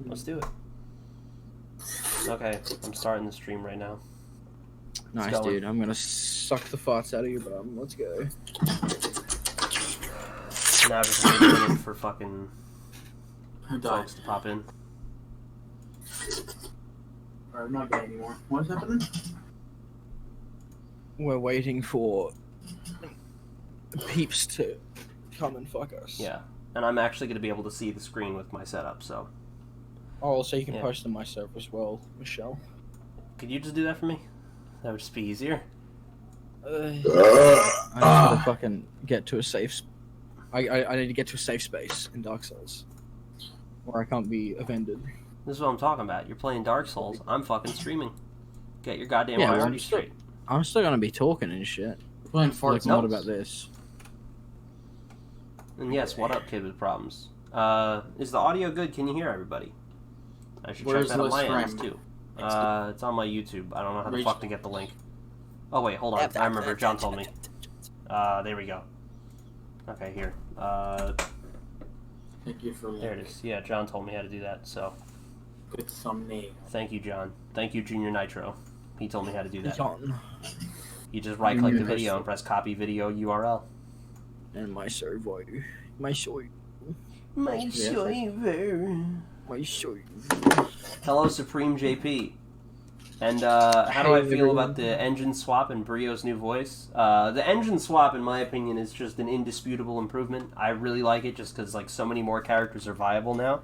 Let's do it. Okay, I'm starting the stream right now. Nice, dude. I'm gonna suck the farts out of your bum. Let's go. Now just waiting for fucking folks to pop in. Alright, not bad anymore. What's happening? We're waiting for peeps to come and fuck us. Yeah, and I'm actually going to be able to see the screen with my setup, so... Oh, so you can post on my server as well, Michelle. Could you just do that for me? That would just be easier. I need to fucking get to a safe... I need to get to a safe space in Dark Souls. Where I can't be offended. This is what I'm talking about. You're playing Dark Souls. I'm fucking streaming. Get your goddamn priorities straight. I'm still gonna be talking and shit. Playing farts. Like, what about this? And yes, what up, kid with problems? Is the audio good? Can you hear everybody? I should check that on my end too. It's on my YouTube. I don't know how the fuck to get the link. Oh wait, hold on. I remember. John told me. There we go. Okay, here. Thank you for there it is. Yeah, John told me how to do that. So. Good thumbnail. Thank you, John. Thank you, Junior Nitro. He told me how to do that. John. You just right-click the video and press copy video URL. And my server. My server. My server. My server. Hello, Supreme JP. And how do I feel about the engine swap and Brio's new voice? The engine swap, in my opinion, is just an indisputable improvement. I really like it just because like so many more characters are viable now.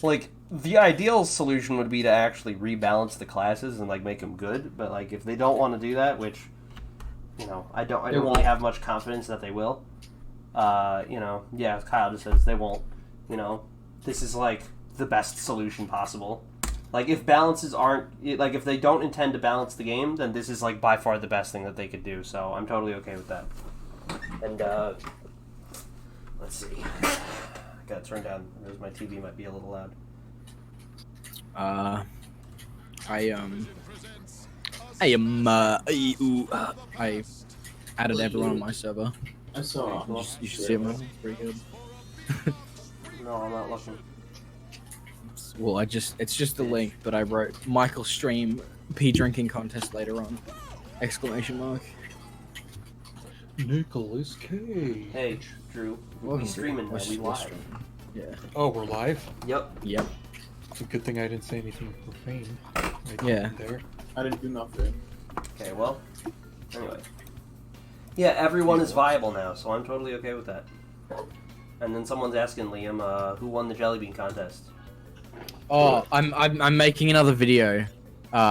Like, the ideal solution would be to actually rebalance the classes and like make them good, but like if they don't want to do that, which, you know, I don't really have much confidence that they will. You know, yeah, Kyle just says they won't. You know, this is like the best solution possible. Like, if balances aren't, like, if they don't intend to balance the game, then this is, like, by far the best thing that they could do, so I'm totally okay with that. And, let's see. I gotta turn down, because my TV might be a little loud. I added everyone on my server. I saw. You should see them. Pretty good. No, I'm not looking. Well, it's just the link, but I wrote Michael stream pee drinking contest later on. Exclamation mark. Nicholas Cage. Hey, Drew. We'll be streaming now. We live. Yeah. Oh, we're live? Yep. Yep. It's a good thing I didn't say anything profane. Yeah. There. I didn't do nothing. Okay, well, anyway. Yeah, everyone is viable now, so I'm totally okay with that. And then someone's asking Liam, who won the jelly bean contest? Oh, I'm making another video.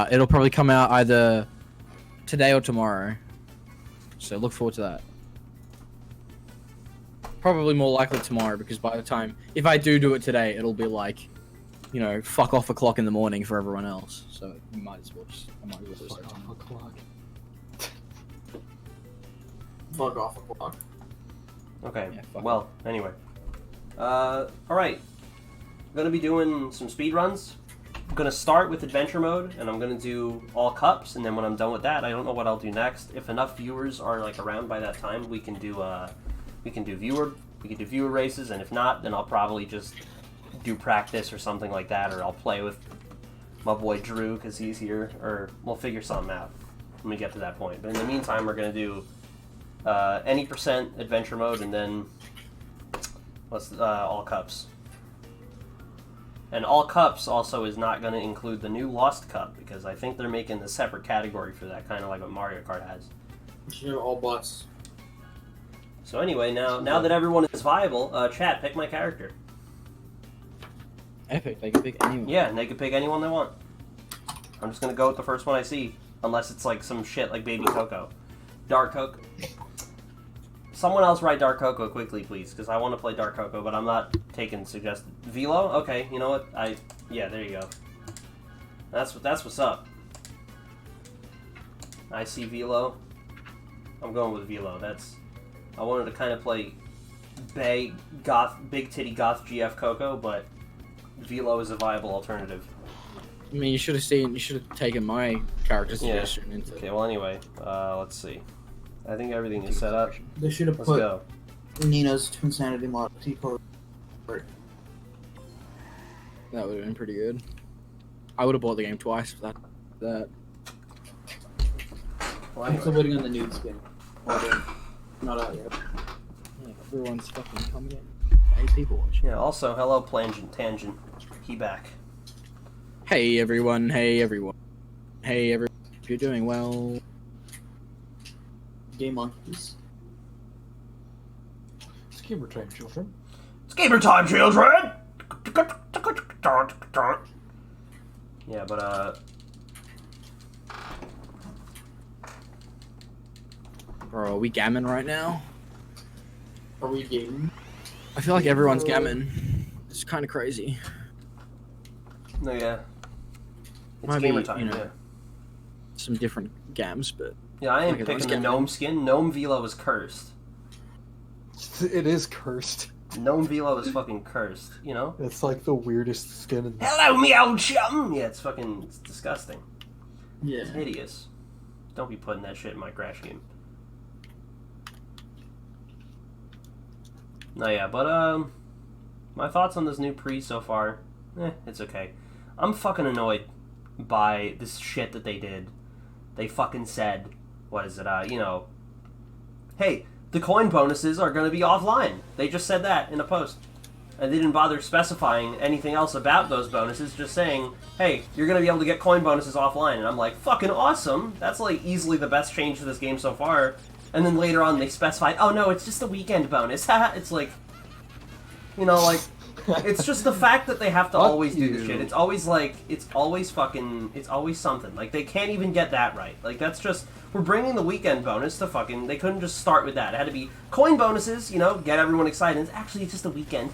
It'll probably come out either today or tomorrow. So look forward to that. Probably more likely tomorrow, because by the time, if I do it today, it'll be like, you know, fuck off o'clock in the morning for everyone else. So you might as well just, Fuck off o'clock. Fuck off o'clock. Okay, Yeah, well, anyway. Alright. I'm gonna be doing some speedruns. I'm gonna start with adventure mode, and I'm gonna do all cups, and then when I'm done with that, I don't know what I'll do next. If enough viewers are like around by that time, we can do viewer races, and if not, then I'll probably just do practice or something like that, or I'll play with my boy Drew because he's here, or we'll figure something out when we get to that point. But in the meantime, we're gonna do any percent adventure mode, and then all cups. And all cups also is not going to include the new Lost Cup, because I think they're making a separate category for that, kind of like what Mario Kart has. You should have all bots. So anyway, now that everyone is viable, chat, pick my character. Epic, they can pick anyone. Yeah, and they can pick anyone they want. I'm just going to go with the first one I see, unless it's like some shit like Baby Coco. Dark Coco. Someone else write Dark Coco quickly, please, because I want to play Dark Coco, but I'm not taking suggested. Velo? Okay, you know what? Yeah, there you go. That's what's up. I see Velo. I'm going with Velo. I wanted to kind of play big titty goth GF Coco, but Velo is a viable alternative. I mean, you should have taken my character suggestion into. Okay, well anyway, let's see. I think everything is set up. They should have put Nina's Twin Sanity mod T code. That would have been pretty good. I would have bought the game twice for that. Well, I'm still anyway. waiting on the nude skin. Not out yet. Yeah, everyone's fucking coming in. 8 people watching. Yeah, also, hello, Plangent Tangent. He back. Hey everyone, hey everyone. Hey everyone. If you're doing well. Game monkeys. It's gamer time, children. It's gamer time, children! Yeah, but, Bro, are we gammon right now? Are we gaming? I feel like everyone's gammon. It's kind of crazy. no, yeah. It's Might be, gamer time, you know, yeah. Some different gams, but Yeah, I am like picking the everyone's gnome skin. Gnome Velo is cursed. It is cursed. Gnome Velo is fucking cursed, you know? It's like the weirdest skin in the... Hello, me old chum! Yeah, it's fucking it's disgusting. Yeah. It's hideous. Don't be putting that shit in my Crash game. No, yeah, but, my thoughts on this new pre so far, it's okay. I'm fucking annoyed by this shit that they did. They fucking said, what is it, you know, hey, the coin bonuses are gonna be offline. They just said that in a post. And they didn't bother specifying anything else about those bonuses, just saying, hey, you're gonna be able to get coin bonuses offline. And I'm like, fucking awesome! That's like easily the best change to this game so far. And then later on they specified, oh no, it's just a weekend bonus. It's like, you know, like, it's just the fact that they have to Fuck always do this you. shit. It's always like, it's always something. Like, they can't even get that right. Like, that's just, we're bringing the weekend bonus to fucking, they couldn't just start with that. It had to be coin bonuses, you know, get everyone excited. It's actually just a weekend,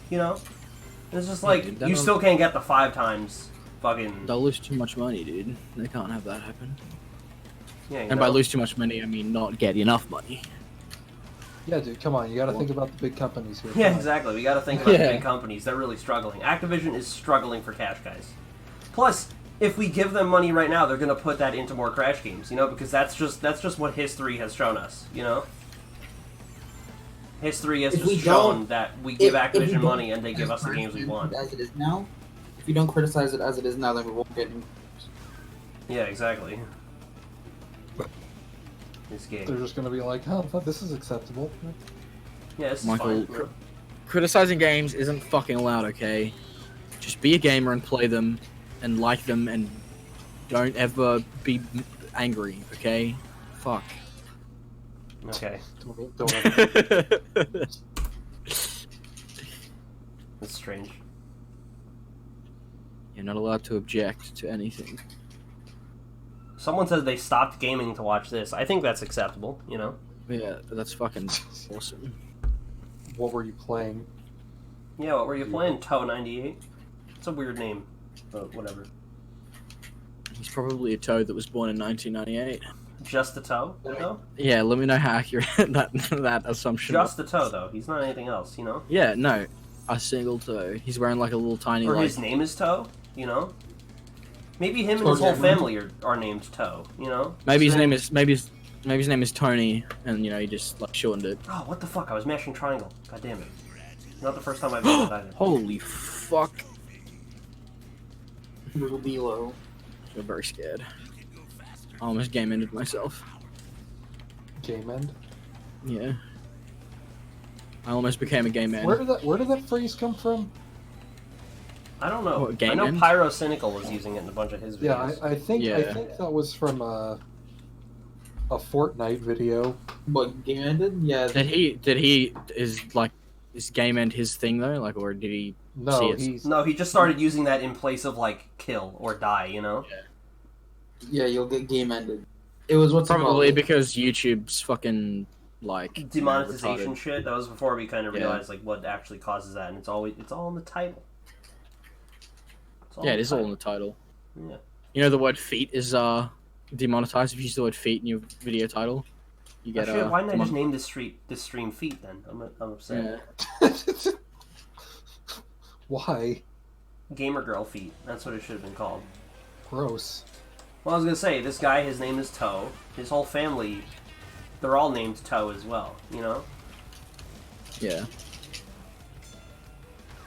you know? It's just like, dude, you that'll- still can't get the 5 times fucking, they'll lose too much money, dude. They can't have that happen. yeah, you And by know? lose too much money, I mean not get enough money. Yeah, dude, come on. You gotta think about the big companies here. Yeah, Come on. exactly. We gotta think about the Yeah. big companies. They're really struggling. Activision is struggling for cash, guys. Plus, if we give them money right now, they're gonna put that into more Crash games, you know, because that's just what history has shown us, you know. History has If just we shown don't- that we give if we Activision don't money and they give us the criticize games we it want. as it is now. If you don't criticize it as it is now, then we won't get any. Yeah, exactly. This They're game. just gonna be like, oh, this is acceptable. Yeah, this is Michael, fine. criticizing games isn't fucking allowed, okay? Just be a gamer and play them and like them and don't ever be angry, okay? Fuck. Okay, Don't ever- that's strange. You're not allowed to object to anything. Someone says they stopped gaming to watch this. I think that's acceptable, you know. Yeah, that's fucking awesome. What were you playing? Yeah, what were you playing? Toe98? It's a weird name, but whatever. He's probably a toad that was born in 1998. Just a toe, though? Yeah, let me know how accurate that assumption Just was. a toe, though. He's not anything else, you know? Yeah, no. A single toe. He's wearing like a little tiny, Or like... his name is Toe, you know? Maybe him and Or his whole Cameron. family are named Toe, you know? Maybe his name is... Maybe his name is Tony, and, you know, he just, like, shortened it. Oh, what the fuck? I was mashing triangle. God damn it. Not the first time I've done that either. Holy fuck. Really low. I'm very scared. I almost game ended myself. Game end? Yeah. I almost became a game man. Where did that phrase come from? I don't know. What, game I know end? Pyrocynical was using it in a bunch of his Yeah, videos. I think Yeah. that was from a Fortnite video. What, game ended? Yeah. Is game end his thing though? Like, or did he see No, it? he's No, he just started using that in place of, like, kill or die, you know? Yeah, you'll get game ended. It was what's it Probably called? because YouTube's fucking, like... Demonetization retarded. shit. That was before we kind of Yeah. realized, like, what actually causes that, and it's all in the title. It's Yeah, in it is the all in the title. Yeah. You know the word feet is demonetized if you use the word feet in your video title. You Oh, get shit, why didn't I just demon- name this stream Feet then? I'm upset. Yeah. why? Gamer Girl Feet. That's what it should have been called. Gross. Well, I was gonna say, this guy, his name is Toe. His whole family, they're all named Toe as well, you know? Yeah.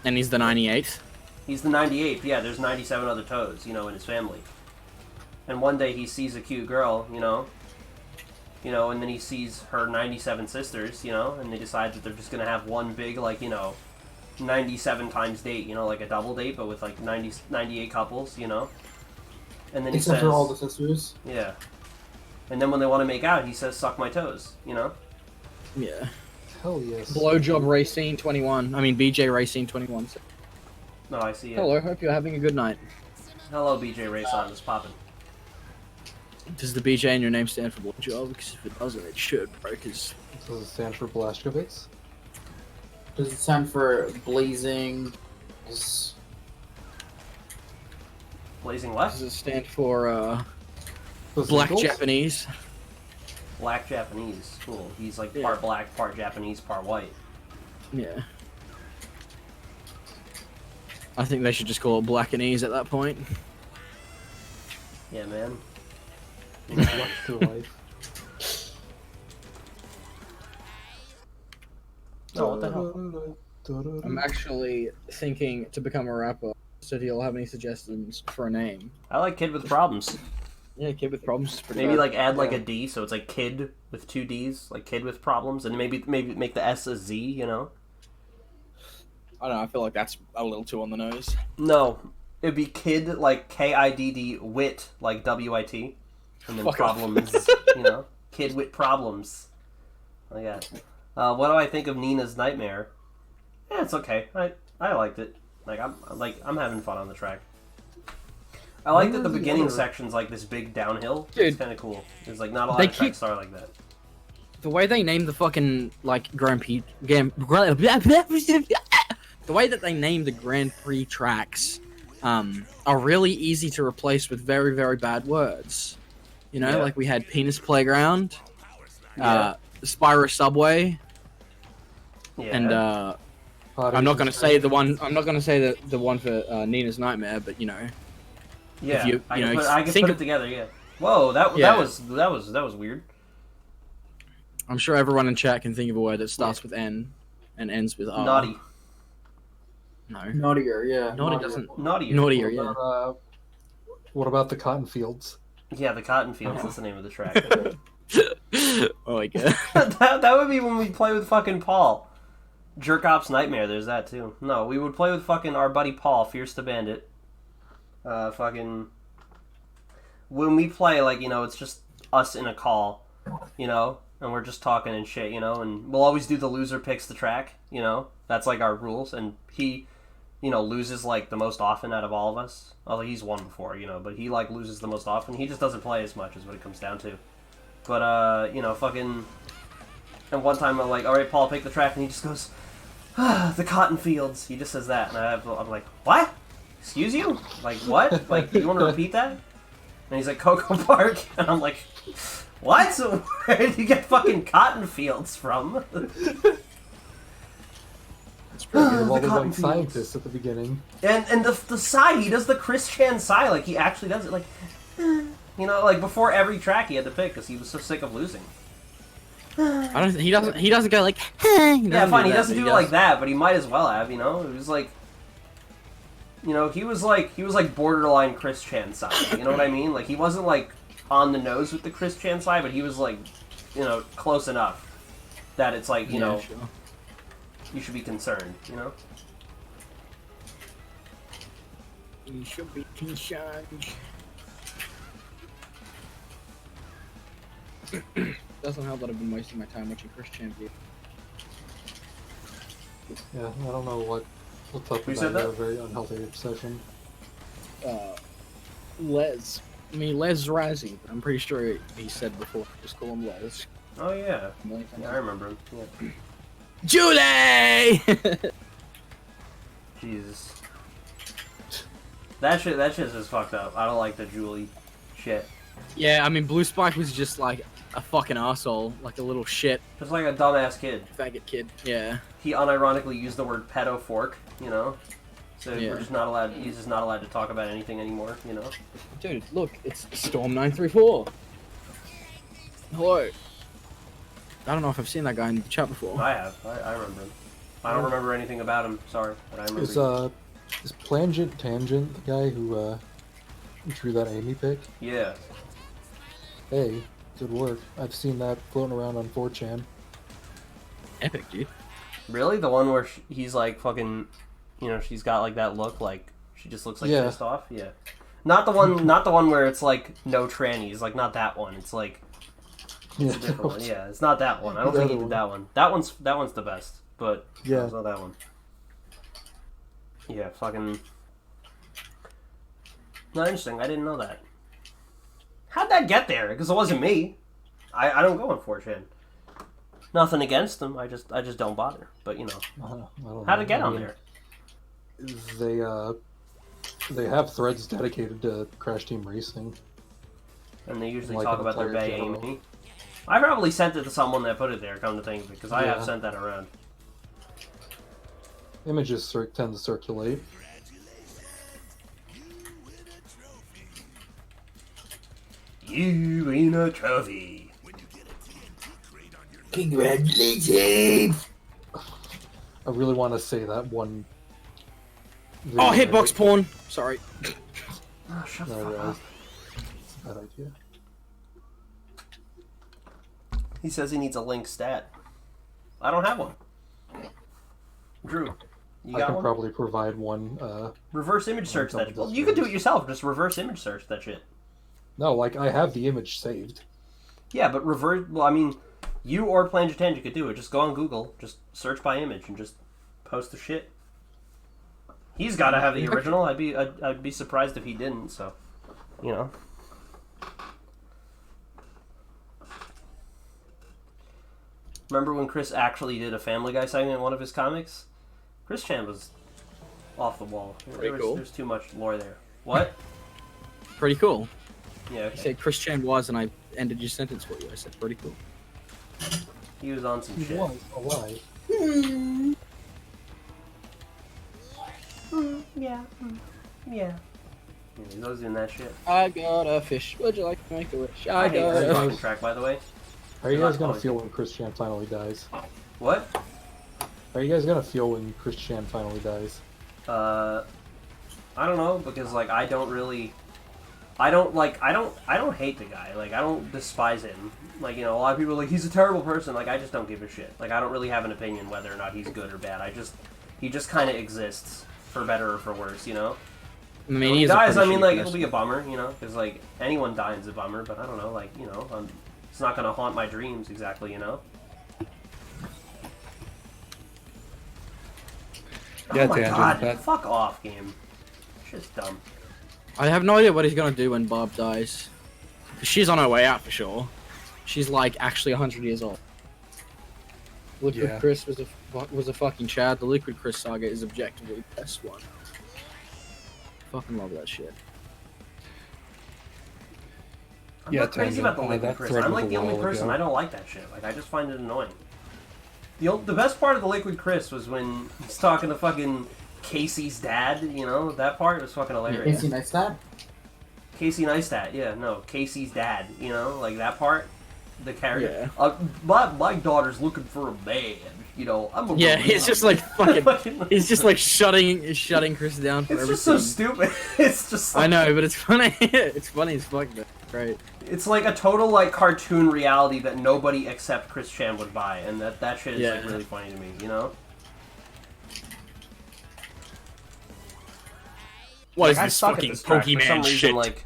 And he's the 98th. He's the 98th. Yeah, there's 97 other toads, you know, in his family. And one day he sees a cute girl, you know, and then he sees her 97 sisters, you know, and they decide that they're just gonna have one big, like, you know, 97 times date, you know, like a double date, but with like 98 couples, you know. And then he Except says, for all the sisters. yeah. And then when they want to make out, he says, "Suck my toes," you know. Yeah. Hell yes. Blowjob Racine 21. I mean BJ Racine 21. No, I see it. Hello, hope you're having a good night. Hello, BJ Rayson, it's popping. Does the BJ in your name stand for blowjob? Because if it doesn't, it should, bro. Because Does it stand for Blazkowicz? Does it stand for blazing? Blazing what? does it stand for Those black Eagles? Japanese? Black Japanese. Cool. He's like Yeah. part black, part Japanese, part white. Yeah. I think they should just call it Blackanese at that point. Yeah, man. Flex to life. Oh, what the hell? I'm actually thinking to become a rapper. So do y'all have any suggestions for a name? I like Kid with Problems. Yeah, kid with problems is pretty Maybe good. like add like a D, so it's like Kid with 2 Ds, like Kid with Problems, and maybe make the S a Z, you know? I don't know, I feel like that's a little too on the nose. No, it'd be Kid like KIDD, Wit like WIT, and then Fuck off. Problems, you know? Kid with Problems. Like that. What do I think of Nina's Nightmare? Yeah, it's okay. I liked it. I'm having fun on the track. I like that the beginning section's like this big downhill. Dude. It's kind of cool. There's like not a lot They of tracks are like that. The way they name the fucking like Grand Prix the way that they name the Grand Prix tracks are really easy to replace with very, very bad words. You know, Yeah. like we had Penis Playground, Yeah. Spyro Subway, Yeah. and I'm not gonna say the one. I'm not gonna say the one for Nina's Nightmare, but you know, yeah. you I know, can think put of- it together. Yeah. Whoa, that Yeah. was weird. I'm sure everyone in chat can think of a word that starts with N and ends with R. Naughty. No. Naughtier, yeah. Naughty doesn't. Naughtier. Naughtier, yeah. What about the cotton fields? Yeah, the Cotton Fields. That's the name of the track. Oh my god. that would be when we play with fucking Paul. Jerk Ops Nightmare. There's that too. No, we would play with fucking our buddy Paul, Fierce the Bandit. Fucking. When we play, like, you know, it's just us in a call, you know, and we're just talking and shit, you know, and we'll always do the loser picks the track, you know. That's like our rules, and he, you know, loses like the most often out of all of us. Although he's won before, you know, but he like loses the most often. He just doesn't play as much, is what it comes down to. But you know, fucking. And one time I'm like, all right, Paul, pick the track, and he just goes, the cotton fields. He just says that, and I'm like, what? Excuse you? Like what? Like you want to repeat that? And he's like, Cocoa Park, and I'm like, what? So where did you get fucking cotton fields from? All The the cotton like fields. scientists at the beginning. And the sigh, he does the Chris Chan sigh, like he actually does it, like, you know, like before every track he had to pick because he was so sick of losing. I don't. He doesn't. He doesn't go like. Yeah, fine, he that, doesn't but do it like that, but he might as well have, you know. It was like, you know, he was like borderline Chris Chan sigh. You know what I mean? Like he wasn't like on the nose with the Chris Chan sigh, but he was like, you know, close enough that it's like, you know, Sure. you should be concerned, you know. You should be concerned. Doesn't help that I've been wasting my time watching Chris Chan videos. Yeah, I don't know what's up Who with said that. that? Very unhealthy obsession. Les. I mean, Les Razzie, but I'm pretty sure he said before. Just call him Les. Oh yeah, yeah, I remember him. Yeah. Julie! Jesus. That shit's just fucked up. I don't like the Julie shit. Yeah, I mean, Blue Spike was just like a fucking asshole, like a little shit Just like a dumbass kid. faggot kid. Yeah. He unironically used the word pedo fork, you know? So Yeah. we're just not allowed, he's just not allowed to talk about anything anymore, you know? Dude, look, it's Storm934. Hello. I don't know if I've seen that guy in the chat before. I have. I remember him. I don't remember anything about him, sorry, but I remember Is him. Is Plangent Tangent the guy who drew that Amy pic? Yeah. Hey, good work. I've seen that floating around on 4chan. Epic, dude. Really? The one where he's like fucking, you know, she's got like that look, like she just looks like Yeah. pissed off. Yeah. Not the one where it's like no trannies. Like not that one. It's like it's a different one. Yeah, it's not that one. I don't The think he other did that one. That one's the best. But Yeah. it's not that one. Yeah, fucking. Not interesting. I didn't know that. How'd that get there? Because it wasn't me. I don't go on 4chan. Nothing against them. I just don't bother. But you know, I don't how'd know. it get I on mean, there? They have threads dedicated to Crash Team Racing. And they usually Like talk in about their player bay general. Amy. I probably sent it to someone that put it there. Come to think of it, because I have Yeah. sent that around. Images tend to circulate. You win a trophy. Congratulations! I really want to say that one. Oh, video hitbox porn. Sorry. Oh, shut the I fuck realized up. it's a bad idea. He says he needs a link stat. I don't have one. Drew, you I got can one? probably provide one. Reverse image search couple that. Well, dozen you could do it things. yourself. Just reverse image search that shit. No, like I have the image saved. Yeah, but reverse. Well, I mean, you or Plangentangent could do it. Just go on Google, just search by image, and just post the shit. He's got to have the original. I'd be surprised if he didn't. So, you know. Remember when Chris actually did a Family Guy segment in one of his comics? Chris Chan was off the wall. Cool. There's too much lore there. What? Pretty cool. Yeah, You okay. said Chris Chan was, and I ended your sentence for you. I said pretty cool. He was on some He shit. was alive. Yeah. Yeah. He's always doing that shit. I got a fish. Would you like to make a wish? I I hate got this a fucking fish. track, by the way. How are you guys gonna Oh. feel when Chris Chan finally dies? What? How are you guys gonna feel when Chris Chan finally dies? I don't know, because like I don't hate the guy. Like I don't despise him. Like, you know, a lot of people are like he's a terrible person. Like I just don't give a shit. Like I don't really have an opinion whether or not he's good or bad. He just kind of exists for better or for worse, you know. I When mean, he he's dies, a I pretty mean, shitty like person. it'll be a bummer, you know, because like anyone dying's a bummer. But I don't know, like you know, it's not gonna haunt my dreams exactly, you know. Yeah, Oh my Tangent, god! that- Fuck off, game. Shit's dumb. I have no idea what he's gonna do when Barb dies. She's on her way out for sure. She's like actually 100 years old. Liquid Yeah. Chris was a fucking Chad. The Liquid Chris saga is objectively the best one. Fucking love that shit. I'm Yeah, not crazy Tangent, about the Liquid that Chris. thread I'm was like a the only while person. ago. I don't like that shit. Like I just find it annoying. The best part of the Liquid Chris was when he's talking to fucking Casey's dad. You know that part was fucking hilarious. Casey Neistat? Casey Neistat, yeah, no, Casey's dad. You know, like that part. The character. Yeah. My daughter's looking for a man. You know, I'm a Yeah, Marine. he's just like fucking. He's just like shutting Chris down for It's everything. just so stupid. It's just. Like, I know, but it's funny. It's funny as fuck. Though. Great. It's like a total like cartoon reality that nobody except Chris Chan would buy, and that shit is like Yeah. really funny to me. You know. What is Like, I this suck at fucking this track. For some Pokemon reason, shit? like,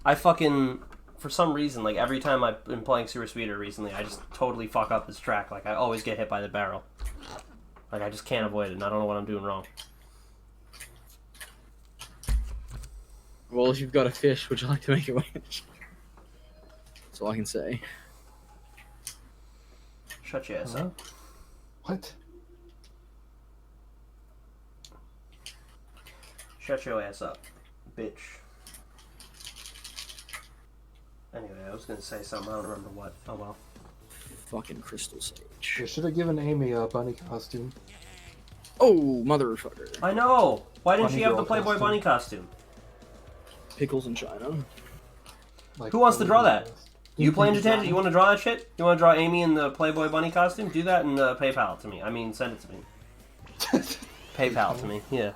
I fucking, for some reason, like, every time I've been playing Super Speeder recently, I just totally fuck up this track. Like, I always get hit by the barrel. Like, I just can't avoid it, and I don't know what I'm doing wrong. Well, if you've got a fish, would you like to make a wish? That's all I can say. Shut your ass Huh? up. What? Shut your ass up, bitch. Anyway, I was gonna say something, I don't remember what. Oh well. Fucking Crystal They Sage. should have given Amy a bunny costume. Oh, motherfucker. I know! Why didn't Bunny she have the girl Playboy costume. Bunny costume? Pickles in China. Like, Who wants to draw that? You Mhm. playing Tangent? You want to draw that shit? You want to draw Amy in the Playboy Bunny costume? Do that and PayPal it to me. I mean, send it to me. PayPal to me, yeah.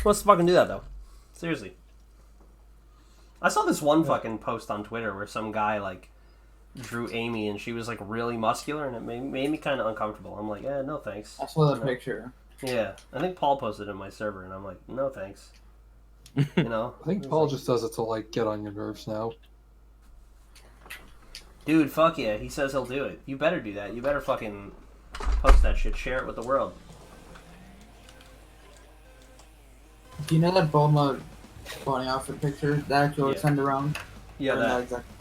Who wants to fucking do that though? Seriously. I saw this one fucking post on Twitter where some guy like drew Amy and she was like really muscular and it made me kind of uncomfortable. I'm like, no thanks. I saw that picture. Yeah, I think Paul posted it in my server and I'm like, no thanks. You know? I think Paul just does it to like get on your nerves now. Dude, fuck yeah, he says he'll do it. You better do that. You better fucking post that shit. Share it with the world. Do you know that Bulma bunny outfit picture that you always send around? Yeah, Or that. not exactly.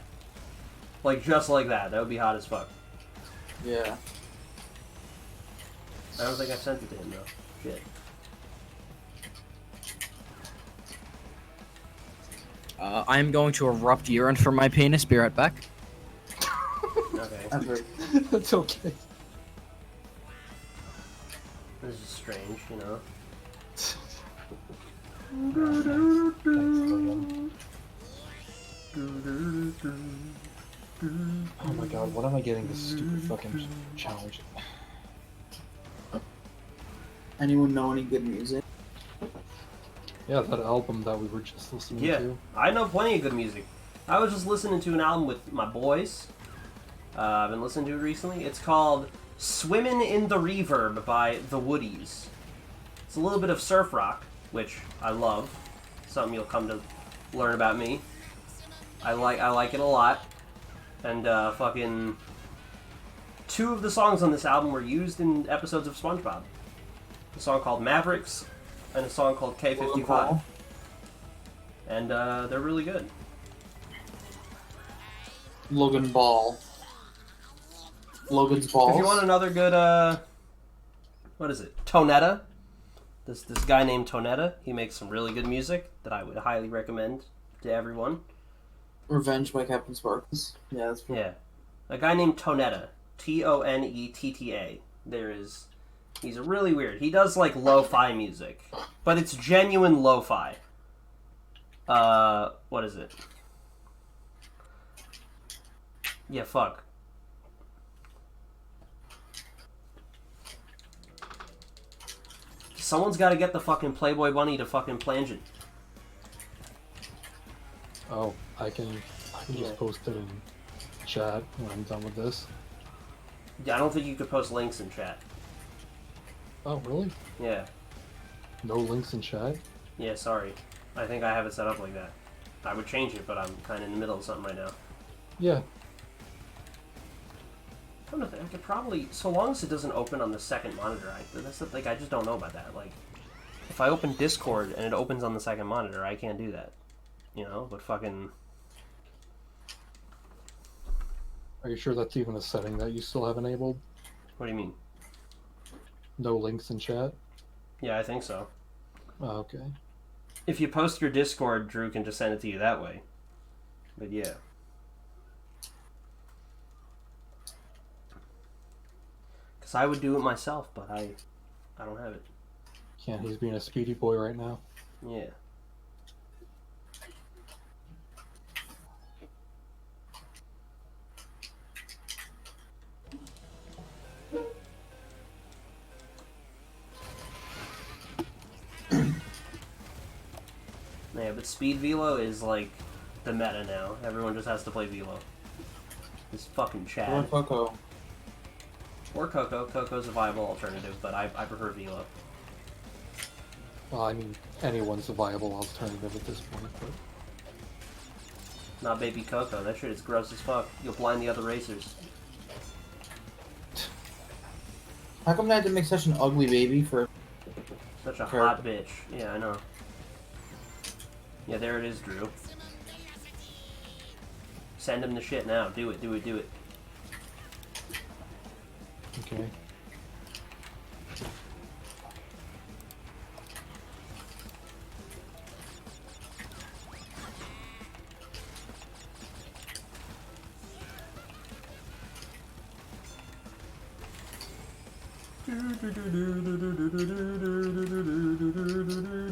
Like, just like that. That would be hot as fuck. Yeah. I don't think I sent it to him, though. Shit. I am going to erupt urine from my penis. Be right back. Okay. That's right. That's okay. This is strange, you know? Thanks, Liam. Oh my god, when am I getting this stupid fucking challenge? Anyone know any good music? Yeah, that album that we were just listening Yeah, to. I know plenty of good music. I was just listening to an album with my boys. I've been listening to it recently. It's called Swimmin' in the Reverb by The Woodies. It's a little bit of surf rock, which I love. Something you'll come to learn about me. I like it a lot. And fucking 2 of the songs on this album were used in episodes of SpongeBob. A song called Mavericks and a song called K55. And they're really good. Logan Ball. Logan's Balls. If you want another good, what is it? Tonetta. This guy named Tonetta. He makes some really good music that I would highly recommend to everyone. Revenge by Captain Sparkles. Yeah, that's pretty. Yeah, a guy named Tonetta. Tonetta. He's really weird. He does like lo-fi music, but it's genuine lo-fi. What is it? Yeah, fuck. Someone's got to get the fucking Playboy Bunny to fucking plunge it. Oh, I can Yeah. just post it in chat when I'm done with this. Yeah, I don't think you could post links in chat. Oh, really? Yeah. No links in chat? Yeah, sorry. I think I have it set up like that. I would change it, but I'm kind of in the middle of something right now. Yeah. I don't know. I could probably, so long as it doesn't open on the second monitor. I just don't know about that. Like, if I open Discord and it opens on the second monitor, I can't do that. You know, but fucking. Are you sure that's even a setting that you still have enabled? What do you mean? No links in chat? Yeah, I think so. Oh, okay. If you post your Discord, Drew can just send it to you that way. But yeah. Because I would do it myself, but I don't have it. Can't, he's being a speedy boy right now. Yeah. Yeah, but Speed Velo is like the meta now. Everyone just has to play Velo. This fucking Or Chad. Coco. Or Coco. Coco's a viable alternative, but I prefer Velo. Well, I mean, anyone's a viable alternative at this point, but... Not Baby Coco. That shit is gross as fuck. You'll blind the other racers. How come they had to make such an ugly baby for... Such a Sure. hot bitch. Yeah, I know. Yeah, there it is, Drew. Send him the shit now. Do it, do it, do it. Okay.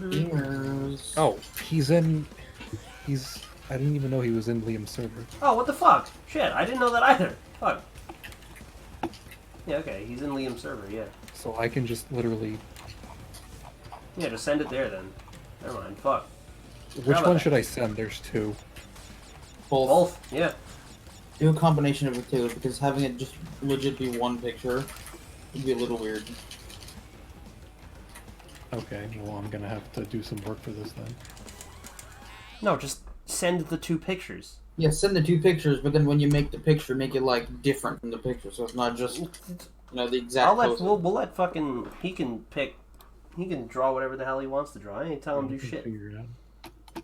Gamers. Oh, he's... I didn't even know he was in Liam's server. Oh, what the fuck? Shit, I didn't know that either. Fuck. Yeah, okay, he's in Liam's server, yeah. So I can just literally... Yeah, just send it there then. Never mind. Fuck. Which one should I send? There's two. Both. Yeah. Do a combination of the two, because having it just legit be one picture would be a little weird. Okay, well, I'm gonna have to do some work for this then. No, just send the 2 pictures. Yeah, send the 2 pictures, but then when you make the picture, make it like different from the picture, so it's not just the exact. We'll let fucking he can draw whatever the hell he wants to draw. I ain't telling him to do shit. Figure it out.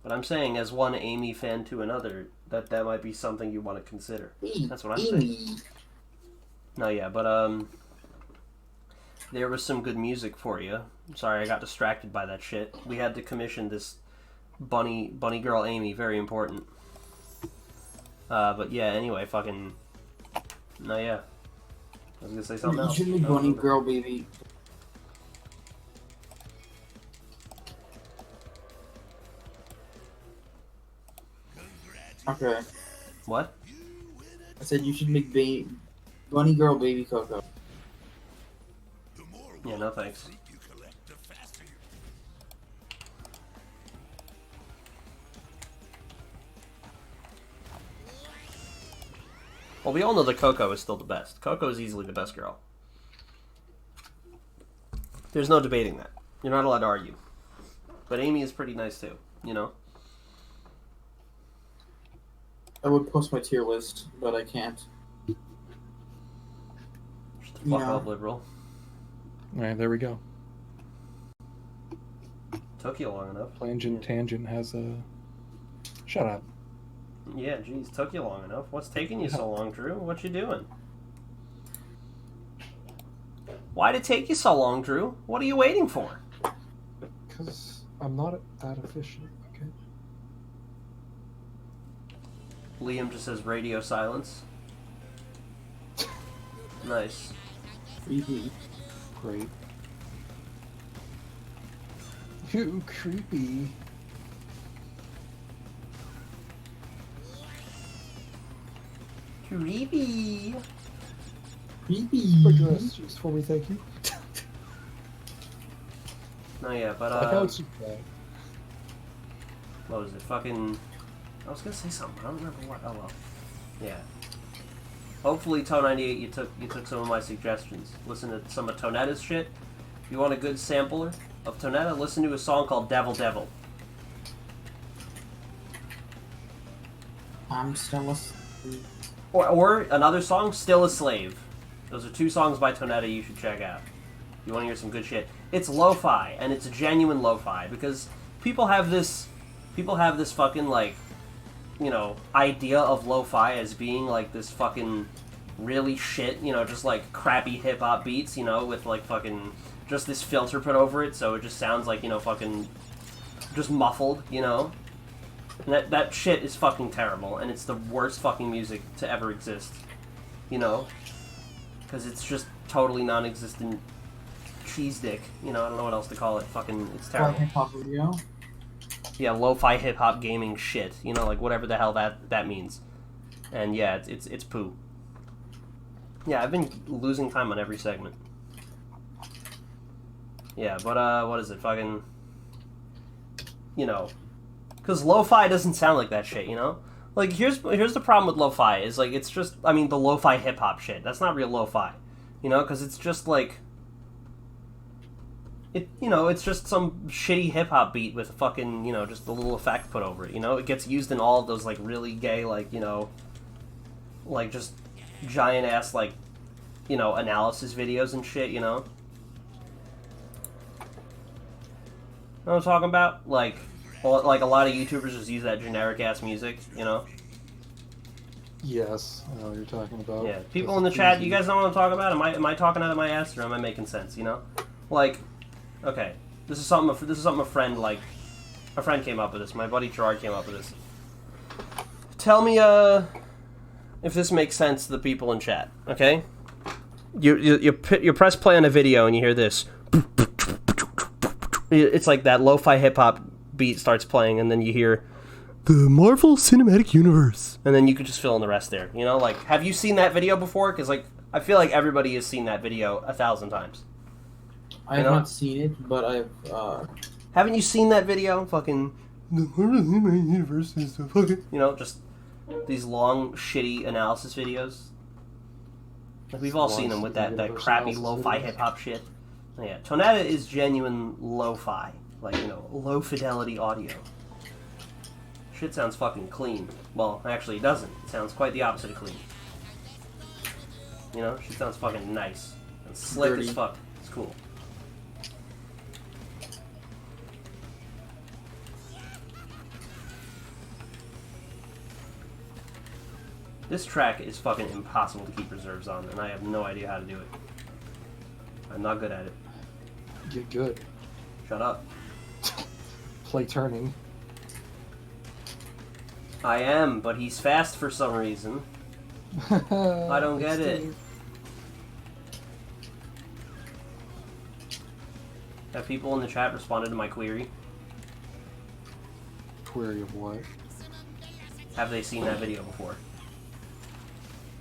But I'm saying, as one Amy fan to another, that might be something you want to consider. That's what I'm saying. No, yeah, but there was some good music for you. Sorry, I got distracted by that shit. We had to commission this bunny girl Amy. Very important. But yeah, anyway, fucking. No, yeah. I was gonna say something else. You should be bunny girl baby. Okay. What? I said you should make bunny girl baby Coco. Yeah, no thanks. Well, we all know that Coco is still the best. Coco is easily the best girl. There's no debating that. You're not allowed to argue. But Amy is pretty nice too, you know? I would post my tier list, but I can't. Shut the fuck up, liberal. Alright, there we go. Took you long enough. Plangent Tangent has a... Shut up. Yeah, geez, took you long enough. What's taking you so long, Drew? What you doing? Why'd it take you so long, Drew? What are you waiting for? Because I'm not that efficient, okay? Liam just says radio silence. Nice. Great. You creepy. Creepy. Creepy. Dress just for me, thank you. No, yeah, but what was it? Fucking. I was gonna say something. I don't remember what. Oh well. Yeah. Hopefully, Toe98, you took some of my suggestions. Listen to some of Tonetta's shit. If you want a good sampler of Tonetta, listen to a song called Devil Devil. I'm still a... Or another song, Still a Slave. Those are 2 songs by Tonetta you should check out. If you want to hear some good shit. It's lo-fi, and it's a genuine lo-fi, because people have this fucking, like, you know, idea of lo-fi as being, like, this fucking really shit, you know, just, like, crappy hip-hop beats, you know, with, like, fucking, just this filter put over it, so it just sounds like, you know, fucking, just muffled, you know? And that shit is fucking terrible, and it's the worst fucking music to ever exist, you know? Because it's just totally non-existent cheese dick, you know, I don't know what else to call it, fucking, it's terrible. Hip-hop video? Yeah, lo-fi hip-hop gaming shit, you know, like, whatever the hell that means. And yeah, it's poo. Yeah, I've been losing time on every segment. Yeah, but, what is it, fucking, you know, because lo-fi doesn't sound like that shit, you know? Like, here's the problem with lo-fi, is, like, it's just, I mean, the lo-fi hip-hop shit. That's not real lo-fi, you know? Because it's just, like, it's just some shitty hip-hop beat with a fucking, you know, just a little effect put over it, you know? It gets used in all of those, like, really gay, like, you know, like, just giant-ass, like, you know, analysis videos and shit, you know? Know what I'm talking about? Like, well, like, a lot of YouTubers just use that generic-ass music, you know? Yes, I know what you're talking about. Yeah, people in the chat, you guys know what I'm talking about? Am I talking out of my ass, or am I making sense, you know? Like, okay, this is something a friend came up with this. My buddy Gerard came up with this. Tell me, if this makes sense to the people in chat, okay? You press play on a video and you hear this. It's like that lo-fi hip-hop beat starts playing, and then you hear the Marvel Cinematic Universe, and then you could just fill in the rest there, you know? Like, have you seen that video before? Because, like, I feel like everybody has seen that video 1,000 times. I have not seen it, but I've Haven't you seen that video? Fucking the universe is the fucking, you know, just these long shitty analysis videos. Like we've all seen them with that crappy lo-fi hip hop shit. Yeah, Tonetta is genuine lo-fi, like, you know, low fidelity audio. Shit sounds fucking clean. Well, actually, it doesn't. It sounds quite the opposite of clean. You know, she sounds fucking nice and slick Dirty. as fuck. It's cool. This track is fucking impossible to keep reserves on, and I have no idea how to do it. I'm not good at it. Get good. Shut up. Play turning. I am, but he's fast for some reason. I don't get it. Have people in the chat responded to my query? Query of what? Have they seen that video before?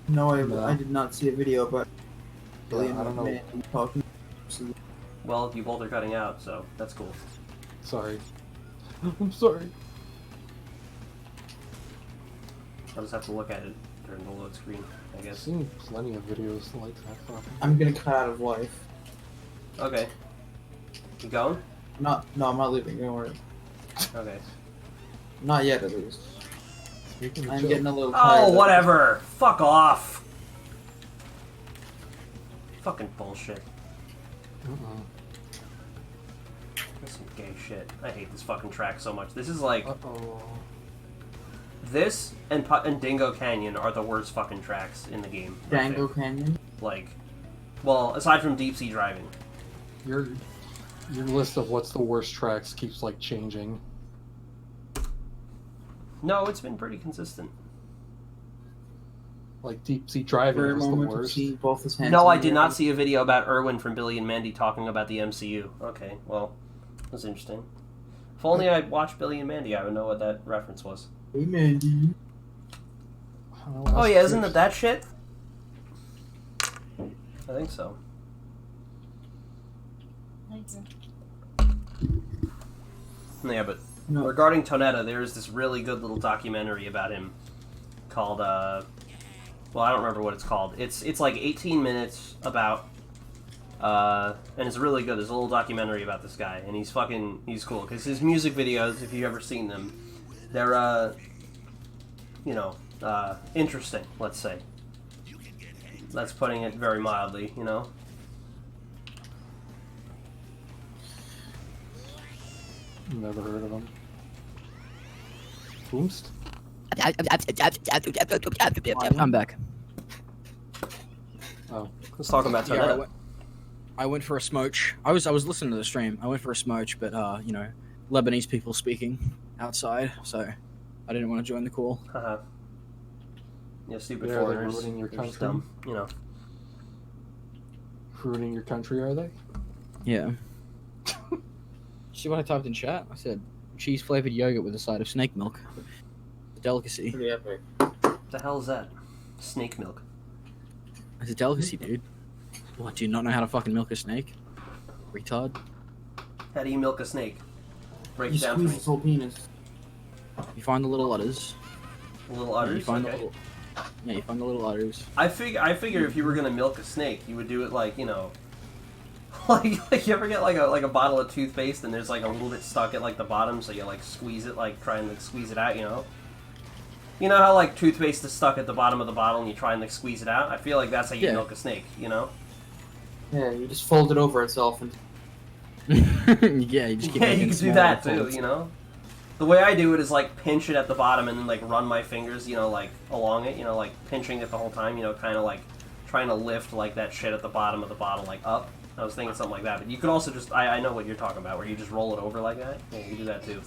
No, No. I did not see a video about Billion I don't know. Man talking. Well, you both are cutting out, so that's cool. Sorry. I'm sorry. I'll just have to look at it during the load screen, I I've guess. seen plenty of videos like that. Fucking. I'm gonna cut out of life. Okay. You going? No, I'm not leaving. Don't worry. Okay. Not yet, at least. Speaking of I'm joke, getting a little tired. Oh, of whatever! Fuck off! Fucking bullshit. That's some gay shit. I hate this fucking track so much. This is like... Uh-oh. This and Dingo Canyon are the worst fucking tracks in the game. I Django think. Canyon. Like... Well, aside from Deep Sea Driving. Your list of what's the worst tracks keeps like changing. No, it's been pretty consistent. Like Deep Sea Driving For a was the moment, to worst. see both his hands. No, in I the did air. not see a video about Erwin from Billy and Mandy talking about the MCU. Okay, well, that's interesting. If only I watched Billy and Mandy, I would know what that reference was. Hey, Mandy. Oh yeah, isn't it that shit? I think so. Yeah, but No. regarding Tonetta, there's this really good little documentary about him called, well, I don't remember what it's called. It's like 18 minutes about, and it's really good. There's a little documentary about this guy, and he's cool, because his music videos, if you've ever seen them, they're, you know, interesting, let's say. That's putting it very mildly, you know? Never heard of them. Boomst? I'm back. Oh. Let's talk about Yeah, Tonetta. I went for a smooch. I was listening to the stream. I went for a smooch, but you know, Lebanese people speaking outside, so I didn't want to join the call. Haha. Yeah, stupid Yeah, they're foreigners. ruining your They're just country. dumb, you know. Ruining your country, are they? Yeah. See what I typed in chat? I said cheese flavored yogurt with a side of snake milk. A delicacy. Pretty epic. What the hell is that? Snake milk. It's a delicacy, dude. What? Do you not know how to fucking milk a snake? Retard. How do you milk a snake? Break You it down squeeze for me. his whole penis. You find the little udders. Little You udders? find the Okay. little. Yeah, you find the little udders. I figure if you were gonna milk a snake, you would do it like, you know, like you ever get like a bottle of toothpaste and there's like a little bit stuck at like the bottom, so you like squeeze it, like try and like squeeze it out, you know? You know how like toothpaste is stuck at the bottom of the bottle and you try and like squeeze it out? I feel like that's how you Yeah. milk a snake, you know? Yeah, you just fold it over itself and Yeah, you just keep Yeah, making you can do small that too, folds. you know? The way I do it is like pinch it at the bottom and then like run my fingers, you know, like along it, you know, like pinching it the whole time, you know, kind of like trying to lift like that shit at the bottom of the bottle like up. I was thinking something like that, but you could also just, I know what you're talking about, where you just roll it over like that. Yeah, you can do that too.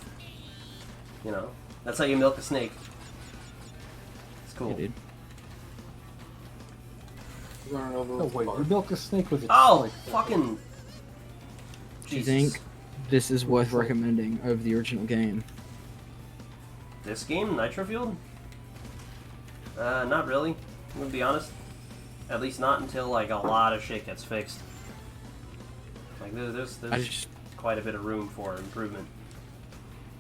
You know? That's how you milk a snake. It's cool. Yeah, dude. run it over. No, wait, you milk a snake with a Oh, like, fucking... Do you Jesus. think this is worth recommending over the original game? This game, Nitro Fueled? Not really. I'm gonna be honest. At least not until, like, a lot of shit gets fixed. Like, there's I just quite a bit of room for improvement.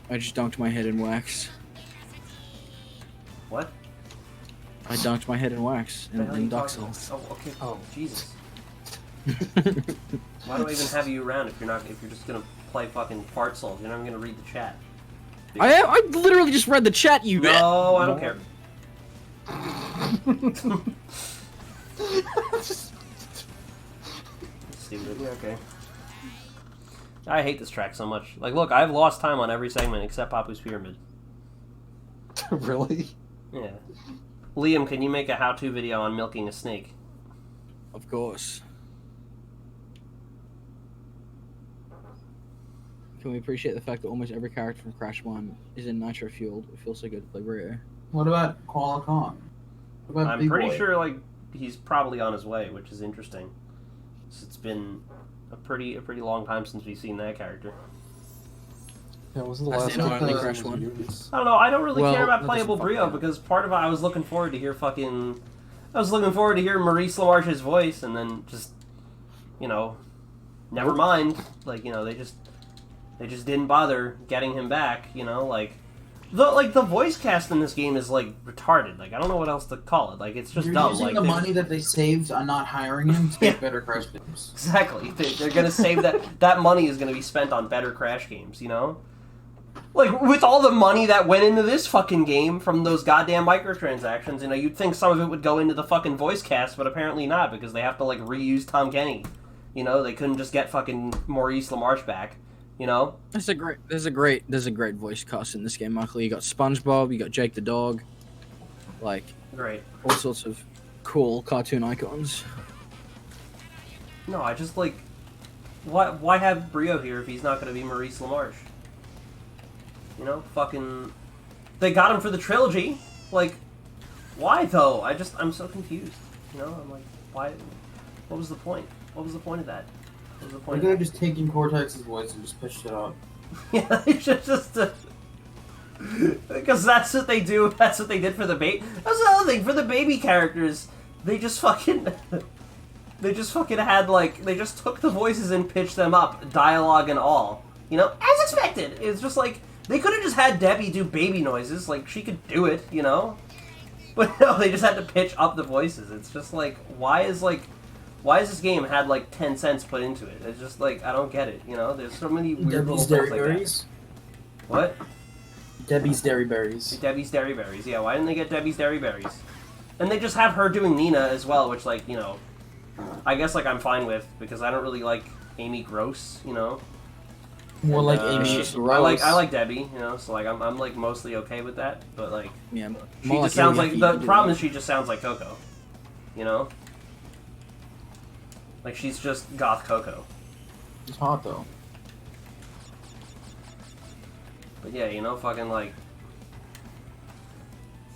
I just dunked my head in wax. What? I dunked my head in wax in Dark talking about? Souls. Oh, okay. Oh. Jesus. Why do I even have you around if you're just gonna play fucking fart souls? You're not even gonna read the chat. I literally just read the chat, you. No, I don't care. Stupid. Yeah, okay. I hate this track so much. Like, look, I've lost time on every segment except Papu's Pyramid. Really? Yeah. Liam, can you make a how-to video on milking a snake? Of course. Can we appreciate the fact that almost every character from Crash 1 is in Nitro Fueled? It feels so good to play Burrito. What about Koala Khan? What about I'm Big pretty Boy? sure, like, he's probably on his way, which is interesting. It's been a pretty long time since we've seen that character. Yeah, wasn't the I've last seen one only was Crash one. Mutants? I don't know. I don't really Well, care about that playable doesn't Brio fucking because part of it I was looking forward to hear Maurice Lamarche's voice, and then just, you know, never mind. Like, you know, they just didn't bother getting him back. You know, like the voice cast in this game is like retarded. Like, I don't know what else to call it. Like, it's just You're dumb. using Like, the they- money that they saved on not hiring him to make better Crash games. Exactly. They're gonna save that money is gonna be spent on better Crash games, you know? Like, with all the money that went into this fucking game from those goddamn microtransactions, you know, you'd think some of it would go into the fucking voice cast, but apparently not, because they have to, like, reuse Tom Kenny. You know, they couldn't just get fucking Maurice LaMarche back, you know? There's a great voice cast in this game, Michael. You got SpongeBob, you got Jake the dog, like Great. all sorts of cool cartoon icons. No, I just, like... Why have Brio here if he's not gonna be Maurice LaMarche? You know, fucking... They got him for the trilogy. Like, why, though? I'm so confused. You know, I'm like, why... What was the point? What was the point of that? What was the They point could of have just taken Cortex's voice and just pitched it up. that? Yeah, they should just... Because that's what they do. That's what they did for the baby... That's another thing. For the baby characters, they just fucking... They just fucking had, like... They just took the voices and pitched them up, dialogue and all. You know, as expected. It's just like... They could have just had Debbie do baby noises, like, she could do it, you know? But no, they just had to pitch up the voices. It's just like, why is this game had, like, 10 cents put into it? It's just like, I don't get it, you know? There's so many weird little Debbie's things Dairy like Berries? that. What? Debbie's Dairy Berries. Debbie's Dairy Berries, yeah, why didn't they get Debbie's Dairy Berries? And they just have her doing Nina as well, which, like, you know, I guess, like, I'm fine with, because I don't really like Amy Gross, you know? More And, like Amy she's- Gross. I like Debbie, you know, so like I'm like mostly okay with that, but like Yeah, she more just sounds like Iriyaki, the you do problem that. is she just sounds like Coco, you know, like she's just goth Coco. It's hot though. But yeah, you know, fucking like,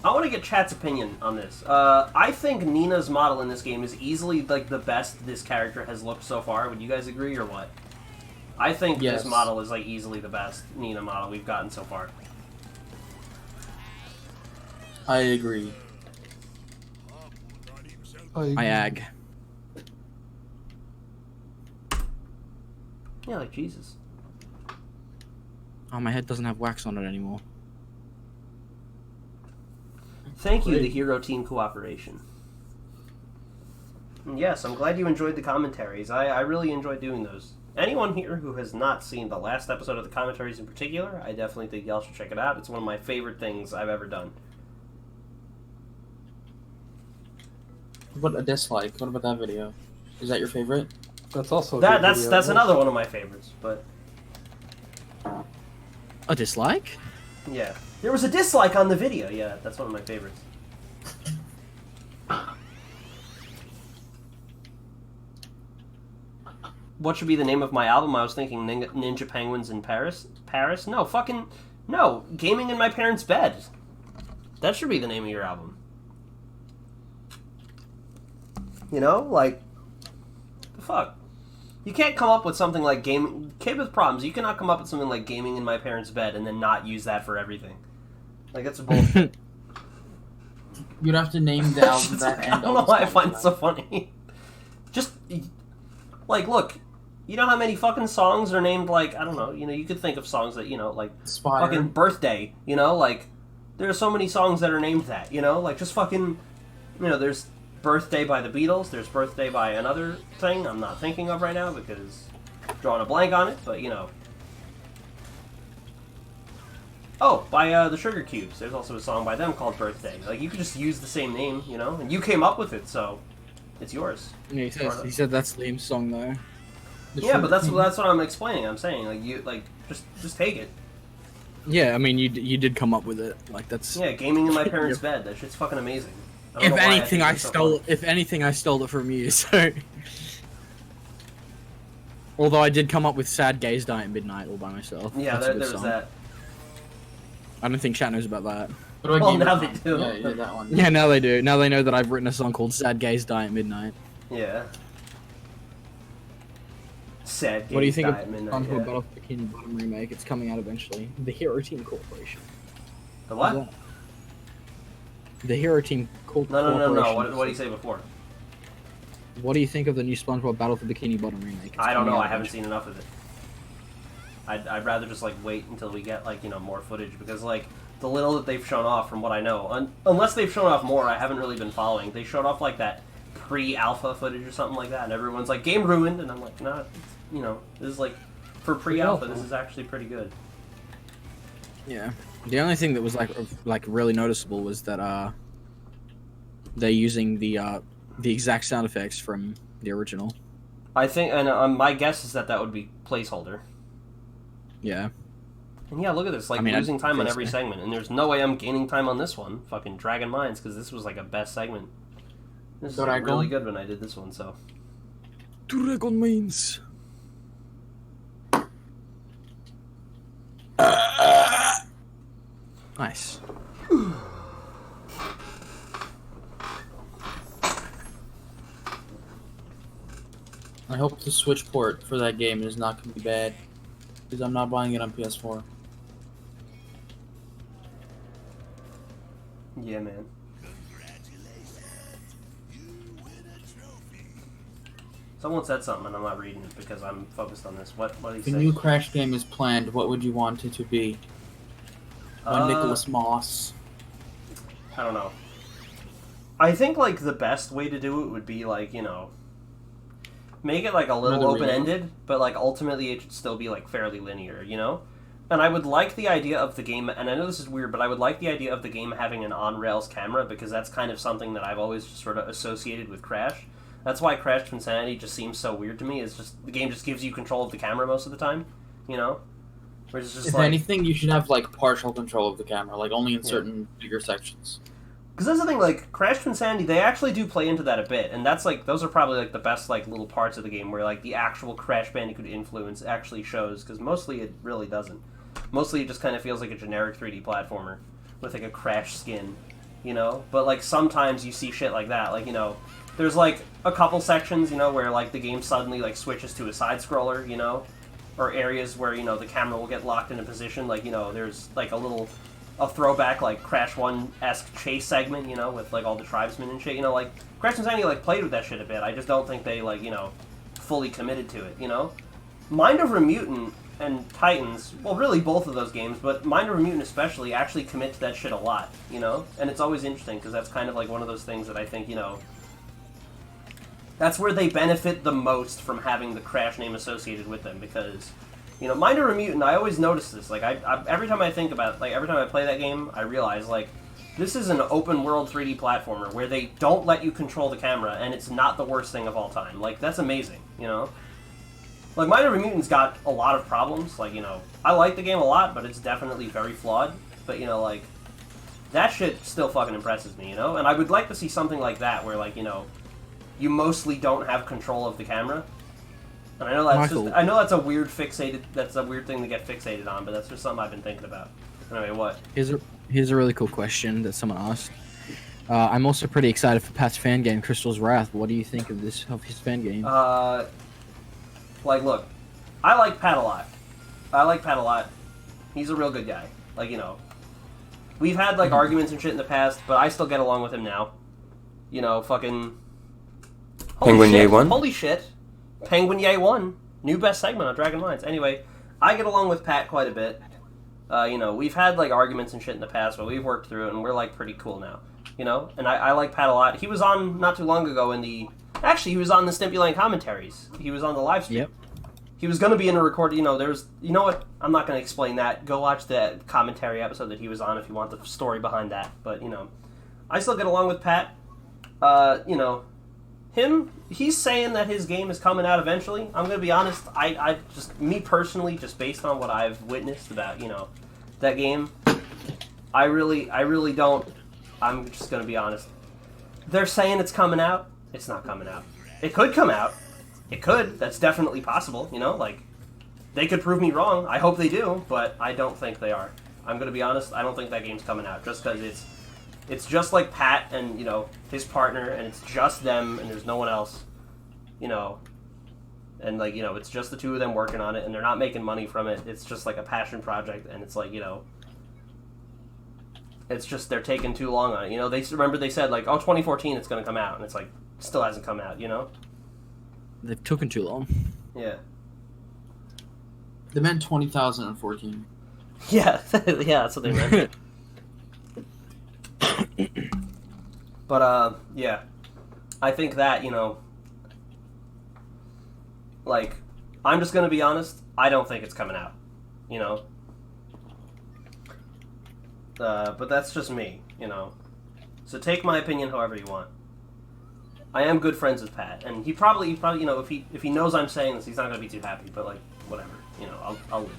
I want to get chat's opinion on this. I think Nina's model in this game is easily like the best this character has looked so far. Would you guys agree or what? I think Yes. this model is like easily the best Nina model we've gotten so far. I agree. I ag. Yeah, like Jesus. Oh, my head doesn't have wax on it anymore. Thank you, Great. the Hero Team Cooperation. And yes, I'm glad you enjoyed the commentaries. I really enjoyed doing those. Anyone here who has not seen the last episode of the commentaries in particular, I definitely think y'all should check it out. It's one of my favorite things I've ever done. What a dislike. What about that video? Is that your favorite? That's also a That good that's video. that's another one of my favorites. But A dislike? yeah, there was a dislike on the video. Yeah, that's one of my favorites. What should be the name of my album? I was thinking Ninja Penguins in Paris. Paris? No, fucking no. Gaming in My Parents' Bed. That should be the name of your album. You know, like, the fuck. You can't come up with something like game. Kid with Problems. You cannot come up with something like Gaming in My Parents' Bed and then not use that for everything. Like, that's bullshit. You'd have to name the album that I and don't know why I find it so funny. Just, like, look, You know how many fucking songs are named, like, I don't know, you could think of songs that, like, Spire. fucking Birthday, like, there are so many songs that are named that, like, just fucking, there's Birthday by the Beatles, there's Birthday by another thing I'm not thinking of right now because I'm drawing a blank on it, but, Oh, by the Sugar Cubes. There's also a song by them called Birthday. Like, you could just use the same name, and you came up with it, so it's yours. Yeah, he said that's Liam's song, though. Yeah, but that's what I'm explaining. I'm saying, just take it. Yeah, I mean, you did come up with it. Like, that's... Yeah, gaming in my parents' bed. That shit's fucking amazing. If anything, I stole it from you, so... Although I did come up with Sad Gays Die at Midnight all by myself. Yeah, there's that. I don't think chat knows about that. Well, now they do. Yeah, that one. Yeah, now they do. Now they know that I've written a song called Sad Gays Die at Midnight. Yeah. Sad Gays What do you think Die of at Midnight, Battle for Bikini Bottom remake? It's coming out eventually. The Hero Team Corporation. The what? The Hero Team Corporation. No. What did he say before? What do you think of the new SpongeBob Battle for Bikini Bottom remake? I don't know. I haven't seen enough of it. I'd rather just, like, wait until we get, like, more footage, because, like, the little that they've shown off, from what I know, unless they've shown off more, I haven't really been following. They showed off, like, that pre-alpha footage or something like that, and everyone's like, game ruined, and I'm like, nah, this is, like, for pre-alpha, this is actually pretty good. Yeah. The only thing that was, like really noticeable was that, they're using the exact sound effects from the original. I think, and my guess is that would be placeholder. Yeah. And yeah, look at this, like, losing time on every segment, and there's no way I'm gaining time on this one, fucking Dragon Minds, because this was, like, a best segment. This is really good when I did this one, so. Dragon Minds. Nice. I hope the Switch port for that game is not going to be bad, because I'm not buying it on PS4. Yeah, man. Someone said something and I'm not reading it because I'm focused on this. What did he say? If a new Crash game is planned, what would you want it to be? By Nicholas Moss. I don't know. I think, like, the best way to do it would be, like, make it, like, a little open-ended, but, like, ultimately it should still be, like, fairly linear, And I would like the idea of the game, and I know this is weird, but I would like the idea of the game having an on-rails camera, because that's kind of something that I've always just sort of associated with Crash. That's why Crash Twinsanity just seems so weird to me, is just, the game just gives you control of the camera most of the time, Where it's just if anything, you should have, like, partial control of the camera, like, only in certain bigger sections. Because that's the thing, like, Crash Twinsanity, they actually do play into that a bit, and that's, like, those are probably, like, the best, like, little parts of the game where, like, the actual Crash Bandicoot influence actually shows, because mostly it really doesn't. Mostly it just kind of feels like a generic 3D platformer with, like, a Crash skin, But, like, sometimes you see shit like that, like, there's, like, a couple sections, where, like, the game suddenly, like, switches to a side-scroller, or areas where, the camera will get locked in a position, like, there's, like, a throwback, like, Crash 1-esque chase segment, with, like, all the tribesmen and shit, like, Crash and Zanny, like, played with that shit a bit. I just don't think they, like, fully committed to it, Mind Over Mutant and Titans, well, really both of those games, but Mind Over Mutant especially, actually commit to that shit a lot, And it's always interesting, because that's kind of, like, one of those things that I think, that's where they benefit the most from having the Crash name associated with them, because... Mind Over Mutant, I always notice this. Like, I every time I think about it, like, every time I play that game, I realize, like, this is an open-world 3D platformer where they don't let you control the camera, and it's not the worst thing of all time. Like, that's amazing, Like, Mind Over Mutant's got a lot of problems. Like, I like the game a lot, but it's definitely very flawed. But, like, that shit still fucking impresses me, And I would like to see something like that where, like, you mostly don't have control of the camera. And I know that's a weird thing to get fixated on, but that's just something I've been thinking about. Anyway, what? Here's a really cool question that someone asked. I'm also pretty excited for Pat's fan game, Crystal's Wrath. What do you think of his fan game? Like, look, I like Pat a lot. He's a real good guy. Like, we've had, like, arguments and shit in the past, but I still get along with him now. Fucking... Penguin Yay 1? Holy shit. Penguin Yay 1. New best segment on Dragon Lines. Anyway, I get along with Pat quite a bit. You know, we've had like arguments and shit in the past, but we've worked through it, and we're like pretty cool now. You know, and I like Pat a lot. He was on not too long ago in the. Actually, he was on the Stimpy Line commentaries. He was on the live stream. Yep. He was going to be in a record. You know, there's. You know what? I'm not going to explain that. Go watch the commentary episode that he was on if you want the story behind that. But you know, I still get along with Pat. You know, he's saying that his game is coming out eventually. I'm going to be honest. I just, me personally, just based on what I've witnessed about, you know, that game, I really don't. I'm just going to be honest. They're saying it's coming out. It's not coming out. It could come out. It could. That's definitely possible, you know? Like, they could prove me wrong. I hope they do, but I don't think they are. I'm going to be honest. I don't think that game's coming out, just because it's just like Pat and, you know, his partner, and it's just them, and there's no one else, you know? And, like, you know, it's just the two of them working on it, and they're not making money from it. It's just, like, a passion project, and it's, like, you know... It's just they're taking too long on it. You know, they said, like, oh, 2014 it's going to come out, and it's like, still hasn't come out, you know? They've taken too long. Yeah. They meant 2014. Yeah, yeah, that's what they meant. But, yeah. I think that, you know, like, I'm just going to be honest, I don't think it's coming out, you know? But that's just me, you know? So take my opinion however you want. I am good friends with Pat, and he probably, you know, if he knows I'm saying this, he's not going to be too happy, but, like, whatever, you know, I'll live.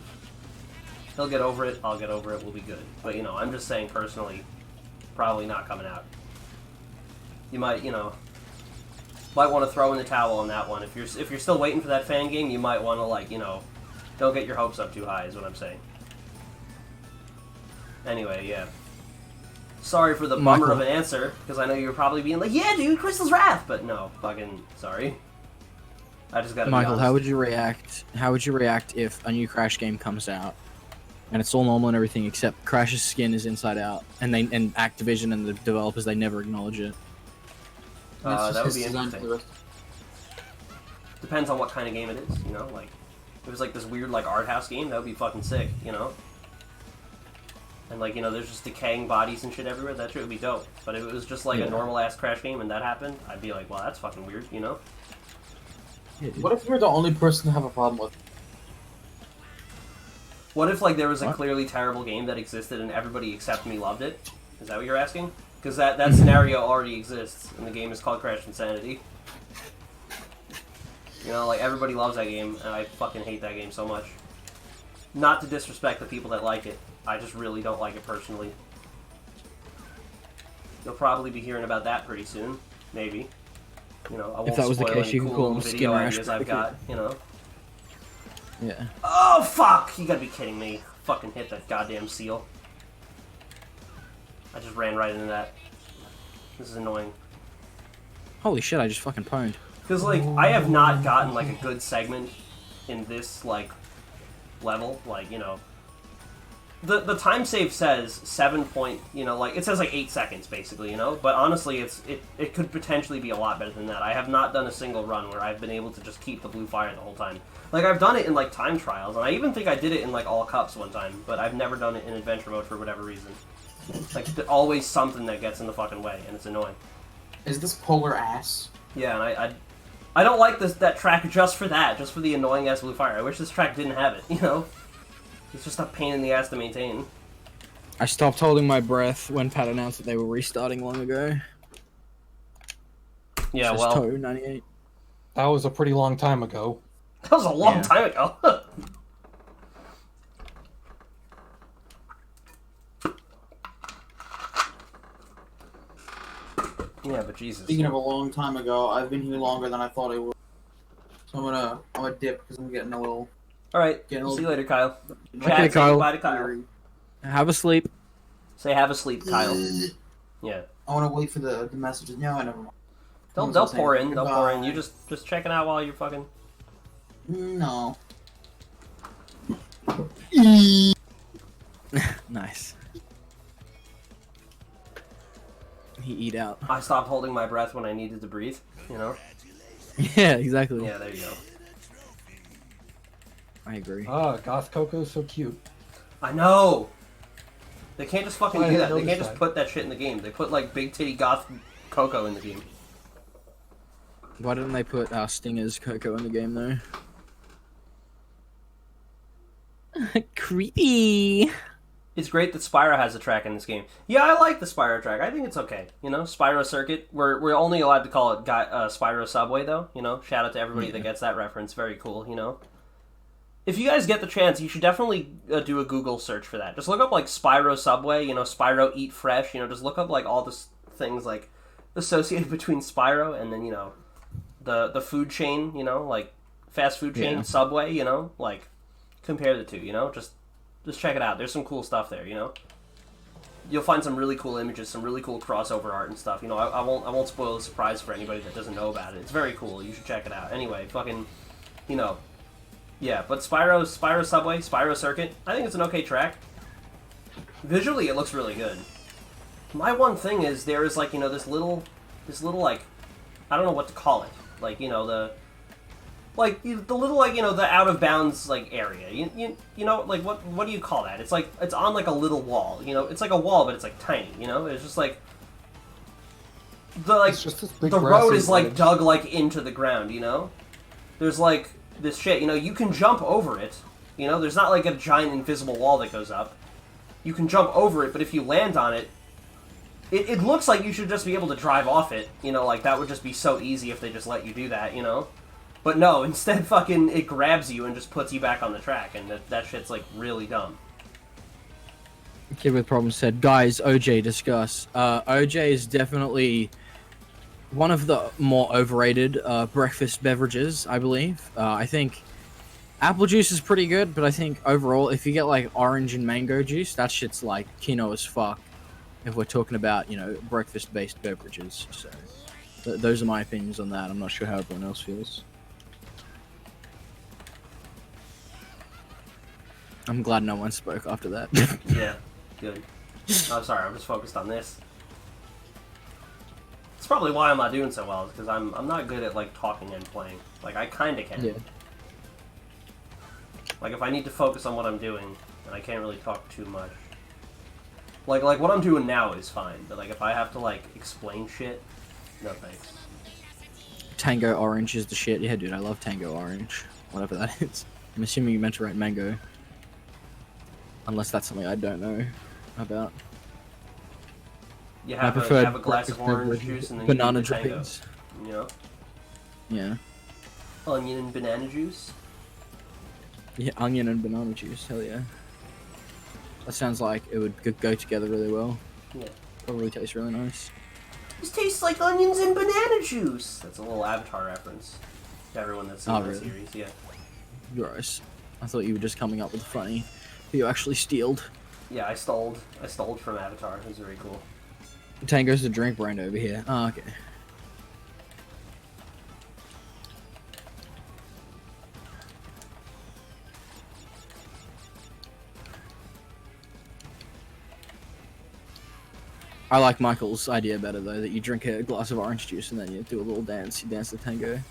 He'll get over it, I'll get over it, we'll be good. But, you know, I'm just saying personally, probably not coming out. You might, you know, might want to throw in the towel on that one. If you're still waiting for that fan game, you might want to, like, you know, don't get your hopes up too high, is what I'm saying. Anyway, yeah. Sorry for the bummer of an answer, because I know you're probably being like, yeah, dude, Crystal's Wrath! But no, fucking sorry. I just gotta Michael, be honest. how would you react? How would you react if a new Crash game comes out, and it's all normal and everything, except Crash's skin is inside out, and Activision and the developers, they never acknowledge it? That would be interesting. Depends on what kind of game it is, you know? Like, if it was like this weird, like, art house game, that would be fucking sick, you know? And, like, you know, there's just decaying bodies and shit everywhere, that shit would be dope. But if it was just, like, a normal-ass Crash game and that happened, I'd be like, well, that's fucking weird, you know? What if you're the only person to have a problem with it? What if, like, there was a clearly terrible game that existed and everybody except me loved it? Is that what you're asking? Because that scenario already exists, and the game is called Crash Insanity. You know, like, everybody loves that game, and I fucking hate that game so much. Not to disrespect the people that like it, I just really don't like it personally. You'll probably be hearing about that pretty soon, maybe. You know, I won't If that was the spoil case, any you can cool call little them video Skin Rash ideas I've got, you know. Yeah. Oh, fuck! You gotta be kidding me. Fucking hit that goddamn seal. I just ran right into that. This is annoying. Holy shit, I just fucking pwned. Because, like, I have not gotten, like, a good segment in this, like, level. Like, you know, the time save says 7 point, you know, like, it says, like, 8 seconds, basically, you know? But honestly, it could potentially be a lot better than that. I have not done a single run where I've been able to just keep the blue fire the whole time. Like, I've done it in, like, time trials, and I even think I did it in, like, all cups one time, but I've never done it in adventure mode for whatever reason. Like, there's always something that gets in the fucking way, and it's annoying. Is this polar ass? Yeah, and I don't like that track just for that, just for the annoying ass blue fire. I wish this track didn't have it, you know? It's just a pain in the ass to maintain. I stopped holding my breath when Pat announced that they were restarting long ago. Yeah, Says well, Toe 98. That was a pretty long time ago. that was a long time ago. Yeah, but Jesus. Speaking of a long time ago, I've been here longer than I thought I would. So I'm gonna dip because I'm getting a little. Alright, Getting a see you little- later, Kyle. Okay, Chad, say Kyle. goodbye to Kyle. Have a sleep. Say have a sleep, Kyle. Yeah. I want to wait for the messages. No, I never mind. They'll pour in, they'll pour in. Goodbye. You just checking out while you're fucking... No. Nice. He eat out. I stopped holding my breath when I needed to breathe, you know? Yeah, exactly. Yeah, there you go. I agree. Ah, Goth Coco's so cute. I know. They can't just fucking I do hadn't that. They can't noticed just that. put that shit in the game. They put like big titty goth Coco in the game. Why didn't they put Stinger's Coco in the game though? Creepy. It's great that Spyro has a track in this game. Yeah, I like the Spyro track. I think it's okay. You know, Spyro Circuit. We're only allowed to call it Spyro Subway though. You know, shout out to everybody that gets that reference. Very cool. You know, if you guys get the chance, you should definitely do a Google search for that. Just look up like Spyro Subway. You know, Spyro Eat Fresh. You know, just look up like all the things like associated between Spyro and then you know the food chain. You know, like fast food chain Subway. You know, like compare the two. You know, just check it out. There's some cool stuff there, you know? You'll find some really cool images, some really cool crossover art and stuff. You know, I won't spoil the surprise for anybody that doesn't know about it. It's very cool. You should check it out. Anyway, fucking, you know. Yeah, but Spyro Subway, Spyro Circuit, I think it's an okay track. Visually, it looks really good. My one thing is there is, like, you know, this little, like, I don't know what to call it. Like, you know, the little, like, you know, the out of bounds, like, area. You know, like, what do you call that? It's like, it's on, like, a little wall, you know? It's like a wall, but it's, like, tiny, you know? It's just, like, It's just this big the road is, like, ledge. dug, like, into the ground, you know? There's, like, this shit, you know, you can jump over it, you know? There's not, like, a giant invisible wall that goes up. You can jump over it, but if you land on it, it looks like you should just be able to drive off it, you know? Like, that would just be so easy if they just let you do that, you know? But no, instead fucking it grabs you and just puts you back on the track, and that shit's like really dumb. Kid with Problems said, guys, OJ, discuss. OJ is definitely one of the more overrated breakfast beverages, I believe. I think apple juice is pretty good, but I think overall, if you get like orange and mango juice, that shit's like kino as fuck. If we're talking about, you know, breakfast-based beverages. So those are my opinions on that. I'm not sure how everyone else feels. I'm glad no one spoke after that. Yeah, good. I'm sorry, I'm just focused on this. It's probably why I'm not doing so well, is because I'm not good at like talking and playing. Like I kind of can. Yeah. Like if I need to focus on what I'm doing, then I can't really talk too much. Like what I'm doing now is fine, but like if I have to like explain shit, no thanks. Tango orange is the shit. Yeah, dude, I love Tango orange. Whatever that is. I'm assuming you meant to write mango. Unless that's something I don't know about. You I have prefer a glass of orange juice and then banana you eat the tango, drippings. you know? Yeah. Onion and banana juice. Yeah, onion and banana juice. Hell yeah. That sounds like it would go together really well. Yeah. Probably tastes really nice. This tastes like onions and banana juice. That's a little Avatar reference to everyone that's seen Oh, that really? series. Yeah. Gross. I thought you were just coming up with funny. You actually stealed. Yeah, I stole from Avatar. It was very cool. Tango's the drink brand over here. Oh, okay. I like Michael's idea better though, that you drink a glass of orange juice and then you do a little dance, you dance the tango.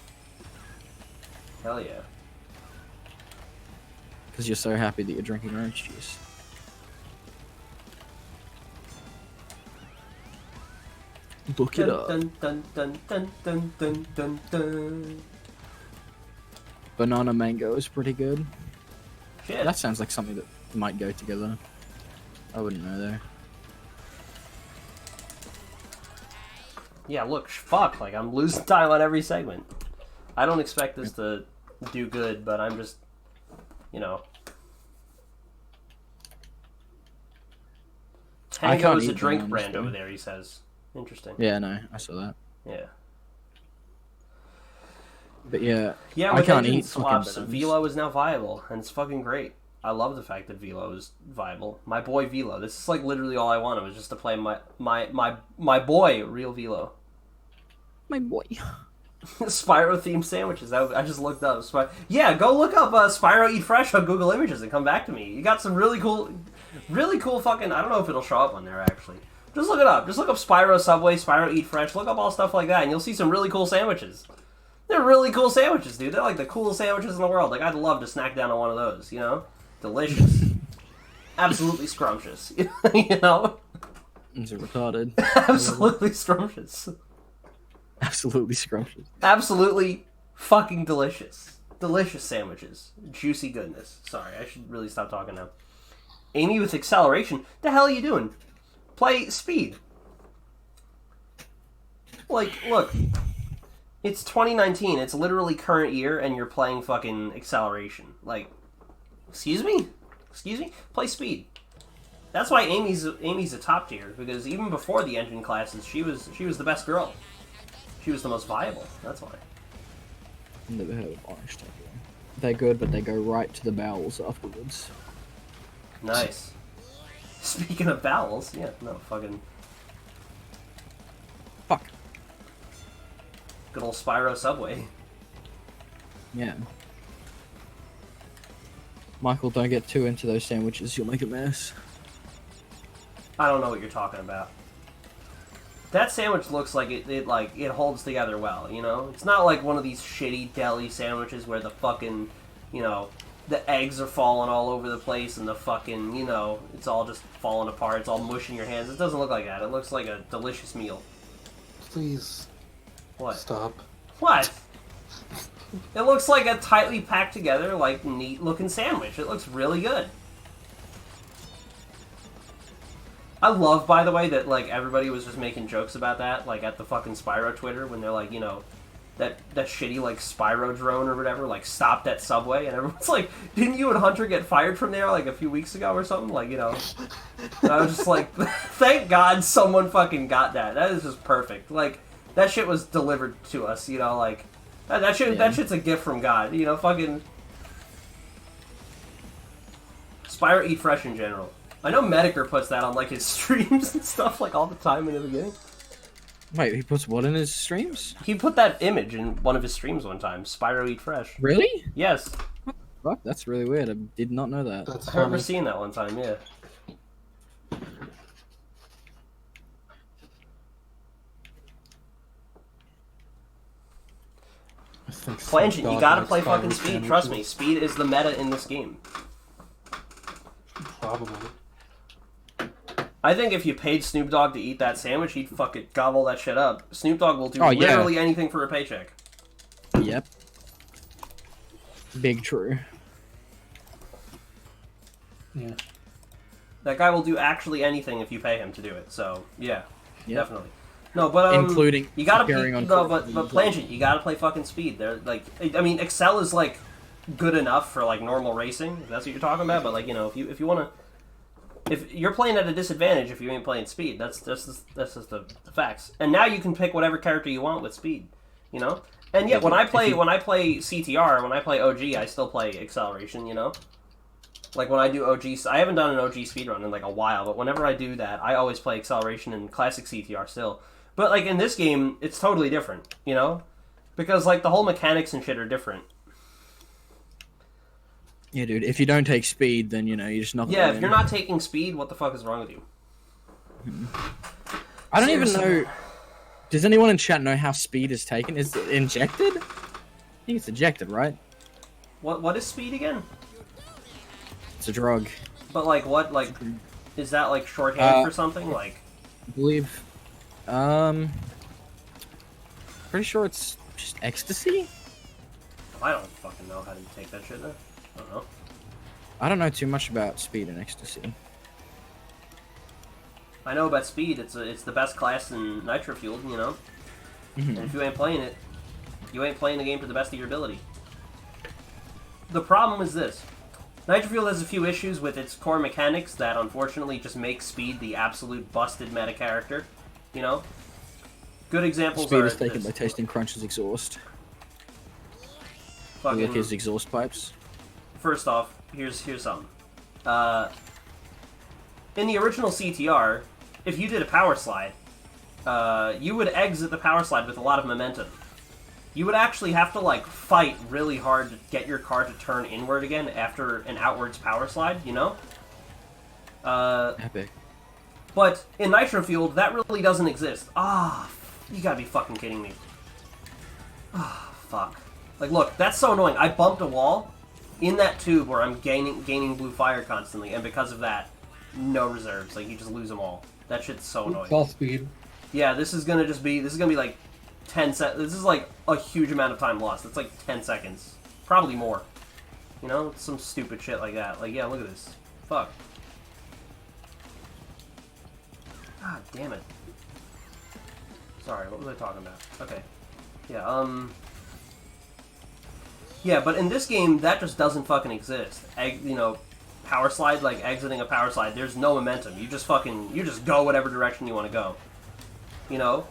Hell yeah. Because you're so happy that you're drinking orange juice. Look it up. Dun, dun, dun, dun, dun, dun, dun, dun. Banana mango is pretty good. Shit. That sounds like something that might go together. I wouldn't know though. Yeah, look, fuck, like I'm losing time on every segment. I don't expect this to do good, but I'm just, you know. I can't Tango is a eat drink bananas, brand though. over there, he says. Interesting. Yeah, no, I saw that. Yeah. But yeah, Yeah, I with can't engine eat fucking swaps, bananas. Velo is now viable, and it's fucking great. I love the fact that Velo is viable. My boy Velo. This is like literally all I wanted was just to play my boy real Velo. My boy. Spyro themed sandwiches. I just looked up. Yeah, go look up Spyro Eat Fresh on Google Images and come back to me. You got some really cool fucking. I don't know if it'll show up on there actually. Just look it up. Just look up Spyro Subway, Spyro Eat Fresh. Look up all stuff like that, and you'll see some really cool sandwiches. They're really cool sandwiches, dude. They're like the coolest sandwiches in the world. Like, I'd love to snack down on one of those, you know? Delicious. Absolutely scrumptious. You know? It's retarded. Absolutely scrumptious. Absolutely scrumptious. Absolutely fucking delicious. Delicious sandwiches. Juicy goodness. Sorry, I should really stop talking now. Amy with acceleration. The hell are you doing? Play speed. Like, look. It's 2019. It's literally current year, and you're playing fucking acceleration. Like, excuse me? Excuse me? Play speed. That's why Amy's a top tier, because even before the engine classes, she was the best girl. She was the most viable. That's why. Never heard of orange tackle. They're good, but they go right to the bowels afterwards. Nice. Speaking of bowels, yeah, no, fucking... Fuck. Good old Spyro Subway. Yeah. Michael, don't get too into those sandwiches. You'll make a mess. I don't know what you're talking about. That sandwich looks like it holds together well, you know? It's not like one of these shitty deli sandwiches where the fucking, you know, the eggs are falling all over the place and the fucking, you know, it's all just falling apart. It's all mush in your hands. It doesn't look like that. It looks like a delicious meal. Please. What? Stop. What? It looks like a tightly packed together, like, neat-looking sandwich. It looks really good. I love, by the way, that, like, everybody was just making jokes about that, like, at the fucking Spyro Twitter, when they're like, you know, that shitty, like, Spyro drone or whatever, like, stopped at Subway, and everyone's like, didn't you and Hunter get fired from there, like, a few weeks ago or something? Like, you know. And I was just like, thank God someone fucking got that. That is just perfect. Like, that shit was delivered to us, you know, like, that shit's a gift from God, you know, fucking... Spyro Eat Fresh in general. I know Mediker puts that on, like, his streams and stuff, like, all the time in the beginning. Wait, he puts what in his streams? He put that image in one of his streams one time, Spyro Eat Fresh. Really? Yes. Fuck, that's really weird. I did not know that. That's I remember funny. seeing that one time, yeah. I think Plangent, Snoop you Dogg gotta likes play fucking Spyro Speed, trust me. sandwiches. Speed is the meta in this game. Probably. I think if you paid Snoop Dogg to eat that sandwich, he'd fucking gobble that shit up. Snoop Dogg will do Oh, yeah. literally anything for a paycheck. Yep. Big true. Yeah. That guy will do actually anything if you pay him to do it, so, yeah. Yep. Definitely. No, but Including you gotta appearing on no, Call of but Duty. Plangent, you gotta play fucking Speed. They're like, I mean, Excel is like good enough for like normal racing. If that's what you're talking about. But like, you know, if you wanna, if you're playing at a disadvantage if you ain't playing Speed, that's just the facts. And now you can pick whatever character you want with Speed. You know. And yeah, when I play CTR, when I play OG, I still play Acceleration. You know. Like when I do OG, I haven't done an OG speedrun in like a while, but whenever I do that, I always play Acceleration and Classic CTR still. But like in this game, it's totally different, you know? Because like the whole mechanics and shit are different. Yeah, dude. If you don't take speed, then you know you're just not. Yeah, if you're not taking speed, what the fuck is wrong with you? I don't even Seriously. know. Does anyone in chat know how speed is taken? Is it injected? I think it's injected, right? What is speed again? It's a drug. But like what like is that like shorthand for something? Like I believe. Pretty sure it's just ecstasy. I don't fucking know how to take that shit. I don't know. I don't know too much about speed and ecstasy. I know about speed. It's the best class in Nitro Fueled, you know. And if you ain't playing it, you ain't playing the game to the best of your ability. The problem is this. Nitro Fueled has a few issues with its core mechanics that unfortunately just make Speed the absolute busted meta character. You know? Good examples Speed are is taken this. by tasting Crunch's exhaust. Fucking, Look his exhaust pipes. first off, here's something. In the original CTR, if you did a power slide, you would exit the power slide with a lot of momentum. You would actually have to like fight really hard to get your car to turn inward again after an outwards power slide, you know? Epic. But in Nitro Fueled, that really doesn't exist. Ah, you gotta be fucking kidding me. Ah, fuck. Like, look, that's so annoying. I bumped a wall in that tube where I'm gaining blue fire constantly, and because of that, no reserves. Like, you just lose them all. That shit's so annoying. It's all speed. Yeah, this is gonna be like 10 seconds. This is like a huge amount of time lost. It's like 10 seconds. Probably more. You know? Some stupid shit like that. Like, yeah, look at this. Fuck. God damn it. Sorry, what was I talking about? Okay. Yeah, yeah, but in this game, that just doesn't fucking exist. You know, power slide, like exiting a power slide, there's no momentum. You just go whatever direction you want to go. You know?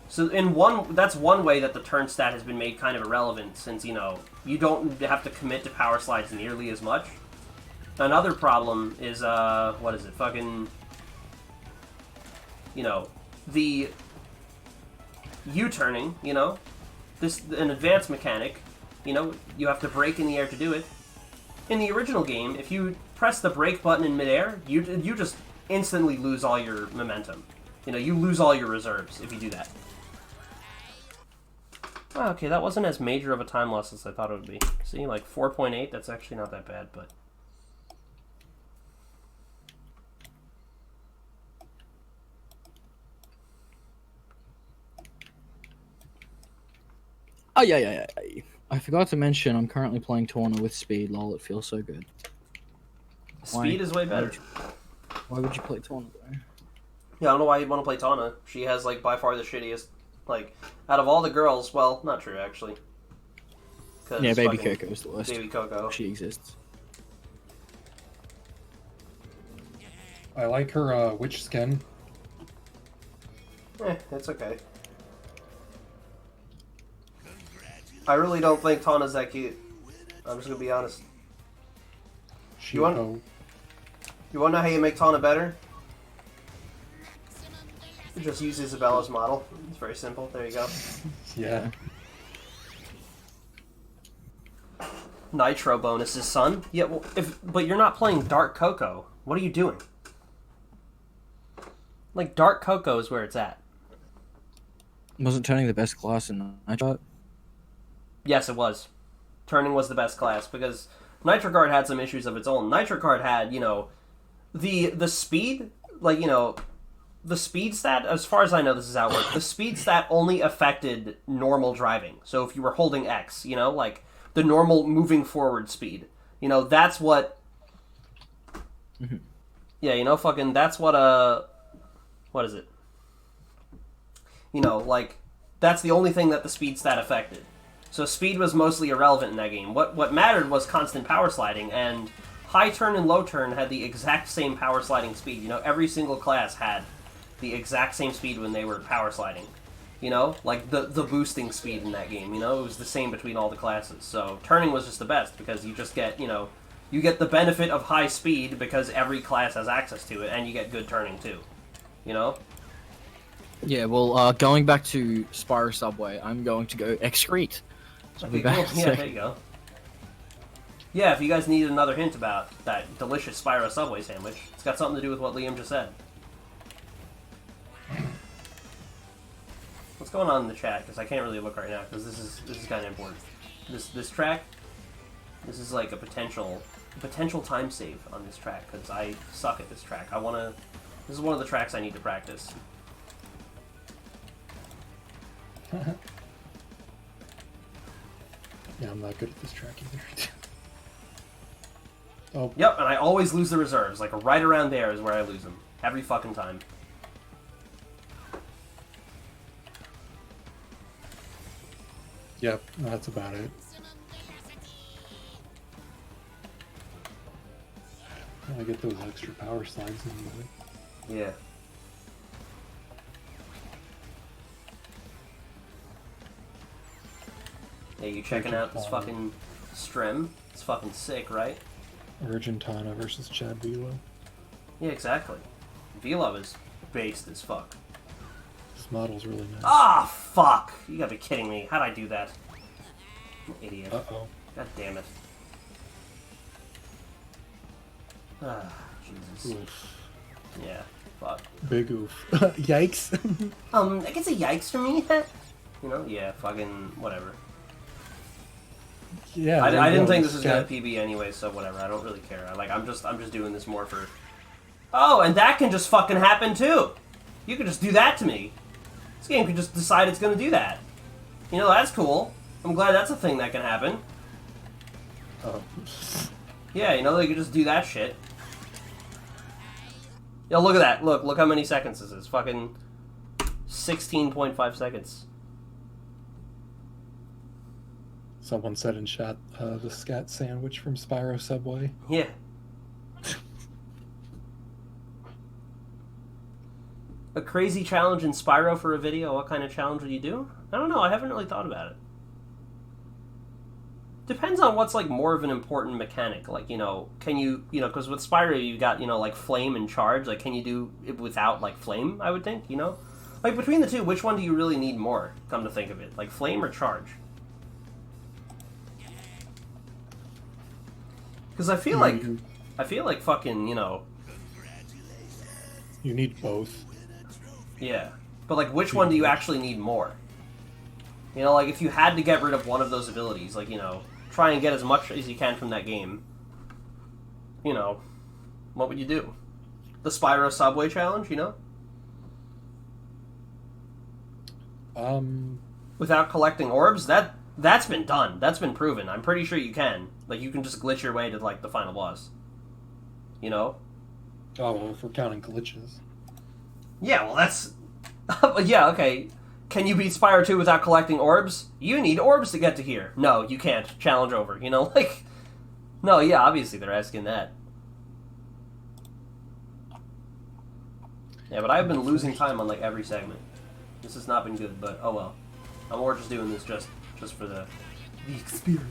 So that's one way that the turn stat has been made kind of irrelevant, since, you know, you don't have to commit to power slides nearly as much. Another problem is, what is it? Fucking, you know, the U-turning, you know? An advanced mechanic, you know, you have to brake in the air to do it. In the original game, if you press the brake button in midair, you just instantly lose all your momentum. You know, you lose all your reserves if you do that. Oh, okay, that wasn't as major of a time loss as I thought it would be. See, like 4.8, that's actually not that bad, but... Oh, yeah. I forgot to mention I'm currently playing Torna with speed. Lol, it feels so good. Speed is way better. Why would you play Torna, though? Yeah, I don't know why you'd want to play Tana. She has, like, by far the shittiest, like, out of all the girls, well, not true, actually. Yeah, Baby Coco is the worst. Baby Coco. She exists. I like her witch skin. It's okay. I really don't think Tana's that cute. I'm just gonna be honest. You want to know how you make Tana better? You just use Isabella's model. It's very simple. There you go. Yeah. Nitro bonuses, son. Yeah, well, but you're not playing Dark Coco. What are you doing? Like, Dark Coco is where it's at. Wasn't turning the best class in Nitro? Yes, it was. Turning was the best class, because NitroGuard had some issues of its own. NitroGuard had, you know, the speed, like, you know, the speed stat, as far as I know, this is how it worked. The speed stat only affected normal driving. So if you were holding X, you know, like, the normal moving forward speed. You know, that's what... Mm-hmm. Yeah, you know, fucking, that's what, what is it? You know, like, that's the only thing that the speed stat affected. So speed was mostly irrelevant in that game. What mattered was constant power sliding, and high turn and low turn had the exact same power sliding speed. You know, every single class had the exact same speed when they were power sliding. You know, like the boosting speed in that game, you know, it was the same between all the classes. So turning was just the best, because you just get, you know, you get the benefit of high speed because every class has access to it, and you get good turning too. You know? Yeah, well, going back to Spyro Subway, I'm going to go excrete. So Okay, cool. Yeah, there you go. Yeah, if you guys need another hint about that delicious Spyro Subway sandwich, it's got something to do with what Liam just said. What's going on in the chat? Because I can't really look right now, because this is kind of important. This track, this is like a potential time save on this track, because I suck at this track. This is one of the tracks I need to practice. Yeah, I'm not good at this track either. Oh. Yep, and I always lose the reserves. Like, right around there is where I lose them. Every fucking time. Yep, that's about it. I get those extra power slides anyway. Yeah. Yeah, you checking out this fucking Strem? It's fucking sick, right? Argentana versus Chad Vila. Yeah, exactly. Vila is based as fuck. This model's really nice. Ah, fuck! You gotta be kidding me. How'd I do that? I'm an idiot. Uh-oh. God damn it. Ah, Jesus. Oof. Yeah, fuck. Big oof. Yikes. I guess a yikes for me? You know? Yeah, fucking whatever. Yeah, I didn't think this was was gonna PB anyway, so whatever. I don't really care. I'm just doing this more for. Oh, and that can just fucking happen too. You can just do that to me. This game can just decide it's gonna do that. You know, that's cool. I'm glad that's a thing that can happen. Oh. Yeah, you know, they can just do that shit. Yo, look at that. Look how many seconds this is. Fucking 16.5 seconds. Someone said in chat, the scat sandwich from Spyro Subway. Yeah. A crazy challenge in Spyro for a video. What kind of challenge would you do? I don't know. I haven't really thought about it. Depends on what's, like, more of an important mechanic. Like, you know, can you, because with Spyro you got, like, flame and charge. Like, can you do it without, like, flame, I would think, you know? Like, between the two, which one do you really need more, come to think of it? Like, flame or charge? Because I feel like fucking, You need both. Yeah. But, like, which one do you actually need more? You know, like, if you had to get rid of one of those abilities, like, try and get as much as you can from that game, what would you do? The Spyro Subway Challenge, Without collecting orbs? That's been done. That's been proven. I'm pretty sure you can. Like, you can just glitch your way to, like, the final boss. Oh, well, if we're counting glitches. Yeah, well, that's... yeah, okay. Can you beat Spyro 2 without collecting orbs? You need orbs to get to here. No, you can't. Challenge over. Like... No, yeah, obviously they're asking that. Yeah, but I've been losing time on, like, every segment. This has not been good, but oh well. I'm more just doing this just for the experience.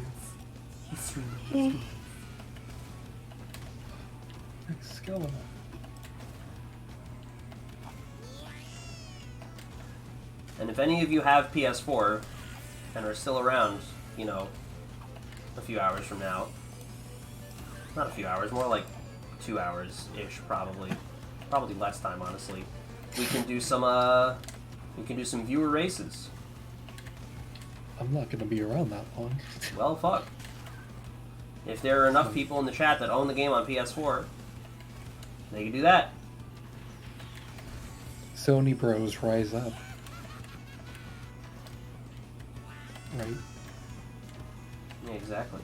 Skeleton. And if any of you have PS4 and are still around, a few hours from now, not a few hours, more like 2 hours-ish, probably less time, honestly, we can do some viewer races. I'm not gonna be around that long. Well, fuck. If there are enough people in the chat that own the game on PS4, they can do that. Sony bros, rise up. Right. Yeah, exactly.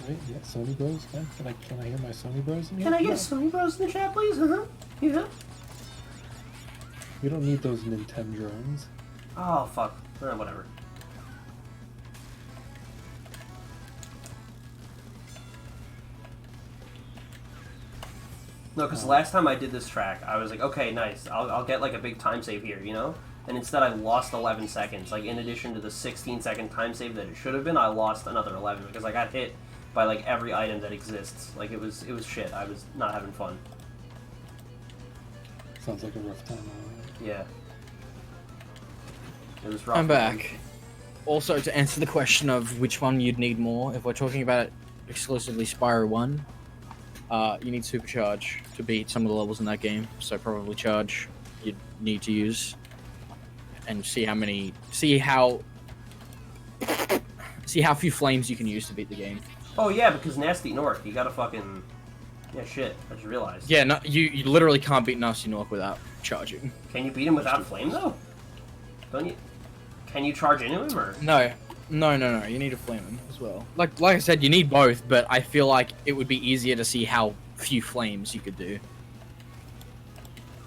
Right, yeah, Sony bros. Yeah. Can I hear my Sony bros in here? Can I get Sony Bros in the chat, please? Yeah. We don't need those Nintendo drones. Oh, fuck. Whatever. No, because last time I did this track, I was like, okay, nice. I'll get, like, a big time save here, And instead I lost 11 seconds. Like, in addition to the 16-second time save that it should have been, I lost another 11 because I got hit by, like, every item that exists. Like, it was shit. I was not having fun. Sounds like a rough time. Yeah. It was rough. I'm back. Also, to answer the question of which one you'd need more, if we're talking about exclusively Spyro 1, you need Supercharge to beat some of the levels in that game, so probably Charge you'd need to use. And see how few flames you can use to beat the game. Oh yeah, because Nasty Nork, you gotta fucking... Yeah, shit, I just realized. Yeah, no, you literally can't beat Nasty Nork without charging. Can you beat him without flame, though? Don't you... Can you charge into him, or...? No, you need to flame him as well. Like I said, you need both, but I feel like it would be easier to see how few flames you could do.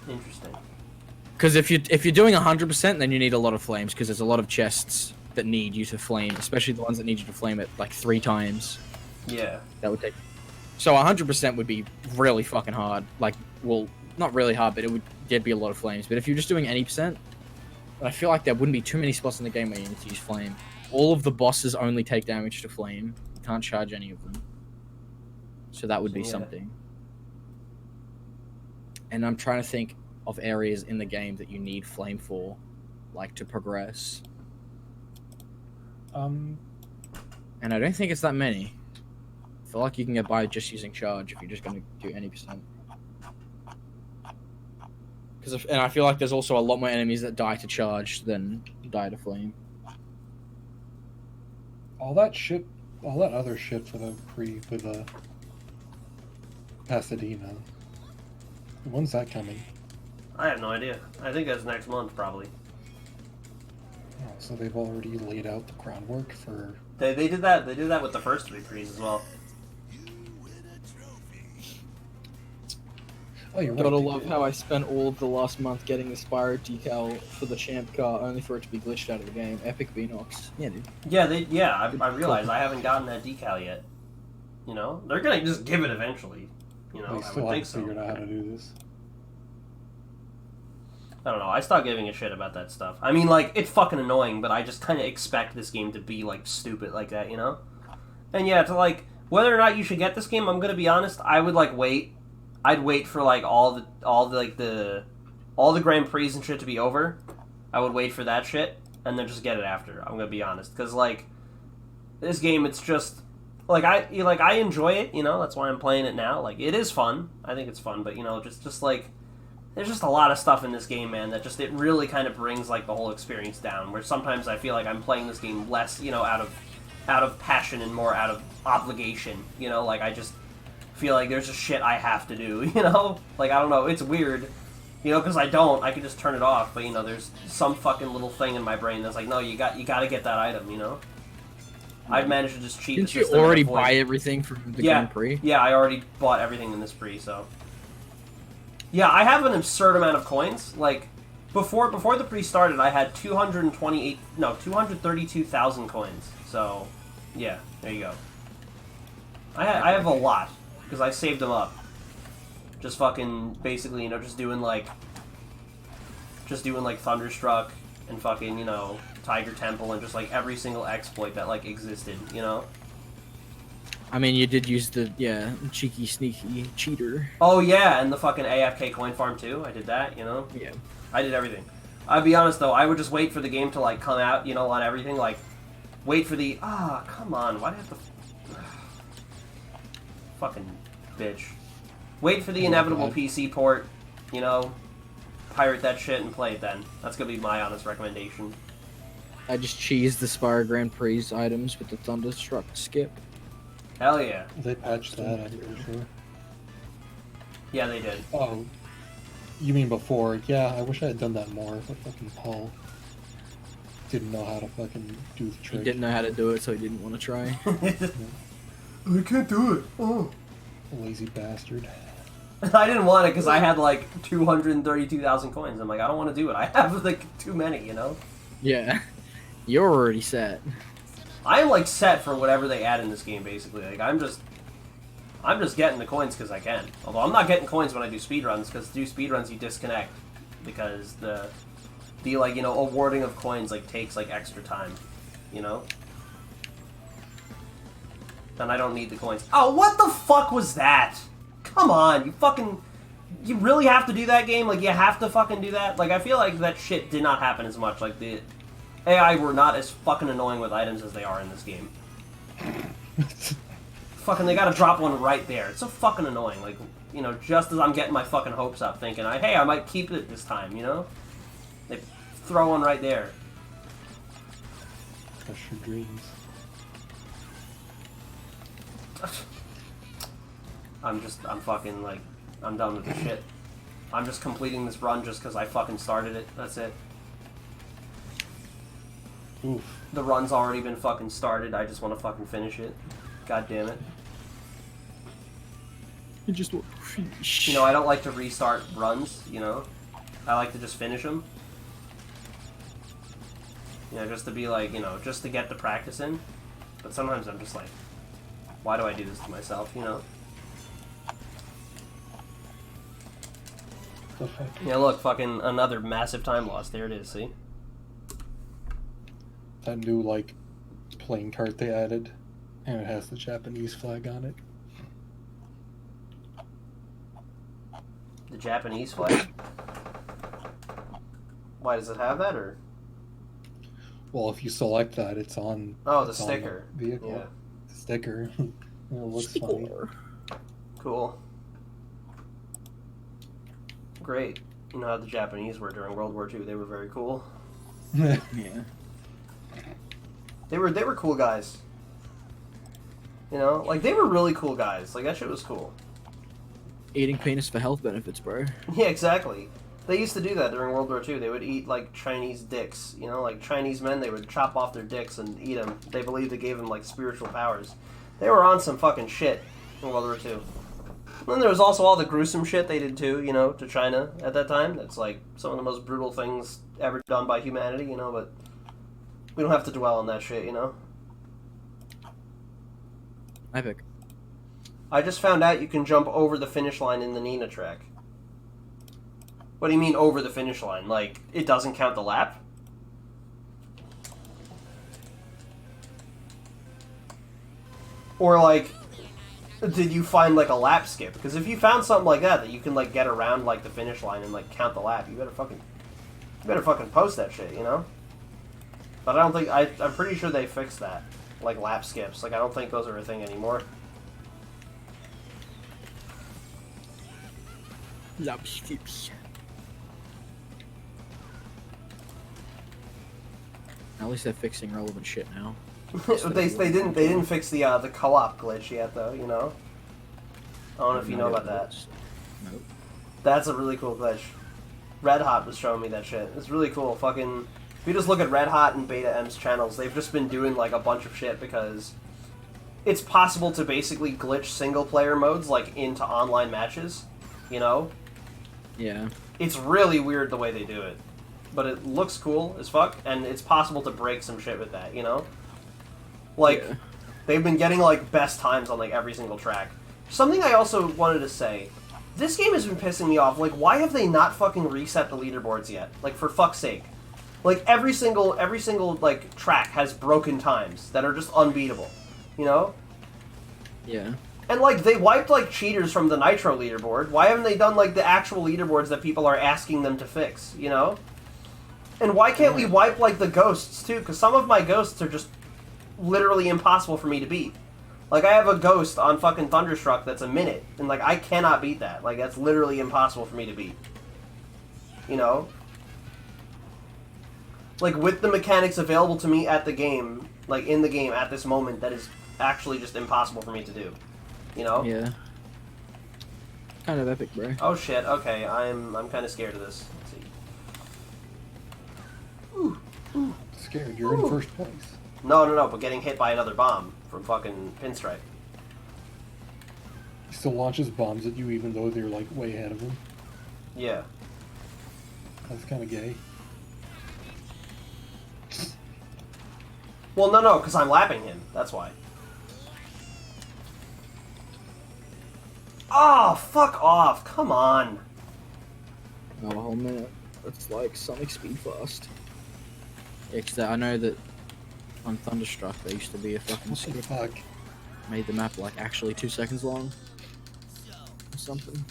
Interesting. Because if you're doing 100%, then you need a lot of flames, because there's a lot of chests that need you to flame, especially the ones that need you to flame it like 3 times. Yeah. That would take... So 100% would be really fucking hard. Like, well, not really hard, but there'd be a lot of flames. But if you're just doing any percent, I feel like there wouldn't be too many spots in the game where you need to use flame. All of the bosses only take damage to flame. You can't charge any of them. So that would be something. And I'm trying to think of areas in the game that you need flame for, like, to progress. And I don't think it's that many. I feel like you can get by just using charge if you're just going to do any percent. And I feel like there's also a lot more enemies that die to charge than die to flame. All that shit all that other shit for the pre with Pasadena. When's that coming? I have no idea. I think that's next month, probably. Oh, so they've already laid out the groundwork for. They did that. They did that with the first 3 pre's as well. Oh, you're right. Gotta they love did. how I spent all of the last month getting the Spyro decal for the Champ car, only for it to be glitched out of the game. Epic Vnox. Yeah, dude. Yeah, I realized I haven't gotten that decal yet. You know, they're gonna just give it eventually. You know, They I still would think haven't so. figured out how to do this. I don't know. I stopped giving a shit about that stuff. I mean, like, it's fucking annoying, but I just kind of expect this game to be, like, stupid like that, you know? And yeah, to, like, whether or not you should get this game, I'm gonna be honest, I would, like, wait. I'd wait for, like, all the Grand Prix and shit to be over. I would wait for that shit, and then just get it after. I'm gonna be honest. Because, like, this game, it's just... I enjoy it, you know? That's why I'm playing it now. Like, it is fun. I think it's fun, but, you know, just like... There's just a lot of stuff in this game, man, that just, it really kind of brings, like, the whole experience down, where sometimes I feel like I'm playing this game less, you know, out of passion and more out of obligation, you know? Like, I just feel like there's just shit I have to do, you know? Like, I don't know, it's weird, you know, because I could just turn it off, but, you know, there's some fucking little thing in my brain that's like, no, you gotta get that item, you know? I've managed to just cheat Didn't the you system and already avoid- buy everything from the Yeah. Grand Prix? Yeah, I already bought everything in this pre, so... Yeah, I have an absurd amount of coins. Like, before the pre started, I had 232,000 coins. So, yeah, there you go. I have a lot, because I saved them up. Just fucking, basically, you know, just doing, like, Thunderstruck, and fucking, you know, Tiger Temple, and just, like, every single exploit that, like, existed, you know? I mean, you did use the, cheeky, sneaky cheater. Oh, yeah, and the fucking AFK coin farm, too. I did that, you know? Yeah. I did everything. I'll be honest, though, I would just wait for the game to, like, come out, you know, on everything, like, wait for the... come on, why do I have to... Fucking bitch. Wait for the inevitable PC port, you know, pirate that shit and play it then. That's gonna be my honest recommendation. I just cheesed the Spyro Grand Prix items with the Thunderstruck skip. Hell yeah. They patched that, I'm pretty sure. Yeah, they did. Oh, you mean before? Yeah, I wish I had done that more, but fucking Paul didn't know how to fucking do the He trick. didn't know how to do it, so he didn't want to try. I can't do it. Oh. Lazy bastard. I didn't want it because I had like 232,000 coins. I'm like, I don't want to do it. I have like too many, you know? Yeah. You're already set. I am like set for whatever they add in this game, basically. Like I'm just getting the coins because I can. Although I'm not getting coins when I do speedruns, because to do speedruns you disconnect because the like, you know, awarding of coins like takes like extra time, you know. And I don't need the coins. Oh, what the fuck was that? Come on, you really have to do that game? Like you have to fucking do that? Like I feel like that shit did not happen as much. Like the AI were not as fucking annoying with items as they are in this game. Fucking, they gotta drop one right there. It's so fucking annoying. Like, you know, just as I'm getting my fucking hopes up, thinking, hey, I might keep it this time, you know? They throw one right there. Crush your dreams. I'm fucking, like, I'm done with this shit. I'm just completing this run just because I fucking started it. That's it. Oof. The run's already been fucking started. I just want to fucking finish it. God damn it. You just... You know, I don't like to restart runs, you know? I like to just finish them. You know, just to be like, you know, just to get the practice in. But sometimes I'm just like, why do I do this to myself, you know? The fuck? Yeah, look, fucking another massive time loss. There it is, see? That new, like, playing card they added, and it has the Japanese flag on it. The Japanese flag. Why, does it have that, or? Well, if you select that, it's on. Oh, the it's on sticker. the vehicle. Yeah. The sticker. It looks funny. Cool. Great. You know how the Japanese were during World War II. They were very cool. Yeah. They were cool guys. You know, like they were really cool guys. Like that shit was cool. Eating penis for health benefits, bro. Yeah, exactly. They used to do that during World War II. They would eat like Chinese dicks. You know, like Chinese men. They would chop off their dicks and eat them. They believed it gave them like spiritual powers. They were on some fucking shit in World War II. And then there was also all the gruesome shit they did too. You know, to China at that time. That's like some of the most brutal things ever done by humanity. You know, but we don't have to dwell on that shit. You know. Epic. I just found out you can jump over the finish line in the Nina track. What do you mean over the finish line? Like, it doesn't count the lap? Or, like, did you find, like, a lap skip? Because if you found something like that you can, like, get around, like, the finish line and, like, count the lap, you better fucking post that shit, you know? But I don't think, I'm pretty sure they fixed that. Like, lap skips. Like, I don't think those are a thing anymore. Lap skips. At least they're fixing relevant shit now. they didn't fix the co-op glitch yet though, you know. I don't know if you know about that. Nope. That's a really cool glitch. Red Hot was showing me that shit. It's really cool. Fucking, if you just look at Red Hot and Beta M's channels, they've just been doing like a bunch of shit because it's possible to basically glitch single player modes like into online matches, you know. Yeah. It's really weird the way they do it. But it looks cool as fuck, and it's possible to break some shit with that, you know? Like, Yeah. They've been getting, like, best times on, like, every single track. Something I also wanted to say, this game has been pissing me off. Like, why have they not fucking reset the leaderboards yet? Like, for fuck's sake. Like, every single, like, track has broken times that are just unbeatable, you know? Yeah. And, like, they wiped, like, cheaters from the Nitro leaderboard. Why haven't they done, like, the actual leaderboards that people are asking them to fix, you know? And why can't we wipe, like, the ghosts, too? Because some of my ghosts are just literally impossible for me to beat. Like, I have a ghost on fucking Thunderstruck that's a minute, and, like, I cannot beat that. Like, that's literally impossible for me to beat. You know? Like, with the mechanics available to me at the game, like, in the game at this moment, that is actually just impossible for me to do. You know? Yeah. Kind of epic, bro. Oh shit, okay, I'm kind of scared of this. Let's see. Ooh. Scared, you're in first place. No, but getting hit by another bomb from fucking Pinstripe. He still launches bombs at you even though they're like way ahead of him. Yeah. That's kind of gay. Well, no, because I'm lapping him. That's why. Oh, fuck off. Come on. Oh, whole minute. It's like Sonic Speed Fast. Yeah, 'cause I know that on Thunderstruck there used to be a fucking What the skip fuck? made the map like actually 2 seconds long. Or something.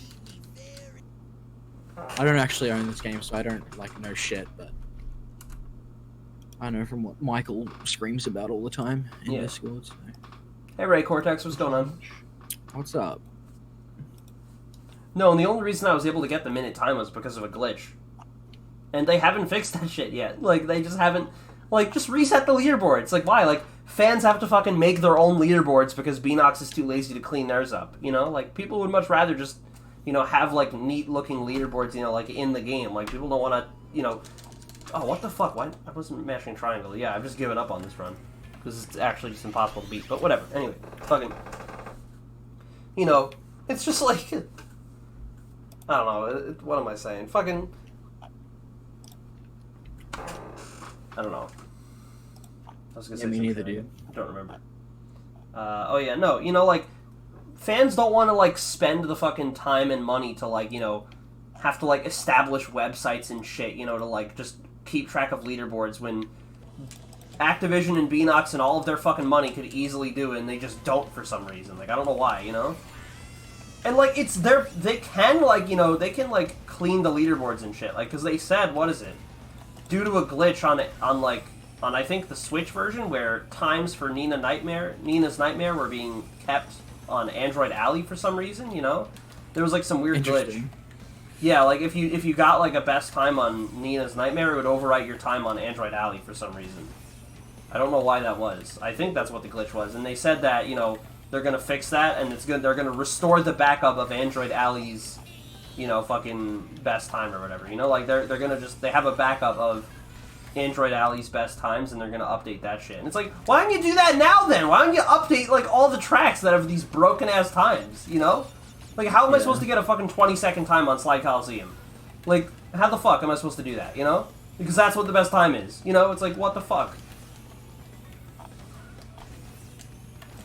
I don't actually own this game, so I don't like know shit, but I know from what Michael screams about all the time in Yeah. Discord. So. Hey, Ray Cortex, what's going on? What's up? No, and the only reason I was able to get the minute time was because of a glitch. And they haven't fixed that shit yet. Like, they just haven't... Like, just reset the leaderboards. Like, why? Like, fans have to fucking make their own leaderboards because Beanox is too lazy to clean theirs up, you know? Like, people would much rather just, you know, have, like, neat-looking leaderboards, you know, like, in the game. Like, people don't want to, you know... Oh, what the fuck? Why? I wasn't mashing triangle. Yeah, I've just given up on this run. Because it's actually just impossible to beat. But whatever. Anyway, fucking... You know, it's just like... I don't know. What am I saying? Fucking... I don't know. I was gonna say me something. neither, dude. I don't remember. Oh yeah, no. You know, like, fans don't want to, like, spend the fucking time and money to, like, you know, have to, like, establish websites and shit, you know, to, like, just keep track of leaderboards when Activision and Beanox and all of their fucking money could easily do it, and they just don't for some reason. Like, I don't know why, you know? And, like, it's their... They can, like, you know, they can, like, clean the leaderboards and shit. Like, because they said, what is it? Due to a glitch on I think the Switch version where times for Nina's Nightmare were being kept on Android Alley for some reason, you know? There was like some weird glitch. Yeah, like if you got like a best time on Nina's Nightmare, it would overwrite your time on Android Alley for some reason. I don't know why that was. I think that's what the glitch was. And they said that, you know, they're gonna fix that, and they're gonna restore the backup of Android Alley's, fucking best time or whatever. Like they're gonna they have a backup of Android Alley's best times, and they're gonna update that shit. And it's like, why don't you do that now then? Why don't you update like all the tracks that have these broken ass times? Like how am I supposed to get a fucking 20-second time on Sly Coliseum? Like how the fuck am I supposed to do that? Because that's what the best time is. It's like, what the fuck?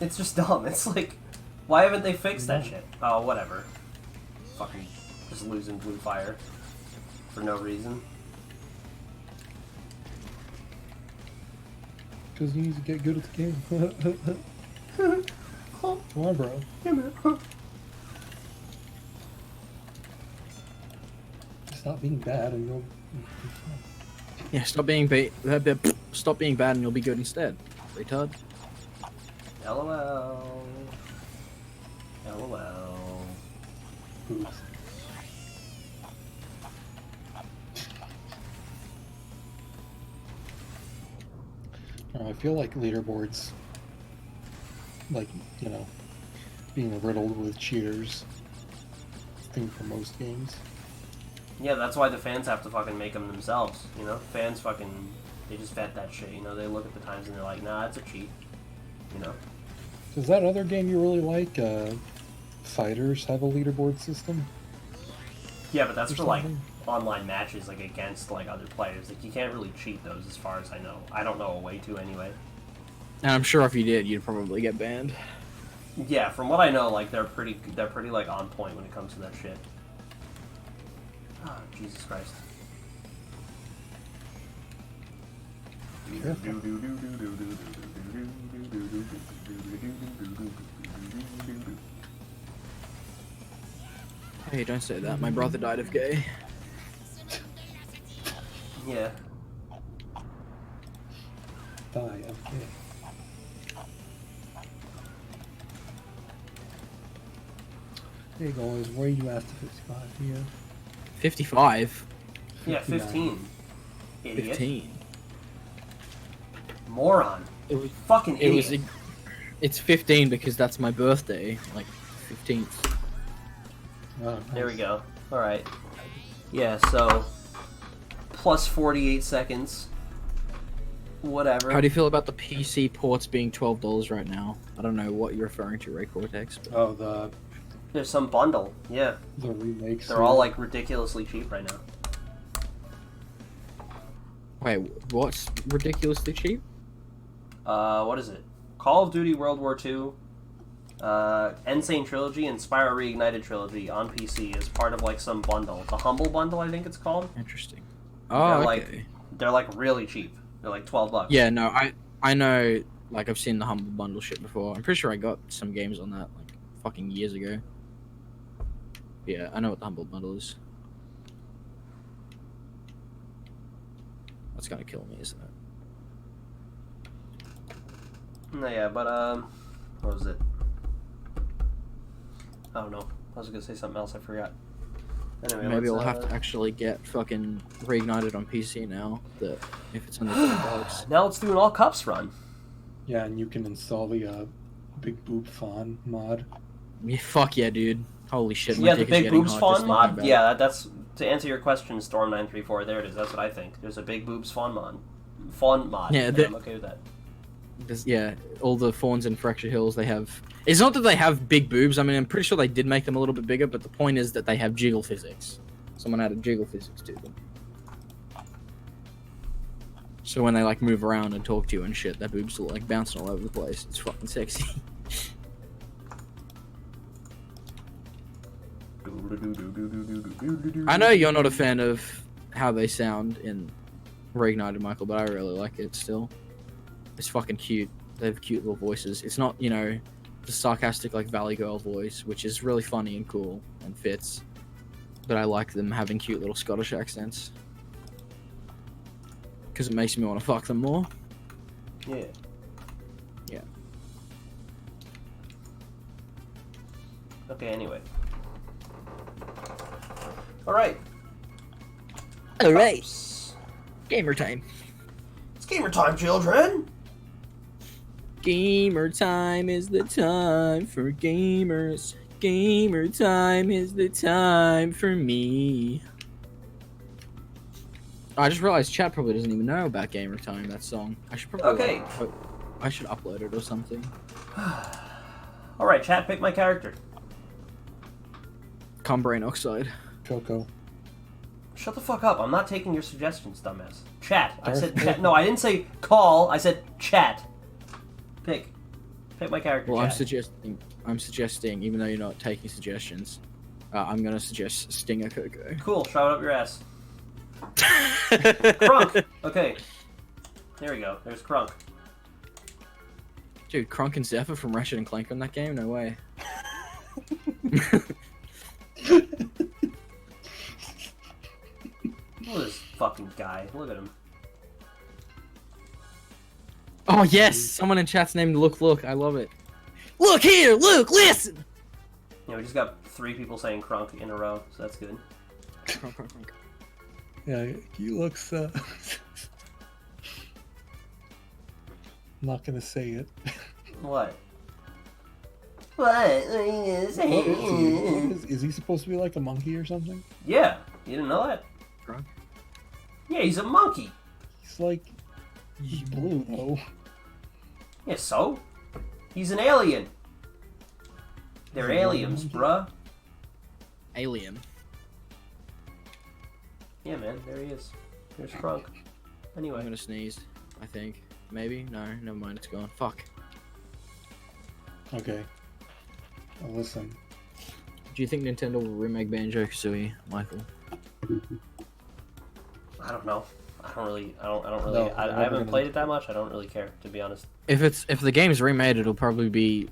It's just dumb. It's like, why haven't they fixed that shit? Oh, whatever. Fucking just losing Blue Fire for no reason. Because you need to get good at the game. Come on, bro. Yeah, man. Stop being bad and you'll... Yeah, stop being bad and you'll be good instead. Retard. LOL. LOL. Oops. I feel like leaderboards, like, being riddled with cheaters, thing for most games. Yeah, that's why the fans have to fucking make them themselves, Fans fucking, they just vet that shit, They look at the times and they're like, nah, it's a cheat, Does that other game you really like, Fighters, have a leaderboard system? Yeah, but that's Or for, like, something? online matches, like, against, like, other players. Like, you can't really cheat those as far as I know. I don't know a way to, anyway. And I'm sure if you did, you'd probably get banned. Yeah, from what I know, like, they're pretty, like, on point when it comes to that shit. Oh, Jesus Christ. Hey, don't say that. My brother died of gay. Yeah. Die, okay. There you go, where you asked to 55, yeah. 55? Yeah, 15. Idiot. 15. Moron. It was, Fucking idiot. It's 15 because that's my birthday, like 15th. Oh, nice. There we go. Alright. Yeah, so... plus 48 seconds. Whatever. How do you feel about the PC ports being $12 right now? I don't know what you're referring to, Ray Cortex. But... Oh, There's some bundle, yeah. the remakes. They're all, like, ridiculously cheap right now. Wait, what's ridiculously cheap? What is it? Call of Duty World War II, Insane Trilogy, and Spyro Reignited Trilogy on PC as part of, like, some bundle. The Humble Bundle, I think it's called. Interesting. Oh, okay. They're, like, really cheap. They're, like, $12. Yeah, no, I know, like, I've seen the Humble Bundle shit before. I'm pretty sure I got some games on that, like, fucking years ago. Yeah, I know what the Humble Bundle is. That's gonna kill me, isn't it? No, yeah, but, what was it? I don't know. I was gonna say something else, I forgot. Anyway, Maybe I'll have to actually get fucking Reignited on PC now, that if it's under $10. Now let's do an all cups run. Yeah, and you can install the Big Boob Fawn mod. Yeah, fuck yeah, dude. Holy shit, my Yeah, the dick is Big getting Boobs hard Fawn just thinking mod? about it. Yeah, that's... To answer your question, Storm934, there it is. That's what I think. There's a Big Boobs Fawn mod. Fawn mod. Yeah, and I'm okay with that. Yeah, all the fawns in Fractured Hills, they have... It's not that they have big boobs. I mean, I'm pretty sure they did make them a little bit bigger, but the point is that they have jiggle physics. Someone added jiggle physics to them. So when they, like, move around and talk to you and shit, their boobs are, like, bouncing all over the place. It's fucking sexy. I know you're not a fan of how they sound in Reignited, Michael, but I really like it still. It's fucking cute. They have cute little voices. It's not, the sarcastic, like, Valley Girl voice, which is really funny and cool and fits. But I like them having cute little Scottish accents. Because it makes me want to fuck them more. Yeah. Yeah. Okay, anyway. Alright. Alright. Gamer time. It's gamer time, children! Gamer time is the time for gamers. Gamer time is the time for me. I just realized chat probably doesn't even know about Gamer Time, that song. I should probably Okay. I should upload it or something. Alright, chat, pick my character. Cumbrain Oxide. Coco. Shut the fuck up. I'm not taking your suggestions, dumbass. Chat. I Darth said Vader. chat. No, I didn't say call. I said chat. Pick. Pick my character, Well, chat. I'm suggesting, even though you're not taking suggestions, I'm gonna suggest Stinger Coco. Cool. Shove it up your ass. Crunk. Okay. There we go. There's Crunk. Dude, Crunk and Zephyr from Ratchet and Clank on that game? No way. Look at this fucking guy. Look at him. Oh yes! Someone in chat's named Look. I love it. Look here! Look! Listen! Yeah, we just got 3 people saying Crunk in a row, so that's good. Crunk, crunk, crunk. Yeah, he looks. I'm not gonna say it. What? What? What are you gonna What say? is he supposed to be like a monkey or something? Yeah, you didn't know that? Crunk? Yeah, he's a monkey. He's like. He's blue though. Yeah, so? He's an alien. They're He's a aliens, monkey. bruh. Alien. Yeah, man, there he is. There's Crunk. I'm Anyway. gonna sneeze. I think. Maybe? No, never mind. It's gone. Fuck. Okay. Well, listen. Do you think Nintendo will remake Banjo-Kazooie, Michael? I don't know. I don't really. No, I they're never haven't gonna- played it that much. I don't really care, to be honest. If the game's remade, it'll probably be.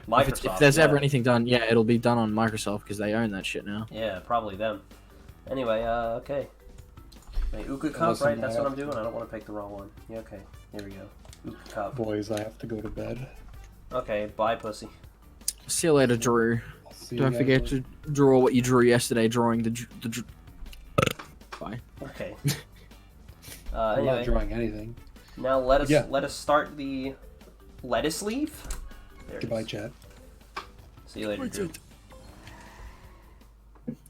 Microsoft. If there's yeah. ever anything done, yeah, it'll be done on Microsoft because they own that shit now. Yeah, probably them. Anyway, okay. Wait, Uka Cup, Listen, right? That's I what I'm have doing. I don't want to pick the wrong one. Yeah, okay. Here we go. Uka Cup. Boys, I have to go to bed. Okay, bye, pussy. See you later, Drew. I'll see you Don't guys forget later. to draw what you drew yesterday, drawing the. Bye. Okay. I'm not Anyway, drawing anything. now let Yeah. us start the lettuce leaf. There it Goodbye, is. chat. See you later, Drew.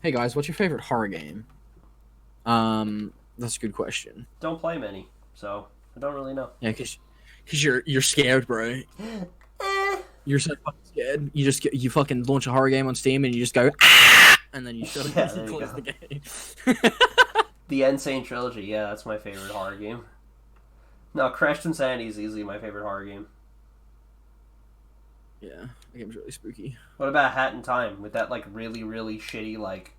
Hey guys, what's your favorite horror game? That's a good question. Don't play many, so I don't really know. Yeah, cause you're scared, bro. You're so fucking scared. You fucking launch a horror game on Steam and you just go ah! And then you shut it Yeah, and there you close go. the game. The Insane Trilogy, yeah, that's my favorite horror game. No, Crashed Insanity is easily my favorite horror game. Yeah, the game's really spooky. What about Hat in Time with that like really really shitty like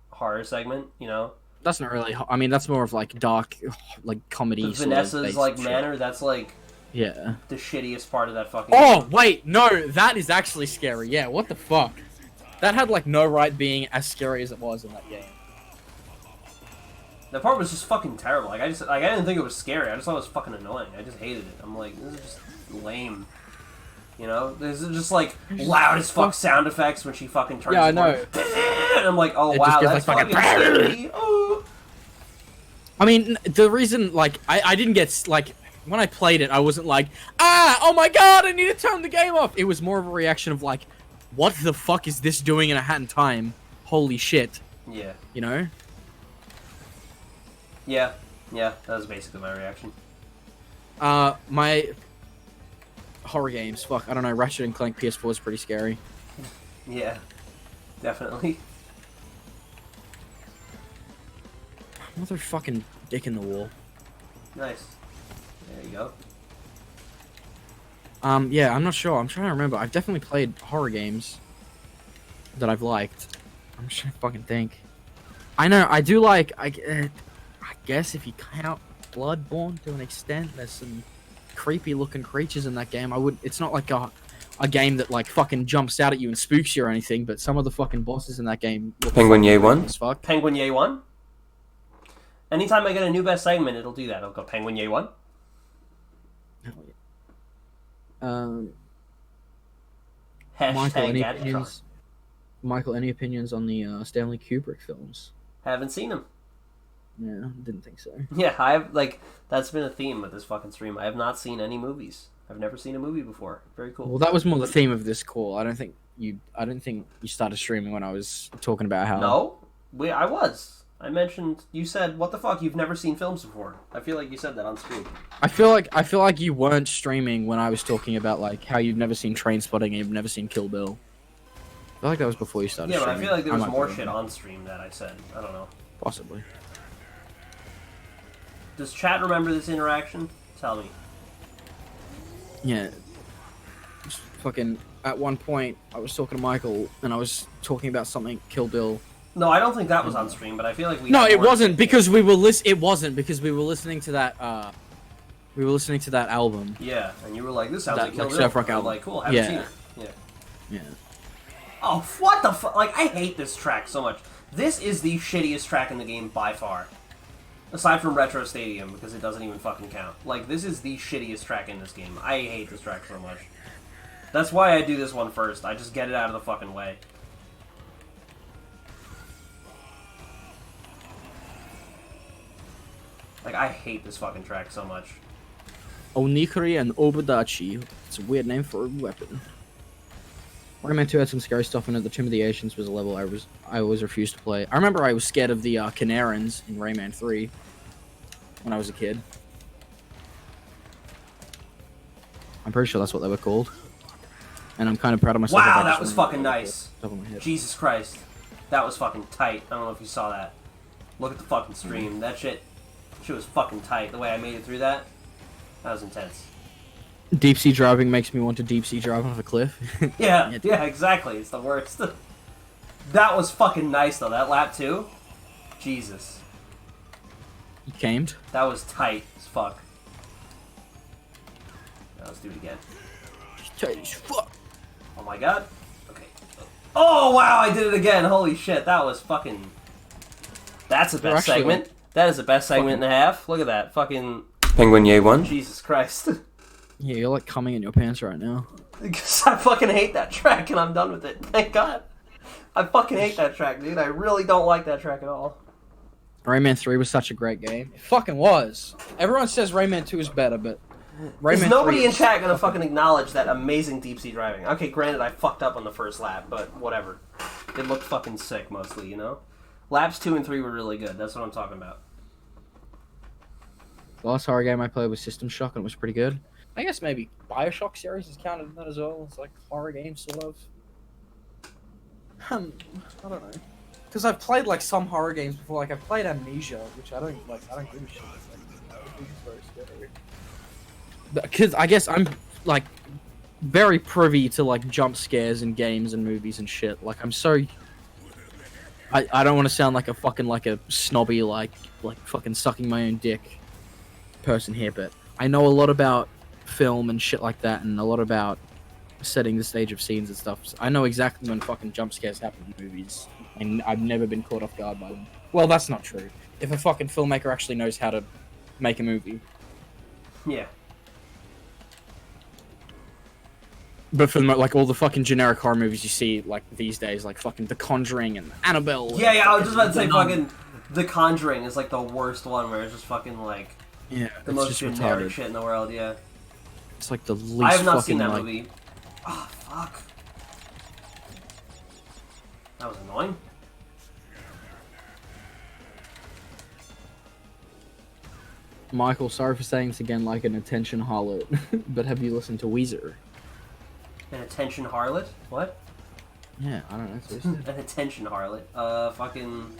horror segment? You know, That's not really. I mean, that's more of like dark, like comedy. the sort of Vanessa's based like shit. manner. That's like Yeah. the shittiest part of that fucking. Oh game. wait, no, that is actually scary. Yeah, what the fuck? That had like no right being as scary as it was in that game. That part was just fucking terrible. Like I didn't think it was scary. I just thought it was fucking annoying. I just hated it. I'm like, this is just lame. You know, this is just like loud as fuck sound effects when she fucking turns. Yeah, I the know. corner. And I'm like, oh It wow, just goes that's like fucking scary. Oh. I mean, the reason, like, I didn't get, like, when I played it, I wasn't like, oh my god, I need to turn the game off. It was more of a reaction of like, what the fuck is this doing in a Hat in Time? Holy shit. Yeah, You know? yeah, that was basically my reaction. My horror games, fuck, I don't know, Ratchet and Clank PS4 is pretty scary. Yeah, definitely. Motherfucking dick in the wall. Nice. There you go. Yeah, I'm not sure. I'm trying to remember. I've definitely played horror games that I've liked. I'm just trying to fucking think. I know, I do like, I guess if you count Bloodborne to an extent, there's some creepy looking creatures in that game. It's not like a game that like fucking jumps out at you and spooks you or anything, but some of the fucking bosses in that game look Penguin fucking Yay creepy 1? as fuck. Penguin Yay 1? Anytime I get a new best segment, it'll do that. It'll go Penguin Yay 1. Hell yeah. Michael, Hashtag any Gadgetron. opinions? Michael, any opinions on the Stanley Kubrick films? Haven't seen him. Yeah, didn't think so. Yeah, I've, like, that's been a theme with this fucking stream. I have not seen any movies. I've never seen a movie before. Very cool. Well, that was more the theme of this call. I don't think you started streaming when I was talking about how. No, I was. I mentioned. You said, "What the fuck? You've never seen films before." I feel like you said that on screen. I feel like you weren't streaming when I was talking about like how you've never seen Trainspotting and you've never seen Kill Bill. I feel like that was before you started. Yeah, but streaming. I feel like there was might more be shit wrong. on stream that I said. I don't know. Possibly. Does chat remember this interaction? Tell me. Yeah. Just fucking. At one point, I was talking to Michael and I was talking about something Kill Bill. No, I don't think that was on stream, but I feel like we. No, had it more wasn't shit. because It wasn't because we were listening to that. We were listening to that album. Yeah, and you were like, "This sounds That, like Kill like, Bill." surf rock I'm album. like, cool, haven't Yeah. seen it. Yeah. Yeah. Oh, what the fuck? Like, I hate this track so much. This is the shittiest track in the game by far. Aside from Retro Stadium, because it doesn't even fucking count. Like, this is the shittiest track in this game. I hate this track so much. That's why I do this one first. I just get it out of the fucking way. Like, I hate this fucking track so much. Onikari and Obadachi. It's a weird name for a weapon. Rayman 2 had some scary stuff in it. The Tomb of the Ancients was a level I always refused to play. I remember I was scared of the Canarans in Rayman 3 when I was a kid. I'm pretty sure that's what they were called. And I'm kind of proud of myself. Wow, that was fucking nice. Top of my head. Jesus Christ. That was fucking tight. I don't know if you saw that. Look at the fucking stream. That shit was fucking tight. The way I made it through that was intense. Deep sea driving makes me want to deep sea drive off a cliff. Yeah, exactly. It's the worst. That was fucking nice, though. That lap, too. Jesus. You camed? That was tight as fuck. Now let's do it again. Tight as fuck. Oh my god. Okay. Oh, wow, I did it again. Holy shit, that was fucking... That's the best actually, segment. That is the best segment and a half. Look at that. Fucking... Penguin Ye 1. Jesus Christ. Yeah, you're like coming in your pants right now. Because I fucking hate that track and I'm done with it. Thank God. I fucking hate that track, dude. I really don't like that track at all. Rayman 3 was such a great game. It fucking was. Everyone says Rayman 2 is better, but Is Rayman nobody 3 in chat gonna fucking acknowledge that amazing deep sea driving? Okay, granted, I fucked up on the first lap, but whatever. It looked fucking sick mostly, you know? Laps 2 and 3 were really good. That's what I'm talking about. The last horror game I played was System Shock and it was pretty good. I guess maybe Bioshock series is counted in that as well. It's like horror game, sort of. I don't know. Because I've played like some horror games before. Like I've played Amnesia, which I don't like. I don't give a shit. It's very scary. Because I guess I'm like very privy to like jump scares in games and movies and shit. Like I'm so. I don't want to sound like a fucking like a snobby like fucking sucking my own dick person here, but I know a lot about film and shit like that, and a lot about setting the stage of scenes and stuff. So I know exactly when fucking jump scares happen in movies, and I've never been caught off guard by them. Well, that's not true. If a fucking filmmaker actually knows how to make a movie. Yeah. But for like all the fucking generic horror movies you see like these days, like fucking The Conjuring and Annabelle. Yeah, and I was just about to say The Nun. fucking The Conjuring is like the worst one where it's just fucking like Yeah, the it's most just generic retarded. shit in the world, yeah. It's like the least I have not fucking seen that like. movie. Oh, fuck. That was annoying. Michael, sorry for saying this again like an attention harlot, but have you listened to Weezer? An attention harlot? What? Yeah, I don't know. That's what he said. An attention harlot. Fucking...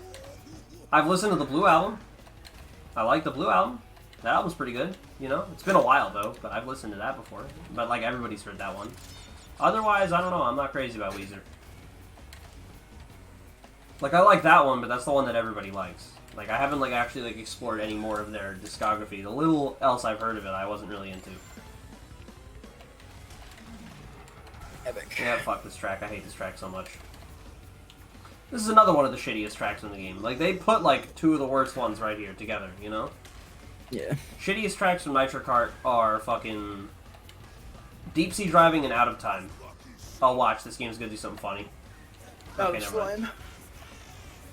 I've listened to the Blue Album. I like the Blue Album. That album's pretty good, you know? It's been a while, though, but I've listened to that before. But, like, everybody's heard that one. Otherwise, I don't know. I'm not crazy about Weezer. Like, I like that one, but that's the one that everybody likes. Like, I haven't, like, actually, like, explored any more of their discography. The little else I've heard of it, I wasn't really into. Epic. Yeah, fuck this track. I hate this track so much. This is another one of the shittiest tracks in the game. Like, they put, like, two of the worst ones right here together, you know? Yeah. Shittiest tracks from Nitro Kart are fucking Deep Sea Driving and Out of Time. Oh, watch. This game's gonna do something funny. Okay, never mind.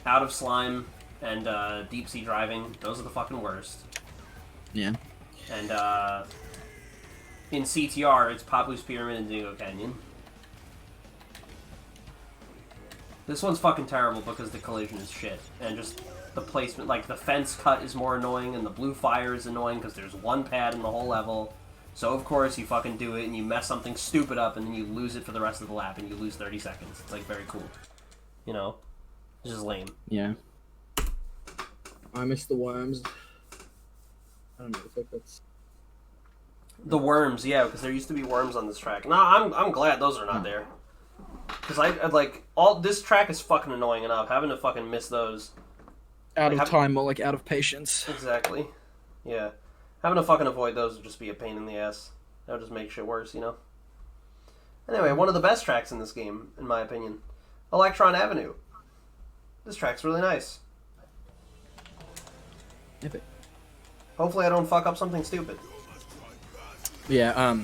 Out of Slime and Deep Sea Driving. Those are the fucking worst. Yeah. And, In CTR, it's Papu's Pyramid and Dingo Canyon. This one's fucking terrible because the collision is shit. And just the placement, like the fence cut is more annoying and the blue fire is annoying because there's one pad in the whole level. So of course you fucking do it and you mess something stupid up and then you lose it for the rest of the lap and you lose 30 seconds. It's like very cool. You know? It's just lame. Yeah. I miss the worms. I don't know if that's... The worms, yeah, because there used to be worms on this track. No, I'm glad those are not there. Because I like all this track is fucking annoying enough. Having to fucking miss those Out like, of time or like out of patience. Exactly. Yeah. Having to fucking avoid those would just be a pain in the ass. That would just make shit worse, you know? Anyway, one of the best tracks in this game, in my opinion. Electron Avenue. This track's really nice. Epic. Hopefully I don't fuck up something stupid. Yeah,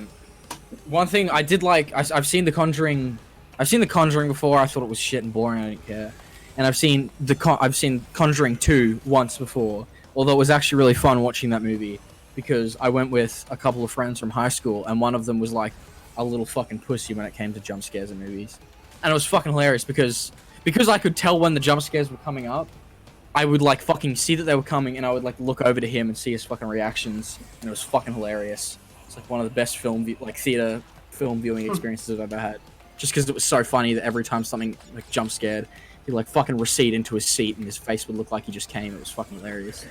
one thing I did like, I've seen The Conjuring before, I thought it was shit and boring, I didn't care. And I've seen Conjuring 2 once before, although it was actually really fun watching that movie, because I went with a couple of friends from high school, and one of them was like a little fucking pussy when it came to jump scares in movies. And it was fucking hilarious, because I could tell when the jump scares were coming up, I would like fucking see that they were coming, and I would like look over to him and see his fucking reactions, and it was fucking hilarious. It's like one of the best theater film viewing experiences I've ever had. Just because it was so funny that every time something like jump scared, he'd like fucking recede into his seat and his face would look like he just came. It was fucking hilarious.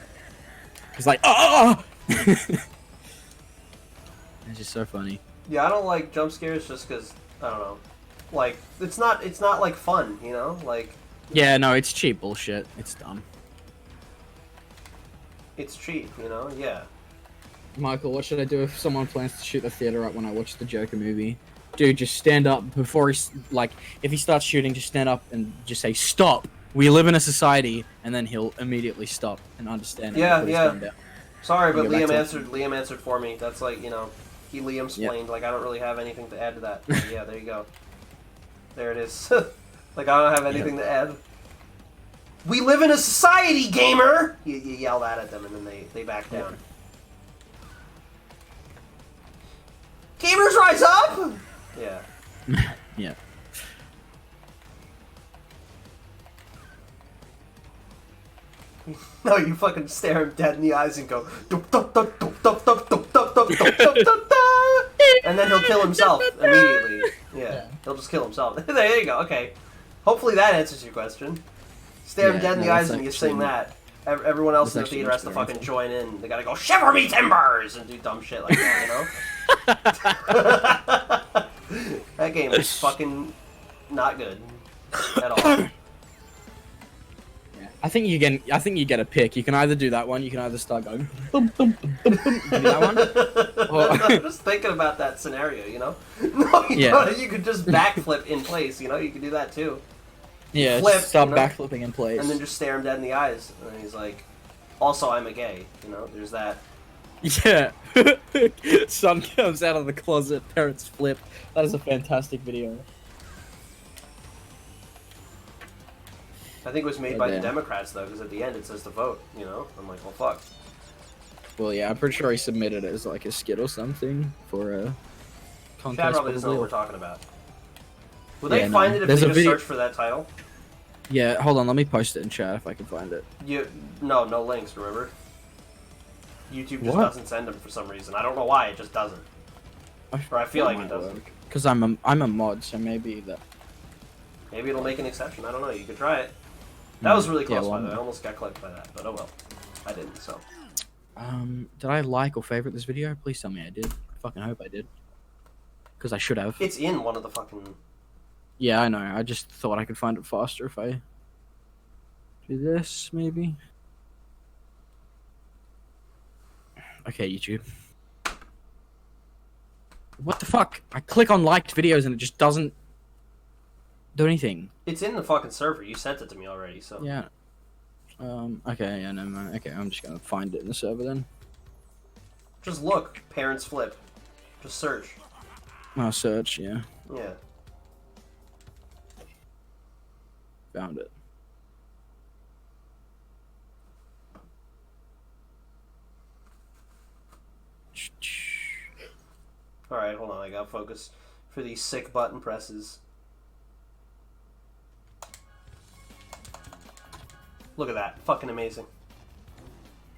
He's like, oh! It's just so funny. Yeah, I don't like jump scares just because, I don't know. Like, it's not like fun, you know? Like... Yeah, no, it's cheap bullshit. It's dumb. It's cheap, you know? Yeah. Michael, what should I do if someone plans to shoot the theater up when I watch the Joker movie? Dude, just stand up before if he starts shooting, just stand up and just say, stop! We live in a society, and then he'll immediately stop and understand. Yeah, and yeah. Sorry, but Liam Liam answered for me. That's like, you know, he Liam-splained. Yep. Like, I don't really have anything to add to that. Yeah, there you go. There it is. Like, I don't have anything to add. We live in a society, gamer! You yell that at them, and then they back down. Gamers rise up! Yeah. Yeah. No, you fucking stare him dead in the eyes and go, and then he'll kill himself immediately. Yeah, he'll just kill himself. There you go. Okay. Hopefully that answers your question. Stare him dead in the eyes and you sing that. Everyone else in the theater has to fucking join in. They gotta go, shiver me timbers! And do dumb shit like that, you know? That game is fucking not good at all. I think you get a pick. You can either do that one. You can either start going boom, boom, boom, boom, boom. You do that one. I'm just thinking about that scenario, you know. No, you could just backflip in place. You know, you could do that too. Yeah, flip, stop backflipping in place, and then just stare him dead in the eyes. And he's like, "Also, I'm a gay." You know, there's that. Yeah. Son comes out of the closet. Parents flip. That is a fantastic video. I think it was made by the Democrats, though, because at the end it says to vote, you know? I'm like, well, fuck. Well, yeah, I'm pretty sure he submitted it as, like, a skit or something for a contest. Chad probably doesn't know what we're talking about. Will they find it if they just search for that title? Yeah, hold on, let me post it in chat if I can find it. No links, remember? YouTube just doesn't send them for some reason. I don't know why, it just doesn't. Or I feel like it doesn't. Because I'm a mod, so maybe that... Maybe it'll make an exception, I don't know, you could try it. That was really close, by the way. I almost got clipped by that, but oh well. I didn't, so. Did I like or favorite this video? Please tell me I did. I fucking hope I did. Because I should have. It's in one of the fucking... Yeah, I know. I just thought I could find it faster if I do this, maybe. Okay, YouTube. What the fuck? I click on liked videos and it just doesn't do anything. It's in the fucking server. You sent it to me already, so... Yeah. Okay, yeah, never mind. Okay, I'm just gonna find it in the server then. Just look. Parents flip. Just search. I'll search, yeah. Yeah. Found it. Alright, hold on, I gotta focus for these sick button presses. Look at that. Fucking amazing.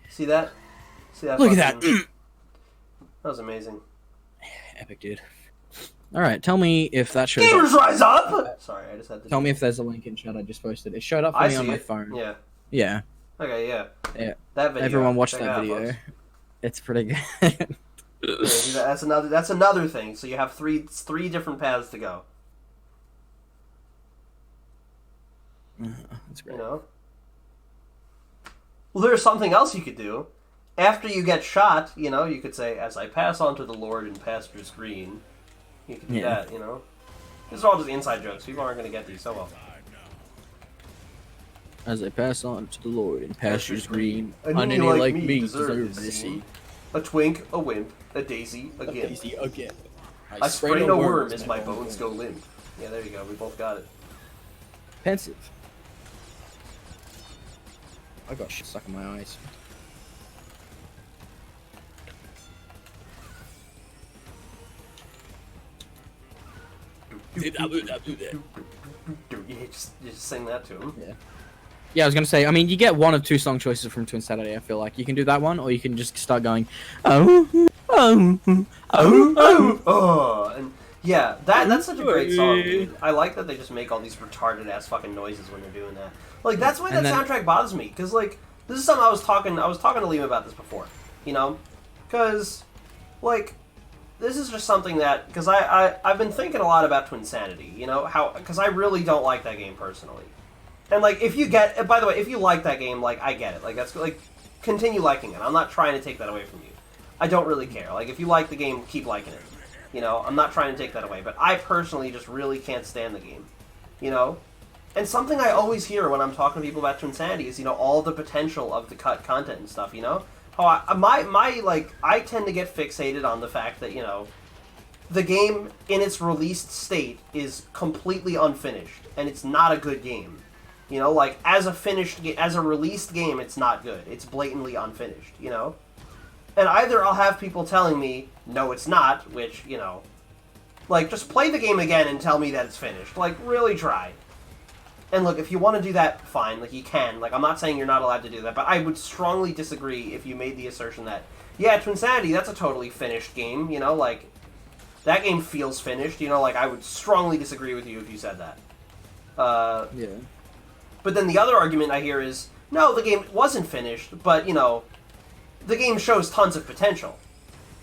See that? See that? Look at that. That was amazing. Epic, dude. Alright, tell me if that shows Gamers up. rise up! Sorry, I just had to... Tell me if there's a link in chat I just posted. It showed up for me on my phone. Yeah. Yeah. Okay, yeah. Yeah. That video. Everyone watch Check that it out, video. folks. It's pretty good. Yeah, that's another thing. So you have three different paths to go. That's great. You know? Well, there's something else you could do. After you get shot, you know, you could say, as I pass on to the Lord in pastures green. You could do that, you know? These are all just inside jokes. People aren't going to get these so well. As I pass on to the Lord in pastures green, A any ninny like me deserve this this scene. A twink, a wimp, a daisy, a gimp. again. I sprain a worm as my bones go limp. Yeah, there you go. We both got it. Pensive. I got shit stuck in my eyes. You just sing that to him. Yeah. Yeah, I was gonna say. I mean, you get one of two song choices from Twin Saturday. I feel like you can do that one, or you can just start going, And yeah, that's such a great song, dude. I like that they just make all these retarded ass fucking noises when they're doing that. Like that's why that soundtrack bothers me, because like this is something I was talking to Liam about this before, you know, because like this is just something that because I've been thinking a lot about Twinsanity, you know, because I really don't like that game personally. And, like, if you get... By the way, if you like that game, like, I get it. Like, that's... Like, continue liking it. I'm not trying to take that away from you. I don't really care. Like, if you like the game, keep liking it. You know? I'm not trying to take that away. But I personally just really can't stand the game. You know? And something I always hear when I'm talking to people about Twinsanity is, you know, all the potential of the cut content and stuff, you know? How I tend to get fixated on the fact that, you know, the game in its released state is completely unfinished. And it's not a good game. You know, like, as a released game, it's not good. It's blatantly unfinished, you know? And either I'll have people telling me, no, it's not, which, you know, like, just play the game again and tell me that it's finished. Like, really try. And look, if you want to do that, fine, like, you can. Like, I'm not saying you're not allowed to do that, but I would strongly disagree if you made the assertion that, yeah, Twinsanity, that's a totally finished game, you know? Like, that game feels finished, you know? Like, I would strongly disagree with you if you said that. Yeah. But then the other argument I hear is, no, the game wasn't finished, but, you know, the game shows tons of potential.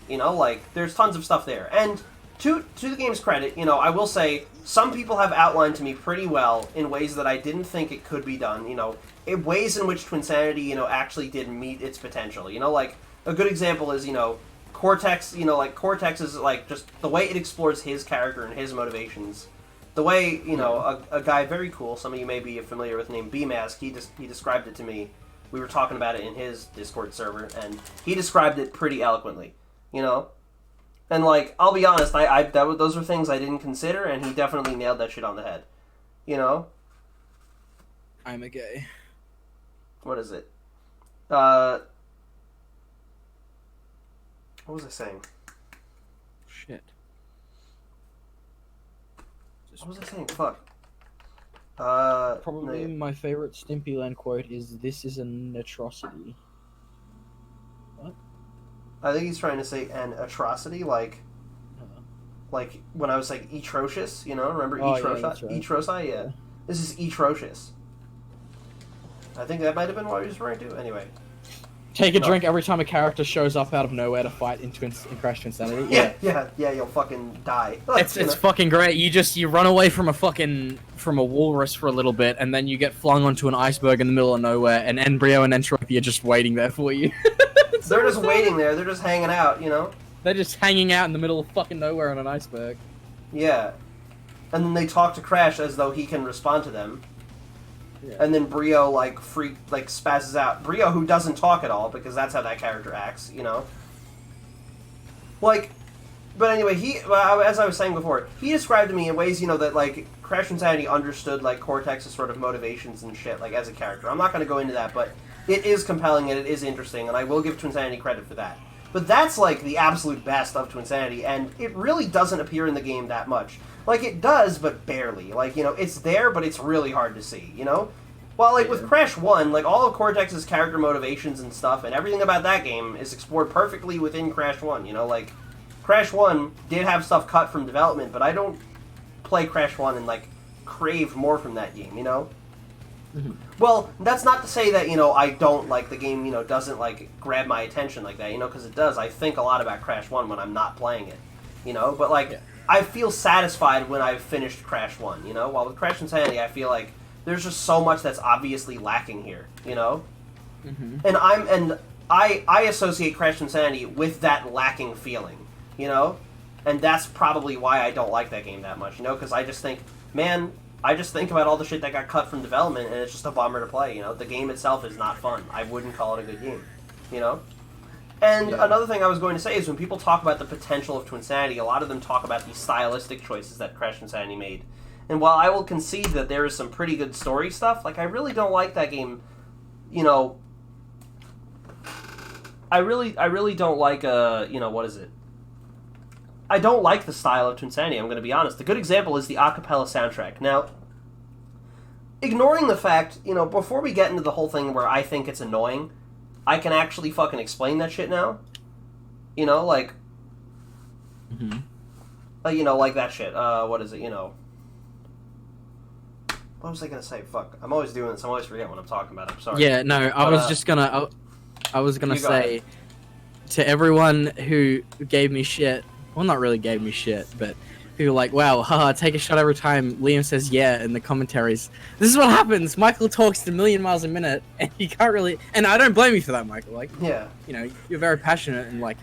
You know, like, there's tons of stuff there. And to the game's credit, you know, I will say, some people have outlined to me pretty well in ways that I didn't think it could be done, you know, in ways in which Twinsanity, you know, actually did meet its potential. You know, like, a good example is, you know, Cortex, you know, like, Cortex is, like, just the way it explores his character and his motivations. The way, you know, a guy very cool, some of you may be familiar with, named B-Mask, he described it to me. We were talking about it in his Discord server, and he described it pretty eloquently, you know? And, like, I'll be honest, those are things I didn't consider, and he definitely nailed that shit on the head. You know? I'm a gay. What is it? What was I saying? Shit. What was I saying? Fuck. Probably my favorite Stimpy Land quote is, "This is an atrocity." What? I think he's trying to say an atrocity, like when I was like atrocious, you know? Remember atrocious? Yeah, right. Atroci, yeah. This is atrocious. I think that might have been what he was referring to. Anyway. Take a drink every time a character shows up out of nowhere to fight in Crash Twinsanity. Yeah, you'll fucking die. It's fucking great. You run away from a walrus for a little bit, and then you get flung onto an iceberg in the middle of nowhere, and Embryo and Entropy are just waiting there for you. They're just waiting there. They're just hanging out, you know? They're just hanging out in the middle of fucking nowhere on an iceberg. Yeah. And then they talk to Crash as though he can respond to them. Yeah. And then Brio, spazzes out. Brio, who doesn't talk at all, because that's how that character acts, you know? Like, but anyway, as I was saying before, he described to me in ways, you know, that, like, Crash Twinsanity understood, like, Cortex's sort of motivations and shit, like, as a character. I'm not going to go into that, but it is compelling and it is interesting, and I will give Twinsanity credit for that. But that's, like, the absolute best of Twinsanity, and it really doesn't appear in the game that much. Like, it does, but barely. Like, you know, it's there, but it's really hard to see, you know? Well, like, with Crash 1, like, all of Cortex's character motivations and stuff, and everything about that game is explored perfectly within Crash 1, you know? Like, Crash 1 did have stuff cut from development, but I don't play Crash 1 and, like, crave more from that game, you know? Mm-hmm. Well, that's not to say that, you know, I don't, like, the game, you know, doesn't, like, grab my attention like that, you know, because it does. I think a lot about Crash 1 when I'm not playing it, you know? But, like, I feel satisfied when I've finished Crash 1, you know? While with Crash Insanity, I feel like there's just so much that's obviously lacking here, you know? Mm-hmm. And I associate Crash Insanity with that lacking feeling, you know? And that's probably why I don't like that game that much, you know? Because I just think, man, I just think about all the shit that got cut from development, and it's just a bummer to play, you know? The game itself is not fun. I wouldn't call it a good game, you know? And another thing I was going to say is when people talk about the potential of Twinsanity, a lot of them talk about the stylistic choices that Crash Insanity made. And while I will concede that there is some pretty good story stuff, like, I really don't like that game, you know... I really don't like, you know, what is it? I don't like the style of Twinsanity, I'm going to be honest. A good example is the a cappella soundtrack. Now, ignoring the fact, you know, before we get into the whole thing where I think it's annoying, I can actually fucking explain that shit now. You know, like... Mm-hmm. You know, like that shit. What is it, you know... What was I going to say? Fuck. I'm always doing this. I'm always forgetting what I'm talking about. I'm sorry. Yeah, no, I was just gonna... I was gonna say, to everyone who gave me shit... Well, not really gave me shit, but who were like, wow, haha, take a shot every time Liam says yeah in the commentaries. This is what happens. Michael talks a million miles a minute, and he can't really... And I don't blame you for that, Michael. Like, yeah, you know, you're very passionate and, like,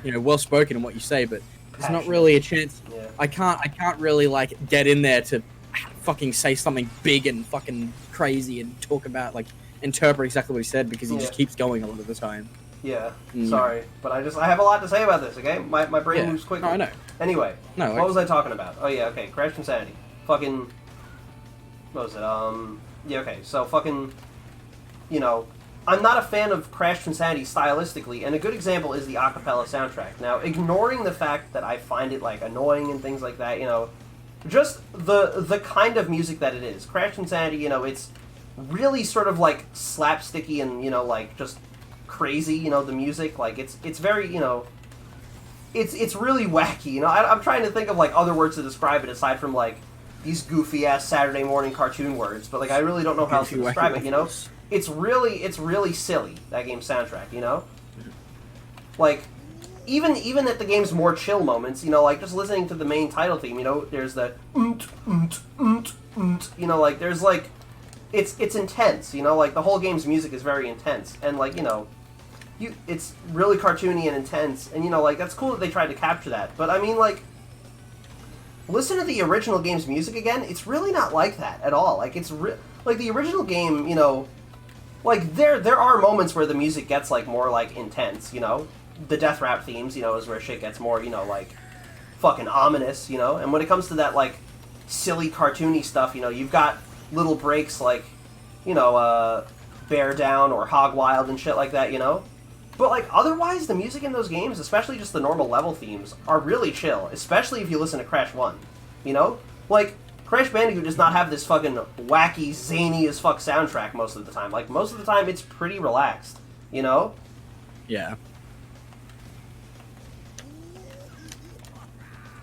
you know, well-spoken in what you say, but there's not really a chance... Yeah. I can't really, like, get in there to fucking say something big and fucking crazy and talk about, like, interpret exactly what he said, because he just keeps going a lot of the time. Yeah, sorry, but I have a lot to say about this, okay? My brain moves quickly. No, I know. Anyway, what was I talking about? Oh yeah, okay, Crash Insanity. Fucking... What was it? Yeah, okay, so fucking... You know, I'm not a fan of Crash Insanity stylistically, and a good example is the a cappella soundtrack. Now, ignoring the fact that I find it, like, annoying and things like that, you know, just the kind of music that it is. Crash Insanity, you know, it's really sort of, like, slapsticky and, you know, like, just... crazy, you know, the music, like, it's very, you know, it's really wacky, you know. I'm trying to think of, like, other words to describe it aside from, like, these goofy-ass Saturday morning cartoon words, but, like, I really don't know how else to describe it, you know. It's really silly, that game's soundtrack, you know. Like, even at the game's more chill moments, you know, like, just listening to the main title theme, you know, there's the you know, like, there's, like, it's intense, you know, like, the whole game's music is very intense, and, like, you know, it's really cartoony and intense, and, you know, like, that's cool that they tried to capture that, but, I mean, like, listen to the original game's music again, it's really not like that at all, like, like, the original game, you know, like, there are moments where the music gets, like, more, like, intense, you know, the death rap themes, you know, is where shit gets more, you know, like, fucking ominous, you know, and when it comes to that, like, silly cartoony stuff, you know, you've got little breaks like, you know, Bear Down or Hog Wild and shit like that, you know? But, like, otherwise, the music in those games, especially just the normal level themes, are really chill, especially if you listen to Crash 1, you know? Like, Crash Bandicoot does not have this fucking wacky, zany as fuck soundtrack most of the time. Like, most of the time, it's pretty relaxed, you know? Yeah.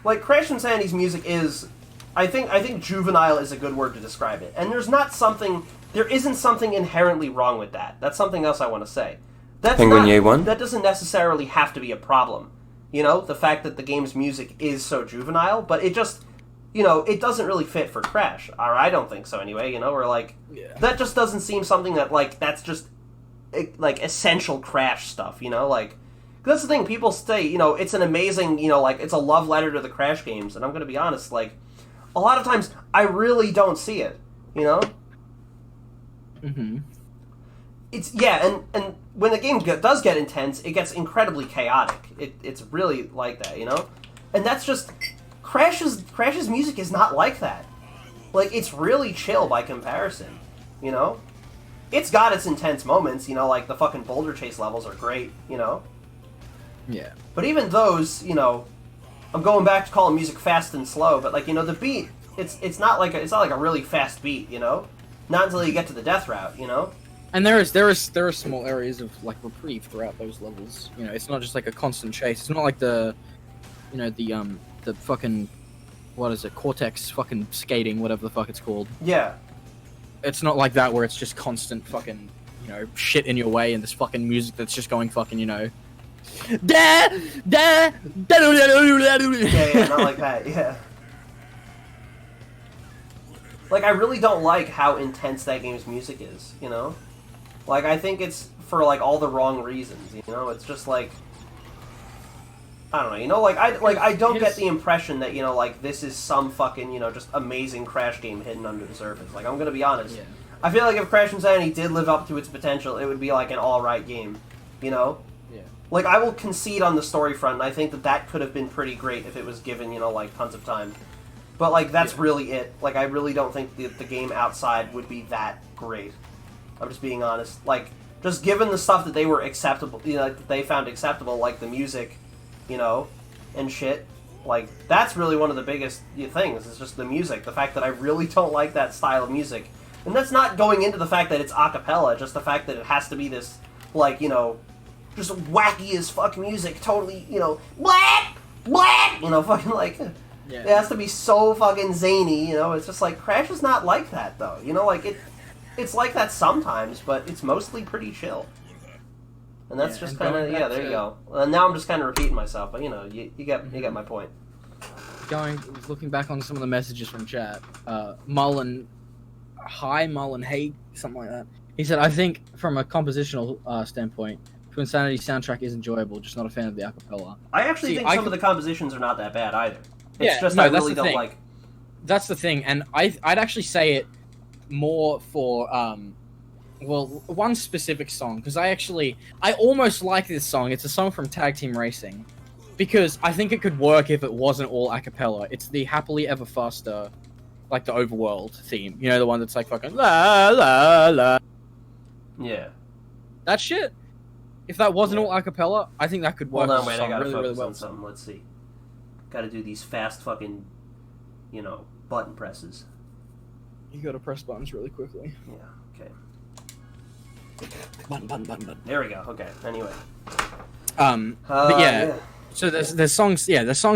Like, Crash Insanity's music is... I think juvenile is a good word to describe it. And there isn't something inherently wrong with that. That's something else I want to say. That doesn't necessarily have to be a problem. You know, the fact that the game's music is so juvenile, but it just, you know, it doesn't really fit for Crash. Or I don't think so anyway, you know, or like, that just doesn't seem something that, like, that's just, like, essential Crash stuff, you know, like, that's the thing, people say, you know, it's an amazing, you know, like, it's a love letter to the Crash games, and I'm gonna be honest, like, a lot of times, I really don't see it, you know? Mm-hmm. And when the game does get intense, it gets incredibly chaotic. It's really like that, you know? And that's just... Crash's music is not like that. Like, it's really chill by comparison, you know? It's got its intense moments, you know, like the fucking boulder chase levels are great, you know? Yeah. But even those, you know, I'm going back to calling music fast and slow, but like, you know, the beat, it's not like a really fast beat, you know? Not until you get to the death route, you know? And there are small areas of like reprieve throughout those levels. You know, it's not just like a constant chase. It's not like the fucking, what is it, Cortex fucking skating, whatever the fuck it's called. Yeah. It's not like that where it's just constant fucking, you know, shit in your way and this fucking music that's just going fucking, you know. Yeah, not like that, yeah. Like, I really don't like how intense that game's music is, you know? Like, I think it's for, like, all the wrong reasons, you know? It's just, like... I don't know, you know? Like, I don't get the impression that, you know, like, this is some fucking, you know, just amazing Crash game hidden under the surface. Like, I'm gonna be honest. Yeah. I feel like if Crash Insanity did live up to its potential, it would be, like, an alright game, you know? Yeah. Like, I will concede on the story front, and I think that that could have been pretty great if it was given, you know, like, tons of time. But, like, that's really it. Like, I really don't think the game outside would be that great. I'm just being honest. Like, just given the stuff that they were acceptable, you know, that they found acceptable, like the music, you know, and shit. Like, that's really one of the biggest things, is just the music. The fact that I really don't like that style of music. And that's not going into the fact that it's a cappella, just the fact that it has to be this, like, you know, just wacky as fuck music, totally, you know, black, you know, fucking like... Yeah. It has to be so fucking zany, you know? It's just like, Crash is not like that, though. You know, like, it's like that sometimes, but it's mostly pretty chill. And that's just kind of, yeah, there you go. Now I'm just kind of repeating myself, but, you know, you get my point. Looking back on some of the messages from chat, Mullen, hey, something like that. He said, I think, from a compositional standpoint, Twin Insanity's soundtrack is enjoyable, just not a fan of the acapella. I actually think some of the compositions are not that bad, either. It's Yeah, just no, I that's really the don't thing. like... That's the thing, and I'd actually say it more for, well, one specific song, because I almost like this song. It's a song from Tag Team Racing, because I think it could work if it wasn't all a cappella. It's the Happily Ever Faster, like the overworld theme. You know, the one that's like fucking la la la. Yeah. That shit. If that wasn't all a cappella, I think that could work. Hold on, wait, I song gotta really, focus really well. on something. Let's see. Gotta do these fast fucking, you know, button presses. You gotta press buttons really quickly. Yeah, okay. Button. There we go, okay, anyway. But yeah. So there's songs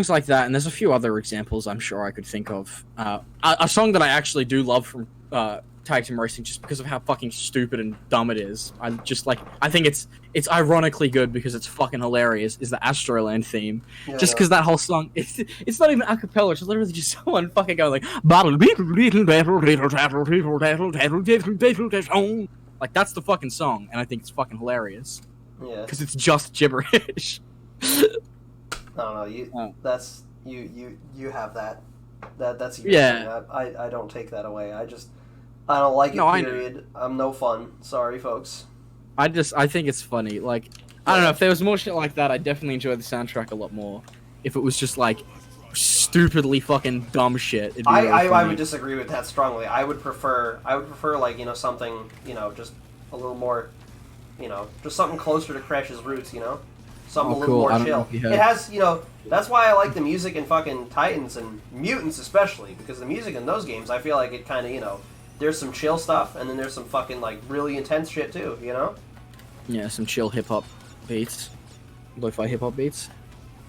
like that, and there's a few other examples I'm sure I could think of. A song that I actually do love from Tag Team Racing, just because of how fucking stupid and dumb it is. I think it's ironically good because it's fucking hilarious. Is the Astroland theme? Yeah, Just because that whole song, it's not even a cappella. It's literally just someone fucking going like that's the fucking song, and I think it's fucking hilarious. Yeah. Because it's just gibberish. I don't know. You have that. That's your Yeah. thing. I don't take that away. I don't like it. No, I Period. I'm no fun. Sorry, folks. I think it's funny. Like, I don't know, if there was more shit like that, I'd definitely enjoy the soundtrack a lot more. If it was just like stupidly fucking dumb shit. It'd be really I funny. would disagree with that strongly. I would prefer like, you know, something, you know, just a little more, you know, just something closer to Crash's roots, you know? Something a little cool. I more don't know chill. if you heard. It has, you know, that's why I like the music in fucking Titans and Mutants especially, because the music in those games, I feel like it kind of, you know, there's some chill stuff, and then there's some fucking, like, really intense shit too, you know? Yeah, some chill hip-hop beats. Lo-fi hip-hop beats.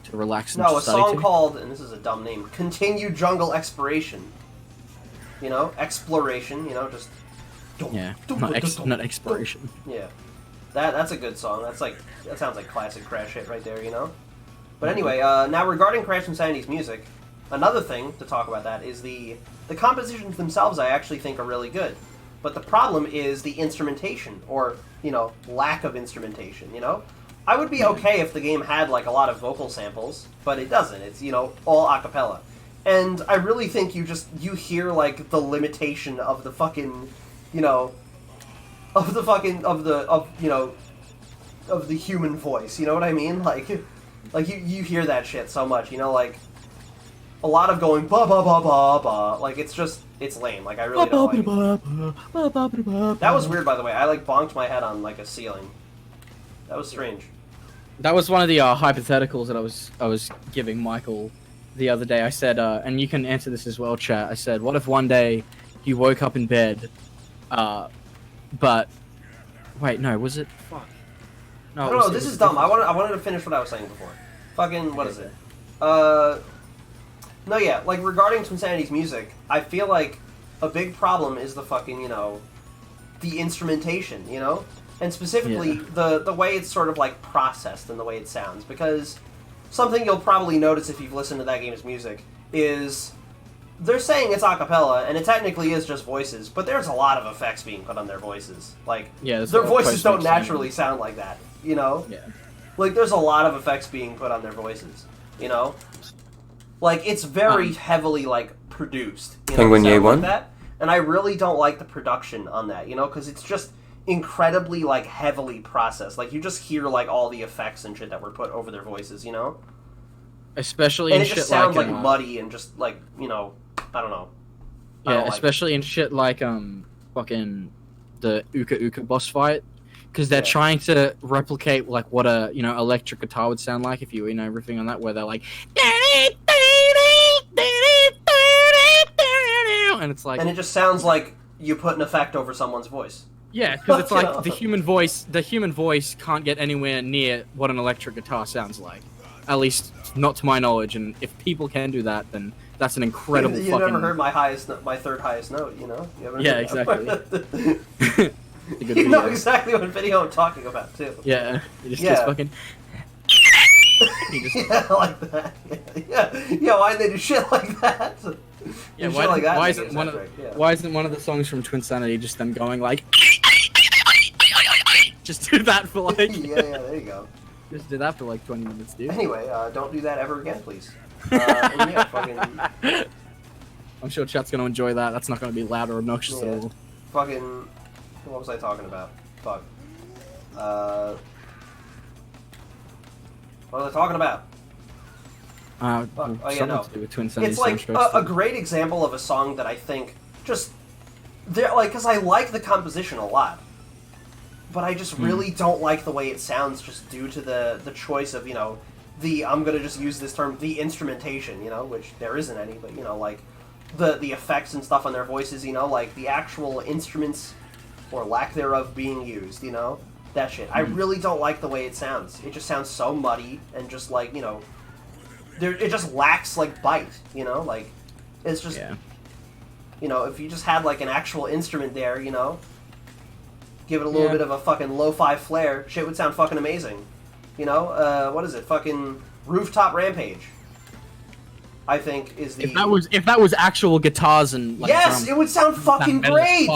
To relax and No, a study song to. called, and this is a dumb name, Continued Jungle Exploration. You know? Exploration, you know, just... Yeah, not exploration. Yeah. That's a good song. That sounds like classic Crash hit right there, you know? But anyway, now regarding Crash Insanity's music, another thing to talk about that is the compositions themselves I actually think are really good. But the problem is the instrumentation, or, you know, lack of instrumentation, you know? I would be okay if the game had, like, a lot of vocal samples, but it doesn't. It's, you know, all a cappella. And I really think you hear, like, the limitation of the fucking, you know, of the human voice, you know what I mean? Like you hear that shit so much, you know, like, a lot of going ba ba ba ba ba, like, it's lame, like, I really don't like it. That was weird, by the way. I, like, bonked my head on, like, a ceiling. That was strange. That was one of the hypotheticals that I was giving Michael the other day. I said, and you can answer this as well, chat. I said, what if one day you woke up in bed, but wait, no, was it? Fuck. No, No, this is dumb. I wanted to finish what I was saying before. Fucking what is it? No, yeah, like regarding Twinsanity's music, I feel like a big problem is the fucking, you know, the instrumentation, you know? And specifically, the way it's sort of, like, processed and the way it sounds. Because something you'll probably notice if you've listened to that game's music is they're saying it's a cappella, and it technically is just voices, but there's a lot of effects being put on their voices. Like, their voices don't naturally sound like that, you know? Yeah. Like, there's a lot of effects being put on their voices, you know? Like, it's very heavily, like, produced. You know, Penguin Ye like 1? that. And I really don't like the production on that, you know? Because it's just incredibly, like, heavily processed. Like, you just hear, like, all the effects and shit that were put over their voices, you know? Especially and in it just shit sounds, like, muddy and just, like, you know, I don't know. Yeah, especially in shit like, fucking the Uka Uka boss fight. Because they're trying to replicate, like, what a, you know, electric guitar would sound like if you know, riffing on that, where they're like... And it's like... And it just sounds like you put an effect over someone's voice. Yeah, because it's like the human voice can't get anywhere near what an electric guitar sounds like. At least, not to my knowledge, and if people can do that, then that's an incredible you fucking... never heard my third highest note, you know? You yeah, exactly. You know exactly what video I'm talking about, too. Yeah, he just gets fucking... Yeah, like that. Yeah, why'd they do shit like that? Yeah, why isn't one of the songs from Twinsanity just them going like... Just do that for like... yeah, there you go. Just do that for like 20 minutes, dude. Anyway, don't do that ever again, please. And yeah, fucking... I'm sure chat's gonna enjoy that. That's not gonna be loud or obnoxious at all. Fucking... What was I talking about? Fuck. What was I talking about? Oh yeah, no. To do with Twinsanity it's like a great example of a song that I think just... Like, because I like the composition a lot. But I just really don't like the way it sounds just due to the choice of, you know, I'm gonna just use this term, the instrumentation, you know, which there isn't any, but, you know, like, the effects and stuff on their voices, you know, like, the actual instruments, or lack thereof, being used, you know, that shit. I really don't like the way it sounds. It just sounds so muddy, and just, like, you know, it just lacks, like, bite, you know, like, it's just, you know, if you just had, like, an actual instrument there, you know, give it a little bit of a fucking lo-fi flair, shit would sound fucking amazing. You know, what is it? Fucking Rooftop Rampage, I think, is the... If that was actual guitars and, like, yes, it would sound fucking great!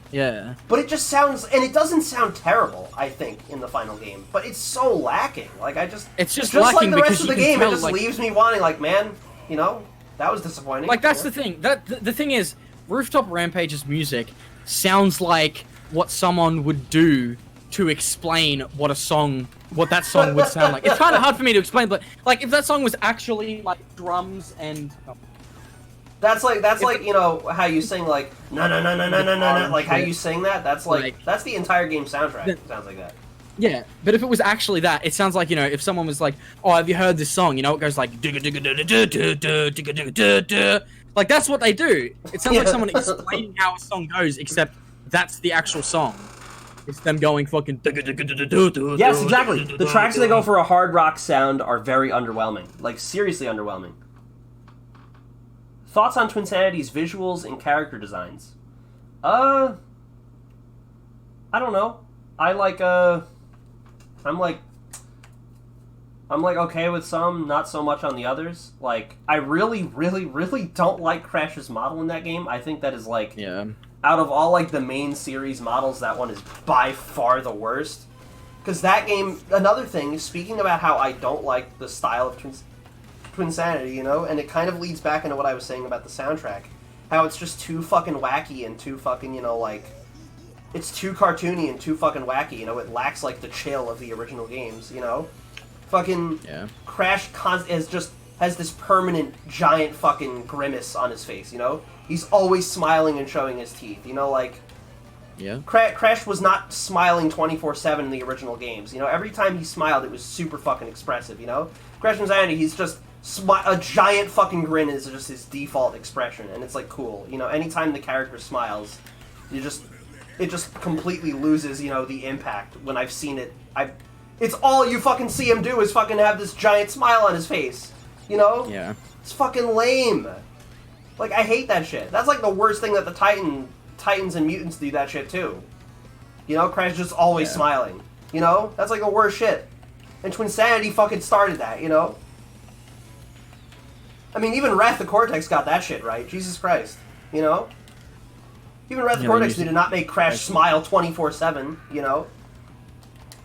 Yeah. But it just sounds... And it doesn't sound terrible, I think, in the final game. But it's so lacking. Like, It's just like lacking the rest because of the you game, can tell, it just like, leaves me wanting, like, man, you know, that was disappointing. Like, that's the thing. The thing is, Rooftop Rampage's music sounds like what someone would do to explain what that song would sound like. It's kind of hard for me to explain, but like if that song was actually like drums and that's like you know how you sing like no, like how you sing that. That's like that's the entire game soundtrack. It sounds like that. Yeah, but if it was actually that, it sounds like, you know, if someone was like, "Oh, have you heard this song?" You know, it goes like like that's what they do. It sounds like someone explaining how a song goes, except that's the actual song. It's them going fucking... Yes, exactly. The tracks that go for a hard rock sound are very underwhelming. Like, seriously underwhelming. Thoughts on Twinsanity's visuals and character designs? I don't know. I'm okay with some, not so much on the others. Like, I really, really, really don't like Crash's model in that game. I think that is, like... Yeah. Out of all, like, the main series models, that one is by far the worst. Because that game... Another thing, speaking about how I don't like the style of Twinsanity, you know? And it kind of leads back into what I was saying about the soundtrack. How it's just too fucking wacky and too fucking, you know, like... It's too cartoony and too fucking wacky, you know? It lacks, like, the chill of the original games, you know? Fucking... Yeah. Crash has this permanent, giant fucking grimace on his face, you know? He's always smiling and showing his teeth, you know, like... Yeah. Crash was not smiling 24/7 in the original games. You know, every time he smiled, it was super fucking expressive. You know, Crash Insanity, he's just a giant fucking grin is just his default expression, and it's like cool. You know, anytime the character smiles, it just completely loses, you know, the impact. When I've seen it, it's all you fucking see him do is fucking have this giant smile on his face. You know? Yeah. It's fucking lame. Like, I hate that shit. That's like the worst thing that the Titans and Mutants do that shit too. You know, Crash just always smiling. You know? That's like the worst shit. And Twinsanity fucking started that, you know? I mean, even Wrath the Cortex got that shit right. Jesus Christ. You know? Even Wrath the Cortex did not make Crash smile 24/7, you know?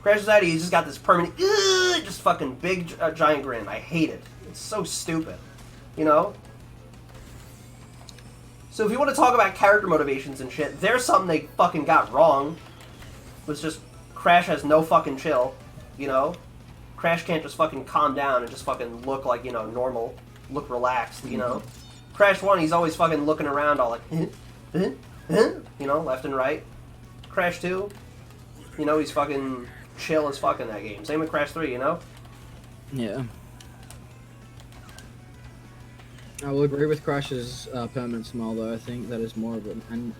Crash Society, he's just got this permanent, just fucking big, giant grin. I hate it. It's so stupid. You know? So if you want to talk about character motivations and shit, there's something they fucking got wrong. Was just, Crash has no fucking chill, you know? Crash can't just fucking calm down and just fucking look like, you know, normal. Look relaxed, you know? Crash 1, he's always fucking looking around all like, you know, left and right. Crash 2, you know, he's fucking chill as fuck in that game. Same with Crash 3, you know? Yeah. I will agree with Crash's permanent smile, though. I think that is more of an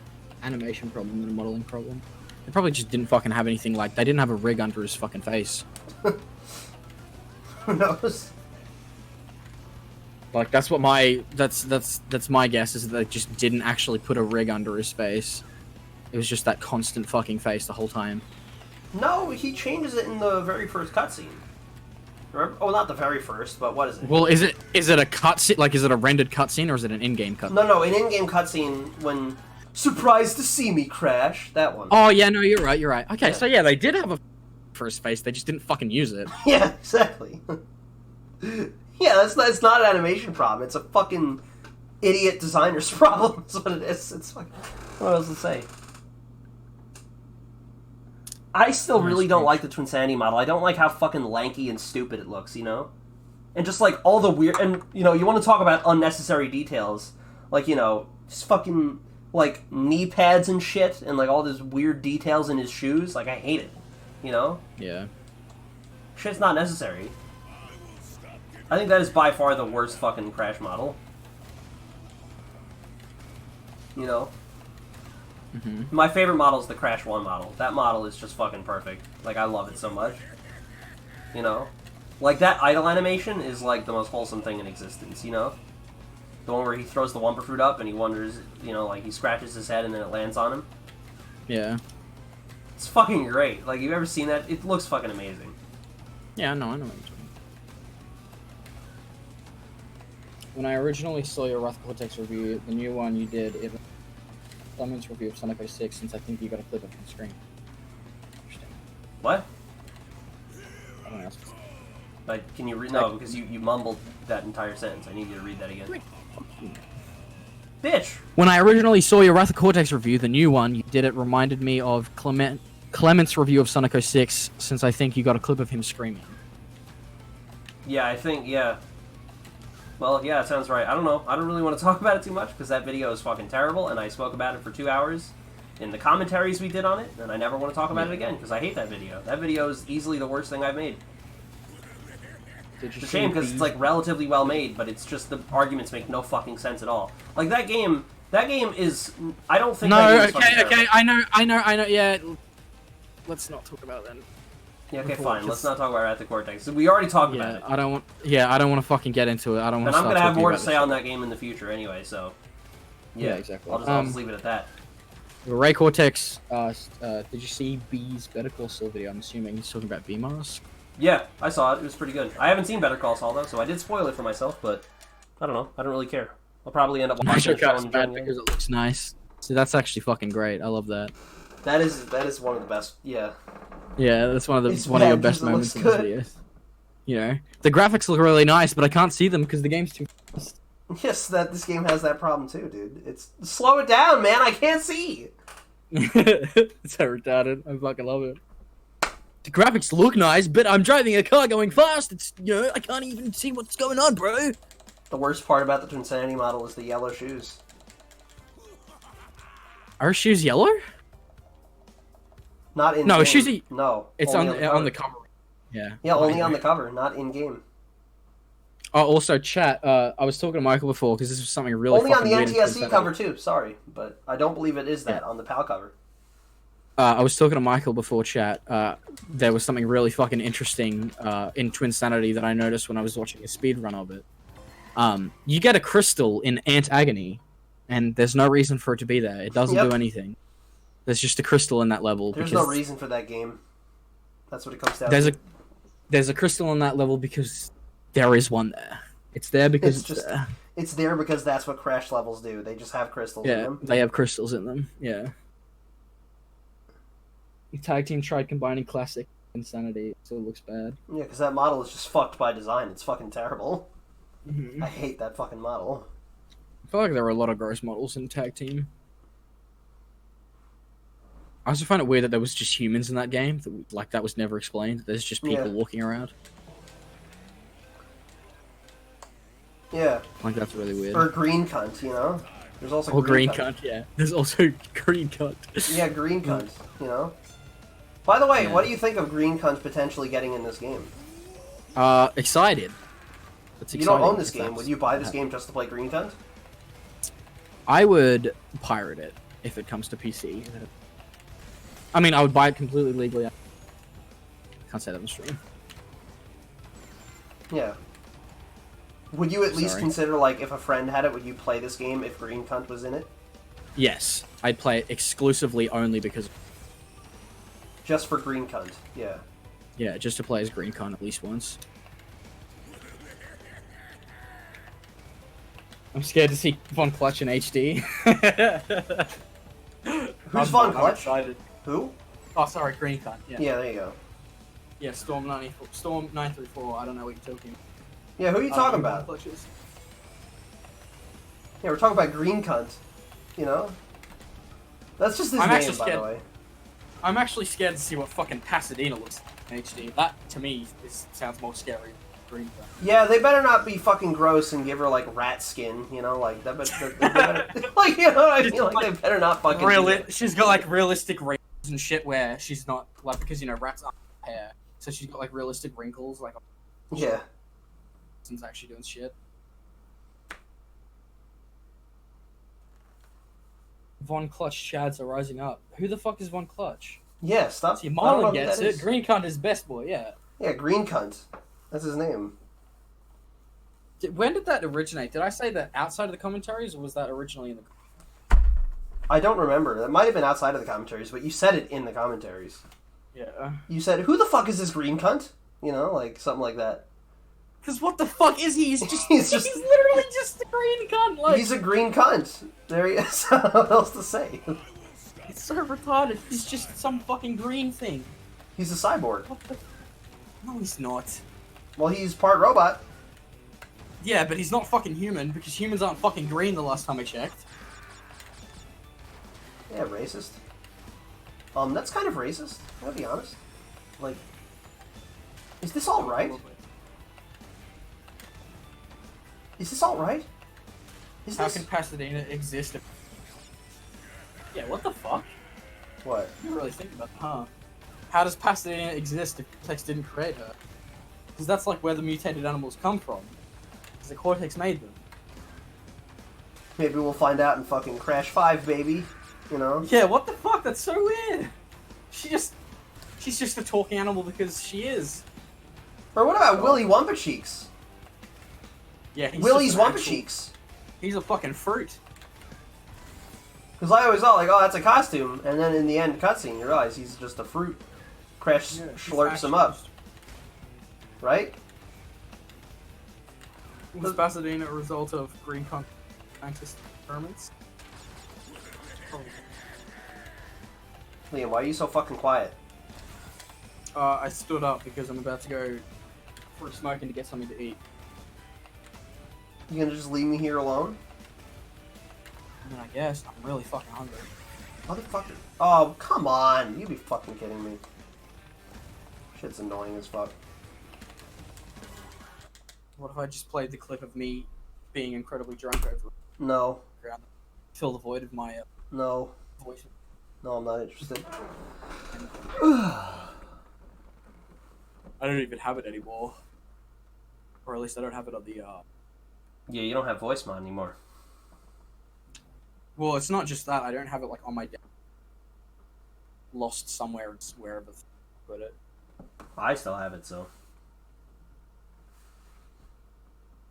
animation problem than a modeling problem. They probably just didn't fucking have anything like... They didn't have a rig under his fucking face. Who knows? Like, that's what my... That's my guess, is that they just didn't actually put a rig under his face. It was just that constant fucking face the whole time. No, he changes it in the very first cutscene. Remember? Oh, not the very first, but what is it? Well, is it a cutscene? Like, is it a rendered cutscene, or is it an in-game cutscene? No, an in-game cutscene when... Surprised to see me, Crash. That one. Oh, yeah, no, you're right. Okay, Yeah. so yeah, they did have a first face, they just didn't fucking use it. Yeah, exactly. Yeah, that's not an animation problem. It's a fucking idiot designer's problem. That's what it is. It's fucking... What else to say? I still really don't like the Twinsanity model. I don't like how fucking lanky and stupid it looks, you know? And just, like, all the weird... And, you know, you want to talk about unnecessary details. Like, you know, just fucking, like, knee pads and shit. And, like, all these weird details in his shoes. Like, I hate it. You know? Yeah. Shit's not necessary. I think that is by far the worst fucking Crash model. You know? Mm-hmm. My favorite model is the Crash 1 model. That model is just fucking perfect. Like, I love it so much. You know? Like, that idle animation is, like, the most wholesome thing in existence, you know? The one where he throws the Wumper Fruit up and he wonders, you know, like, he scratches his head and then it lands on him. Yeah. It's fucking great. Like, you've ever seen that? It looks fucking amazing. Yeah, I know what you're talking. When I originally saw your Wrath Cortex review, the new one you did, it was Clement's review of Sonic 06, since I think you got a clip of it on screen. Interesting. What? I don't know. Like, can you read? No, because you mumbled that entire sentence. I need you to read that again. Bitch! When I originally saw your Wrath Cortex review, the new one you did, it reminded me of Clement's review of Sonic 06, since I think you got a clip of him screaming. Yeah, I think, yeah. Well, yeah, it sounds right. I don't know. I don't really want to talk about it too much, because that video is fucking terrible, and I spoke about it for 2 hours in the commentaries we did on it, and I never want to talk about it again, because I hate that video. That video is easily the worst thing I've made. It's a shame, because it's, like, relatively well made, but it's just the arguments make no fucking sense at all. Like, that game is... I don't think that game is okay, I know, yeah. Let's not talk about that. Yeah, okay, fine. Let's not talk about Wrath of Cortex. We already talked about it. I don't want to fucking get into it. I don't want and to I'm start going to have talking more to about say this on shit. that game in the future anyway, so... Yeah, exactly. I'll just leave it at that. Ray Cortex, did you see B's Better Call Saul video? I'm assuming he's talking about B-Mask. Yeah, I saw it. It was pretty good. I haven't seen Better Call Saul, though, so I did spoil it for myself, but I don't know. I don't really care. I'll probably end up watching it. It's bad because it looks nice. So that's actually fucking great. I love that. That is one of the best, yeah. Yeah, that's one of your bad best because it moments looks in this good. video. You know, the graphics look really nice, but I can't see them because the game's too fast. Yes, this game has that problem too, dude. Slow it down, man. I can't see. It's so retarded. I fucking love it. The graphics look nice, but I'm driving a car going fast. It's, you know, I can't even see what's going on, bro. The worst part about the Twinsanity model is the yellow shoes. Are her shoes yellow? Not in. No, game. she's a. No. It's only on the cover. Yeah. Yeah, only on the cover, not in game. Oh, also, chat. I was talking to Michael before because this was something really Only on the fucking weird NTSC cover too. Sorry, but I don't believe it is that on the PAL cover. I was talking to Michael before chat. There was something really fucking interesting in Twinsanity that I noticed when I was watching a speedrun of it. You get a crystal in Ant Agony, and there's no reason for it to be there. It doesn't do anything. There's just a crystal in that level. There's no reason for that game. That's what it comes down to. There's a crystal in that level because there is one there. It's there because it's there because that's what Crash levels do. They just have crystals in them. They have crystals in them. Yeah. The tag team tried combining classic Insanity, so it looks bad. Yeah, because that model is just fucked by design. It's fucking terrible. Mm-hmm. I hate that fucking model. I feel like there were a lot of gross models in tag team. I also find it weird that there was just humans in that game. That was never explained. There's just people walking around. Yeah. Like, that's really weird. Or green cunt, you know? There's also green cunt, yeah. There's also green cunt. Yeah, green cunt, you know? By the way, what do you think of green cunt potentially getting in this game? Excited. That's exciting. You don't own this game. Would you buy this game just to play green cunt? I would pirate it if it comes to PC. I mean, I would buy it completely legally. I can't say that on stream. Yeah. Would you at least consider, like, if a friend had it, would you play this game if green cunt was in it? Yes. I'd play it exclusively only because... Just for green cunt, yeah. Yeah, just to play as green cunt at least once. I'm scared to see Von Clutch in HD. Who's Von Clutch? Excited. Who? Oh, sorry, green cunt. Yeah, there you go. Yeah, Storm 934. I don't know what you're talking about. Yeah, who are you talking about? Yeah, we're talking about green cunt. You know? That's just his name, by the way. I'm actually scared to see what fucking Pasadena looks like in HD. That, to me, sounds more scary than green cunt. Yeah, they better not be fucking gross and give her, like, rat skin, you know? Like, they better, like, you know what I mean? Like, they better not fucking She's got, like, realistic wrinkles and shit where she's not, like, because, you know, rats aren't hair. So she's got, like, realistic wrinkles, like... Yeah. Since actually doing shit. Von Clutch chads are rising up. Who the fuck is Von Clutch? Yeah, stop. See, Marlon gets it. Green cunt is best boy, yeah. Yeah, green cunt. That's his name. When did that originate? Did I say that outside of the commentaries, or was that originally in the... I don't remember. That might have been outside of the commentaries, but you said it in the commentaries. Yeah. You said, who the fuck is this green cunt? You know, like, something like that. Because what the fuck is he? He's literally just a green cunt. Like... He's a green cunt. There he is. What else to say? It's so retarded. He's just some fucking green thing. He's a cyborg. What the... No, he's not. Well, he's part robot. Yeah, but he's not fucking human, because humans aren't fucking green the last time I checked. Yeah, racist. That's kind of racist, I'll be honest. Like, is this alright? Is this alright? How can Pasadena exist if... Yeah, what the fuck? What? You didn't really think about that, huh? How does Pasadena exist if Cortex didn't create her? Because that's like where the mutated animals come from. Because the Cortex made them. Maybe we'll find out in fucking Crash 5, baby. You know? Yeah, what the fuck? That's so weird. She's just a talking animal because she is. Or what about Willy Wumpa Cheeks? Yeah, he's Willy's Wumpa Cheeks. He's a fucking fruit. Because I always thought, like, oh, that's a costume. And then in the end cutscene, you realize he's just a fruit. Crash slurps him up. Right? Was Pasadena a result of green scientist experiments? Liam, why are you so fucking quiet? I stood up because I'm about to go for a smoke and to get something to eat. You gonna just leave me here alone? I mean, I guess. I'm really fucking hungry. Motherfucker. Oh, come on. You be fucking kidding me. Shit's annoying as fuck. What if I just played the clip of me being incredibly drunk over No. the ground? Fill the void of my No. voice. No, I'm not interested. I don't even have it anymore. Or at least I don't have it on the, Yeah, you don't have voice mod anymore. Well, it's not just that. I don't have it, like, on my desk. Lost somewhere, wherever I put it. I still have it, so.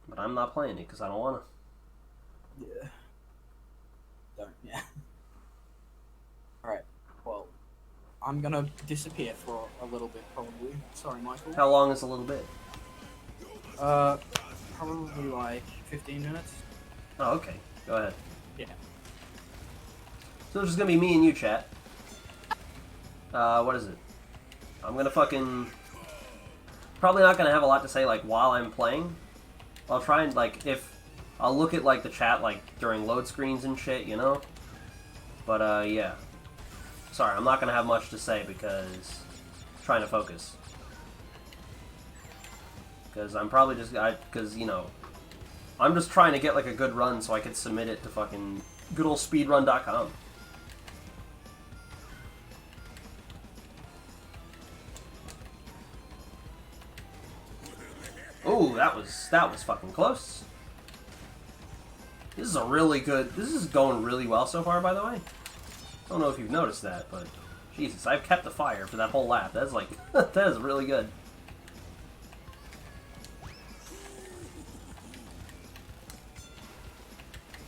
But I'm not playing it because I don't want to. Yeah. Don't, yeah. Alright, well, I'm gonna disappear for a little bit, probably. Sorry, Michael. How long is a little bit? Probably like 15 minutes. Oh, okay. Go ahead. Yeah. So it's just gonna be me and you, chat. What is it? I'm gonna fucking... Probably not gonna have a lot to say, like, while I'm playing. I'll try and, like, I'll look at, like, the chat, like, during load screens and shit, you know? But, yeah. Sorry, I'm not gonna have much to say because... I'm trying to focus. Because I'm probably just... Because, you know... I'm just trying to get, like, a good run so I can submit it to fucking good old speedrun.com. Ooh, that was fucking close. This is a really good... This is going really well so far, by the way. I don't know if you've noticed that, but... Jesus, I've kept the fire for that whole lap. That's like... that is really good.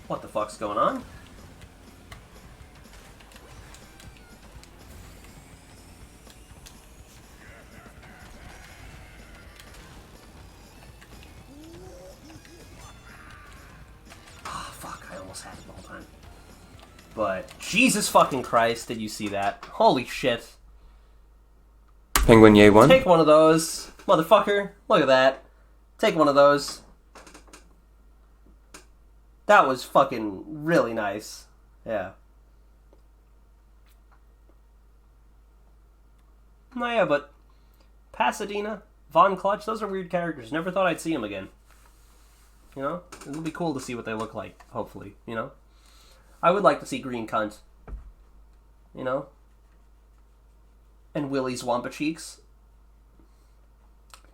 What the fuck's going on? Had it the whole time. But Jesus fucking Christ, did you see that? Holy shit. Penguin Yay 1. Take one of those, motherfucker. Look at that. Take one of those. That was fucking really nice. Yeah. No, yeah, but Pasadena, Von Clutch, those are weird characters. Never thought I'd see them again. You know? It'll be cool to see what they look like, hopefully, you know? I would like to see Green Cunt. You know? And Willie's Wampa Cheeks.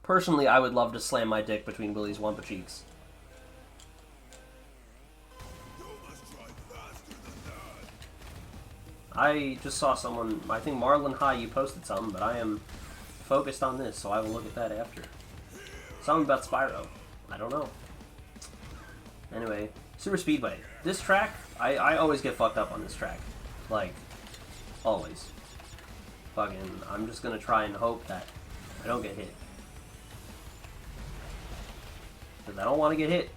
Personally, I would love to slam my dick between Willie's Wampa Cheeks. I just saw someone, I think Marlon High, you posted something, but I am focused on this, so I will look at that after. Something about Spyro. I don't know. Anyway, Super Speedway. This track, I always get fucked up on this track. Like, always. Fucking, I'm just gonna try and hope that I don't get hit. Because I don't want to get hit.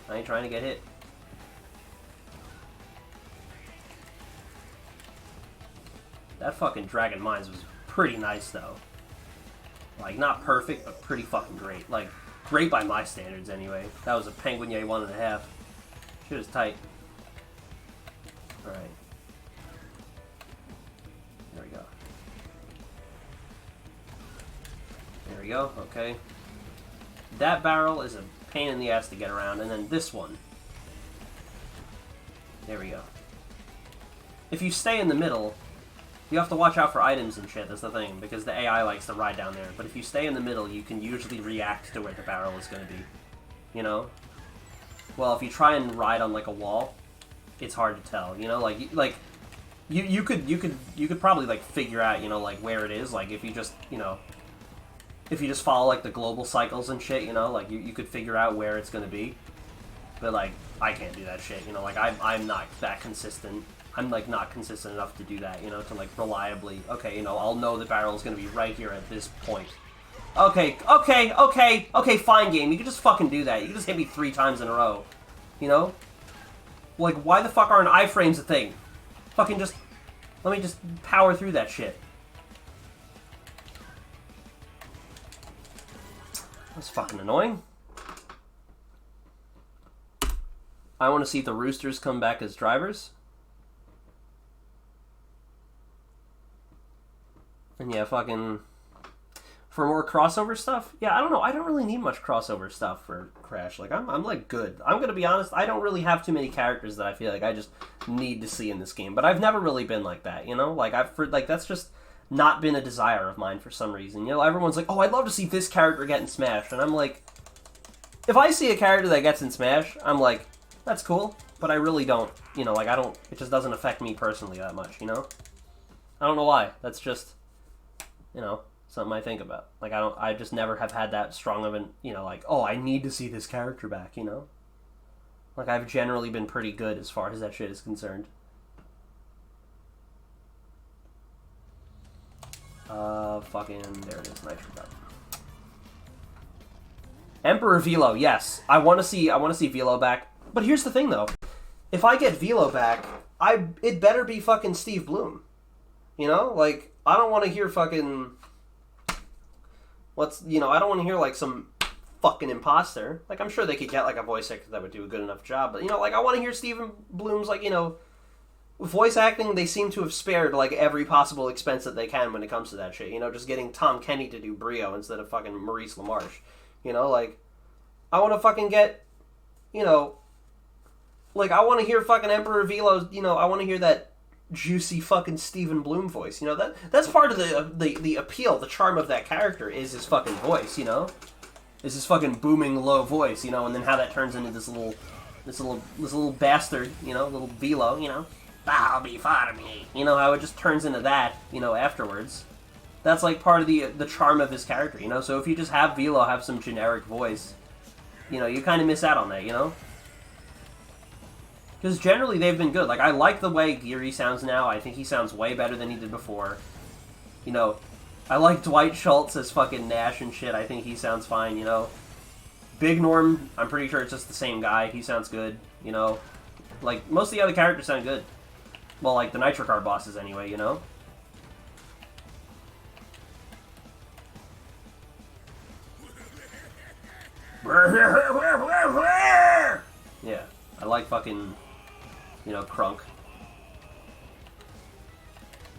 I ain't trying to get hit. That fucking Dragon Mines was pretty nice, though. Like, not perfect, but pretty fucking great. Like, great by my standards, anyway. That was a Penguin Yay 1.5. Shit is tight. Alright. There we go. There we go, okay. That barrel is a pain in the ass to get around, and then this one. There we go. If you stay in the middle, you have to watch out for items and shit, that's the thing, because the AI likes to ride down there. But if you stay in the middle, you can usually react to where the barrel is going to be. You know? Well, if you try and ride on, like, a wall, it's hard to tell, you know? Like, you could probably, like, figure out, you know, like, where it is. Like, if you just, you know, if you just follow, like, the global cycles and shit, you know? Like, you could figure out where it's going to be. But, like, I can't do that shit, you know? Like, I'm not that consistent. I'm, like, not consistent enough to do that, you know, to, like, reliably, okay, you know, I'll know the barrel's gonna be right here at this point. Okay, fine, game, you can just fucking do that. You can just hit me 3 times in a row, you know? Like, why the fuck aren't iframes a thing? Fucking just, let me just power through that shit. That's fucking annoying. I want to see if the Roosters come back as drivers. And yeah, fucking For more crossover stuff? Yeah, I don't know. I don't really need much crossover stuff for Crash. Like, I'm like, good. I'm gonna be honest, I don't really have too many characters that I feel like I just need to see in this game. But I've never really been like that, you know? Like, that's just not been a desire of mine for some reason. You know, everyone's like, oh, I'd love to see this character get in Smash. And I'm like, if I see a character that gets in Smash, I'm like, that's cool. But I really don't, you know, like, it just doesn't affect me personally that much, you know? I don't know why. That's just, you know, something I think about. Like, I just never have had that strong of an, you know, like, oh, I need to see this character back, you know? Like, I've generally been pretty good as far as that shit is concerned. Fucking, there it is, Nitro Cup. Emperor Velo, yes. I want to see Velo back. But here's the thing, though. If I get Velo back, it better be fucking Steve Bloom. You know? Like, I don't want to hear fucking... I don't want to hear, like, some fucking imposter. Like, I'm sure they could get, like, a voice actor that would do a good enough job. But, you know, like, I want to hear Steven Bloom's, like, you know... Voice acting, they seem to have spared, like, every possible expense that they can when it comes to that shit. You know, just getting Tom Kenny to do Brio instead of fucking Maurice LaMarche. You know, like... I want to fucking get... You know... Like, I want to hear fucking Emperor Velo's... You know, I want to hear that... juicy fucking Steven Bloom voice, you know, that's part of the appeal, the charm of that character is his fucking voice, you know, is his fucking booming low voice, you know, and then how that turns into this little bastard, you know, little Velo, you know, bow before me, you know, how it just turns into that, you know, afterwards. That's like part of the charm of his character, you know. So if you just have Velo have some generic voice, you know, you kind of miss out on that, you know. Because generally they've been good. Like, I like the way Geary sounds now. I think he sounds way better than he did before. You know, I like Dwight Schultz as fucking Nash and shit. I think he sounds fine, you know. Big Norm, I'm pretty sure it's just the same guy. He sounds good, you know. Like, most of the other characters sound good. Well, like, the Nitro Card bosses anyway, you know. Yeah, I like fucking... You know, Krunk.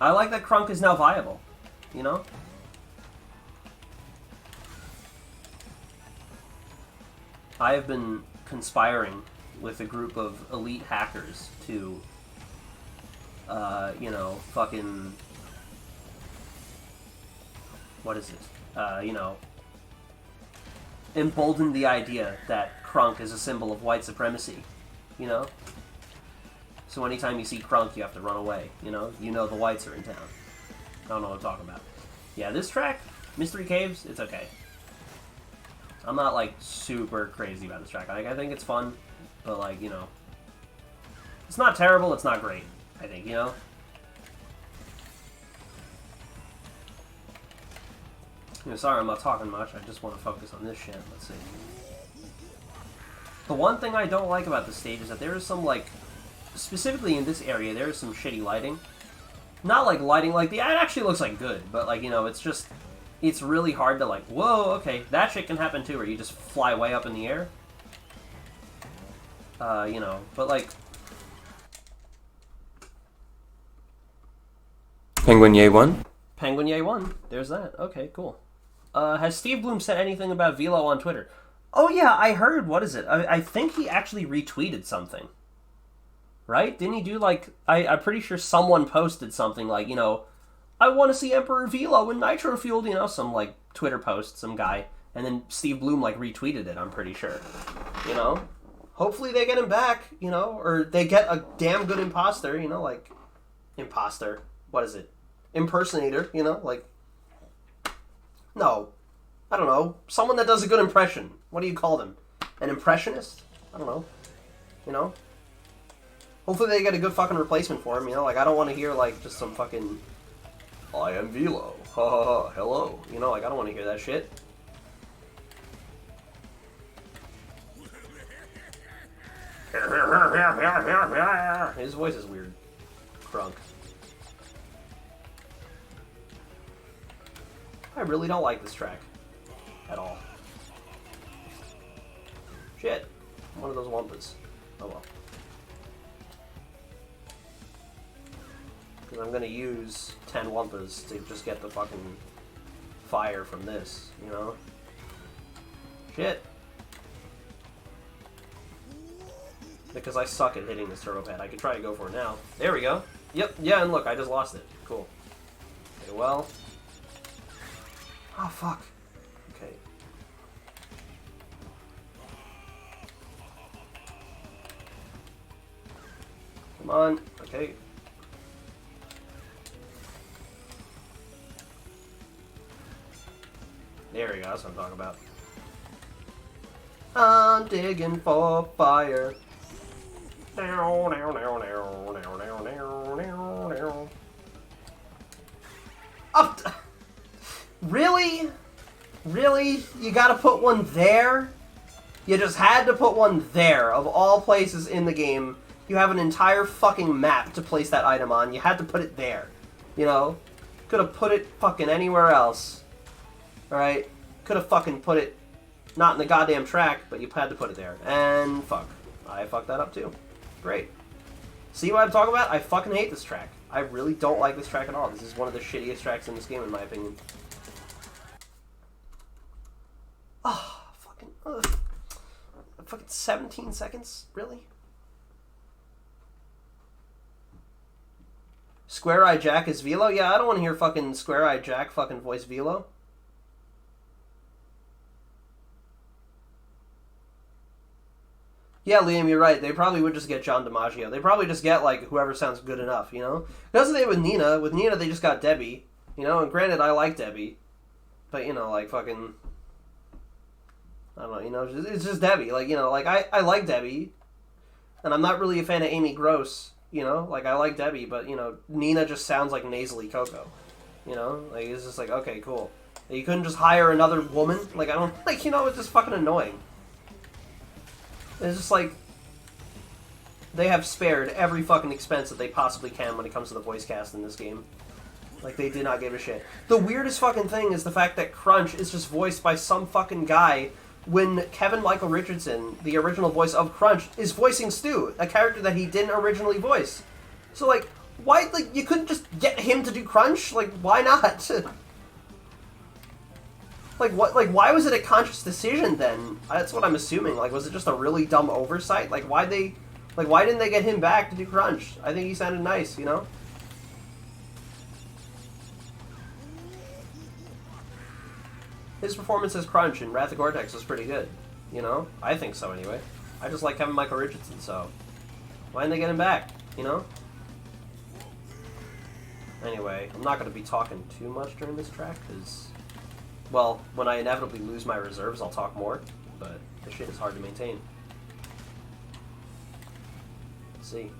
I like that Krunk is now viable. You know? I have been conspiring with a group of elite hackers to, you know, fucking... What is it? You know... embolden the idea that Krunk is a symbol of white supremacy. You know? So anytime you see Krunk, you have to run away, you know? You know the whites are in town. I don't know what I'm talking about. Yeah, this track, Mystery Caves, it's okay. I'm not, like, super crazy about this track. Like, I think it's fun, but, like, you know... It's not terrible, it's not great, I think, you know? You know, sorry I'm not talking much, I just want to focus on this shit. Let's see. The one thing I don't like about this stage is that there is some, like... Specifically in this area, there is some shitty lighting. Not like lighting, like, it actually looks like good, but like, you know, it's just, it's really hard to like, whoa, okay, that shit can happen too, where you just fly way up in the air. You know, but like... Penguin Ye 1? Penguin Ye 1, there's that, okay, cool. Has Steve Bloom said anything about Velo on Twitter? Oh yeah, I heard, what is it? I think he actually retweeted something. Right? Didn't he do, like... I'm pretty sure someone posted something like, you know, I want to see Emperor Velo in Nitro Fueled, you know, some, like, Twitter post, some guy. And then Steve Bloom, like, retweeted it, I'm pretty sure. You know? Hopefully they get him back, you know? Or they get a damn good imposter, you know? Like, imposter. What is it? Impersonator, you know? Like... No. I don't know. Someone that does a good impression. What do you call them? An impressionist? I don't know. You know? Hopefully they get a good fucking replacement for him, you know? Like, I don't want to hear, like, just some fucking... I am Velo. Ha ha ha. Hello. You know, like, I don't want to hear that shit. His voice is weird. Krunk. I really don't like this track. At all. Shit. One of those Wumpas. Oh well. Because I'm going to use 10 Wumpas to just get the fucking fire from this, you know? Shit. Because I suck at hitting this turbo pad. I could try to go for it now. There we go. Yep, yeah, and look, I just lost it. Cool. Okay, well. Oh, fuck. Okay. Come on. Okay. There we go, that's what I'm talking about. I'm digging for fire. Up. Really? Really? You gotta put one there? You just had to put one there. Of all places in the game, you have an entire fucking map to place that item on. You had to put it there. You know? Could have put it fucking anywhere else. Alright? Could have fucking put it not in the goddamn track, but you had to put it there. And fuck. I fucked that up too. Great. See what I'm talking about? I fucking hate this track. I really don't like this track at all. This is one of the shittiest tracks in this game, in my opinion. Oh, fucking... Fucking 17 seconds? Really? Square Eye Jack is Velo? Yeah, I don't want to hear fucking Square Eye Jack fucking voice Velo. Yeah, Liam, you're right. They probably would just get John DiMaggio. They probably just get, like, whoever sounds good enough, you know? That's what they did with Nina. With Nina, they just got Debbie. You know, and granted, I like Debbie. But, you know, like, fucking... I don't know, you know, it's just Debbie. Like, you know, like, I like Debbie. And I'm not really a fan of Amy Gross, you know? Like, I like Debbie, but, you know, Nina just sounds like nasally Coco. You know? Like, it's just like, okay, cool. You couldn't just hire another woman? Like, I don't... Like, you know, it's just fucking annoying. It's just like, they have spared every fucking expense that they possibly can when it comes to the voice cast in this game. Like, they did not give a shit. The weirdest fucking thing is the fact that Crunch is just voiced by some fucking guy when Kevin Michael Richardson, the original voice of Crunch, is voicing Stu, a character that he didn't originally voice. So, like, why, like, you couldn't just get him to do Crunch? Like, why not? Like, what? Like, why was it a conscious decision then? That's what I'm assuming. Like, was it just a really dumb oversight? Like, why didn't they get him back to do Crunch? I think he sounded nice, you know? His performance as Crunch in Wrath of Cortex was pretty good, you know? I think so, anyway. I just like Kevin Michael Richardson, so... Why didn't they get him back, you know? Anyway, I'm not going to be talking too much during this track, because... Well, when I inevitably lose my reserves, I'll talk more, but this shit is hard to maintain. Let's see.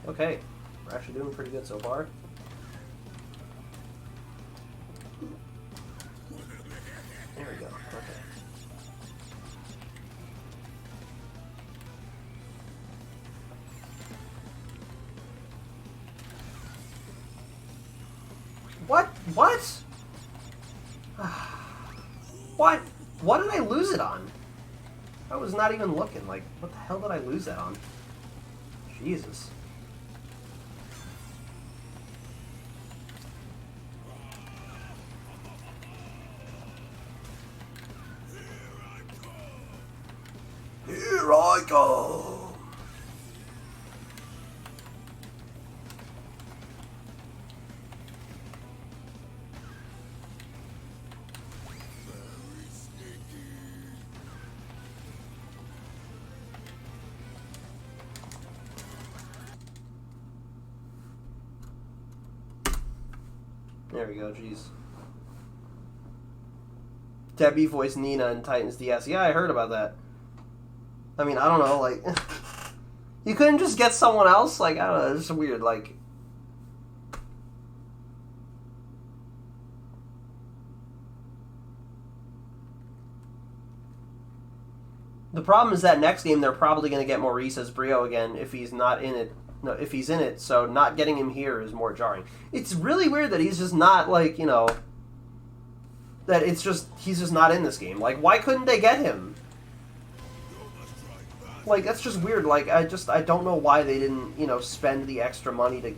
Okay, we're actually doing pretty good so far. There we go, okay. What? What? What? What did I lose it on? I was not even looking. Like, what the hell did I lose that on? Jesus. Here I come. There we go, jeez. Debbie voiced Nina in Titans DS. Yeah, I heard about that. I mean, I don't know, like... You couldn't just get someone else? Like, I don't know, it's just weird, like... The problem is that next game they're probably going to get Maurice as Brio again if he's not in it. No, if he's in it, so not getting him here is more jarring. It's really weird that he's just not, like, you know... That it's just... He's just not in this game. Like, why couldn't they get him? Like, that's just weird. Like, I don't know why they didn't, you know, spend the extra money to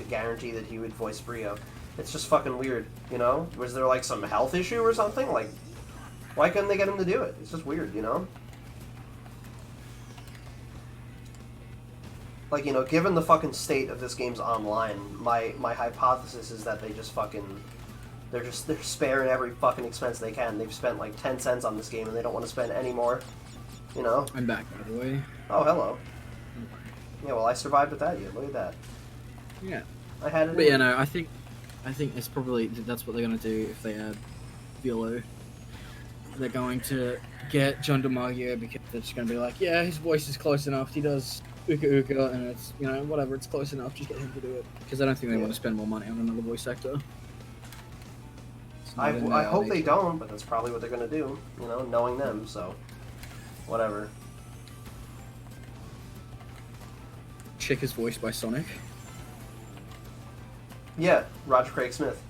guarantee that he would voice Brio. It's just fucking weird, you know? Was there like some health issue or something? Like, why couldn't they get him to do it? It's just weird, you know? Like, you know, given the fucking state of this game's online, my hypothesis is that they just fucking... They're sparing every fucking expense they can. They've spent like 10 cents on this game and they don't want to spend any more, you know? I'm back, by the way. Oh, hello. Yeah, well, I survived without you. Look at that. Yeah. I had it. But yeah, no, I think it's probably that's what they're gonna do if they add Vilo. They're going to get John DiMaggio because they're just gonna be like, yeah, his voice is close enough. He does Uka Uka, and it's, you know, whatever. It's close enough. Just get him to do it because I don't think they want to spend more money on another voice actor. I hope they don't, but that's probably what they're gonna do. You know, knowing them, so whatever. Chick is voiced by Sonic. Yeah, Roger Craig Smith.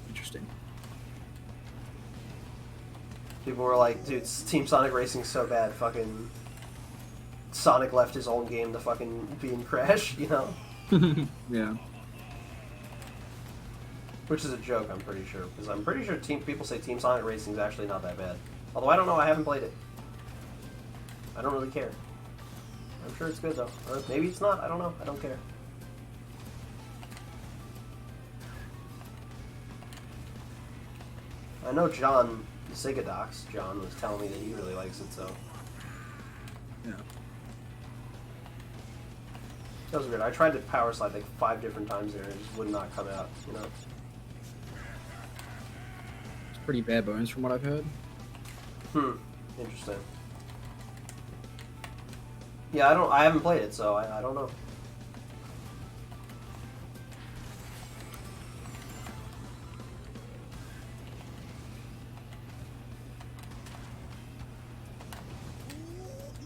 Interesting. People were like, dude, Team Sonic Racing's so bad, fucking Sonic left his own game to fucking be in Crash, you know? Yeah. Which is a joke, I'm pretty sure, because I'm pretty sure people say Team Sonic Racing's actually not that bad. Although I don't know, I haven't played it. I don't really care. I'm sure it's good though. Or maybe it's not, I don't know, I don't care. I know John, the Sega Docs, John was telling me that he really likes it, so. Yeah. That was weird. I tried to power slide like 5 different times there and it just would not come out, you know? It's pretty bare bones from what I've heard. Interesting. Yeah, I haven't played it, so I don't know.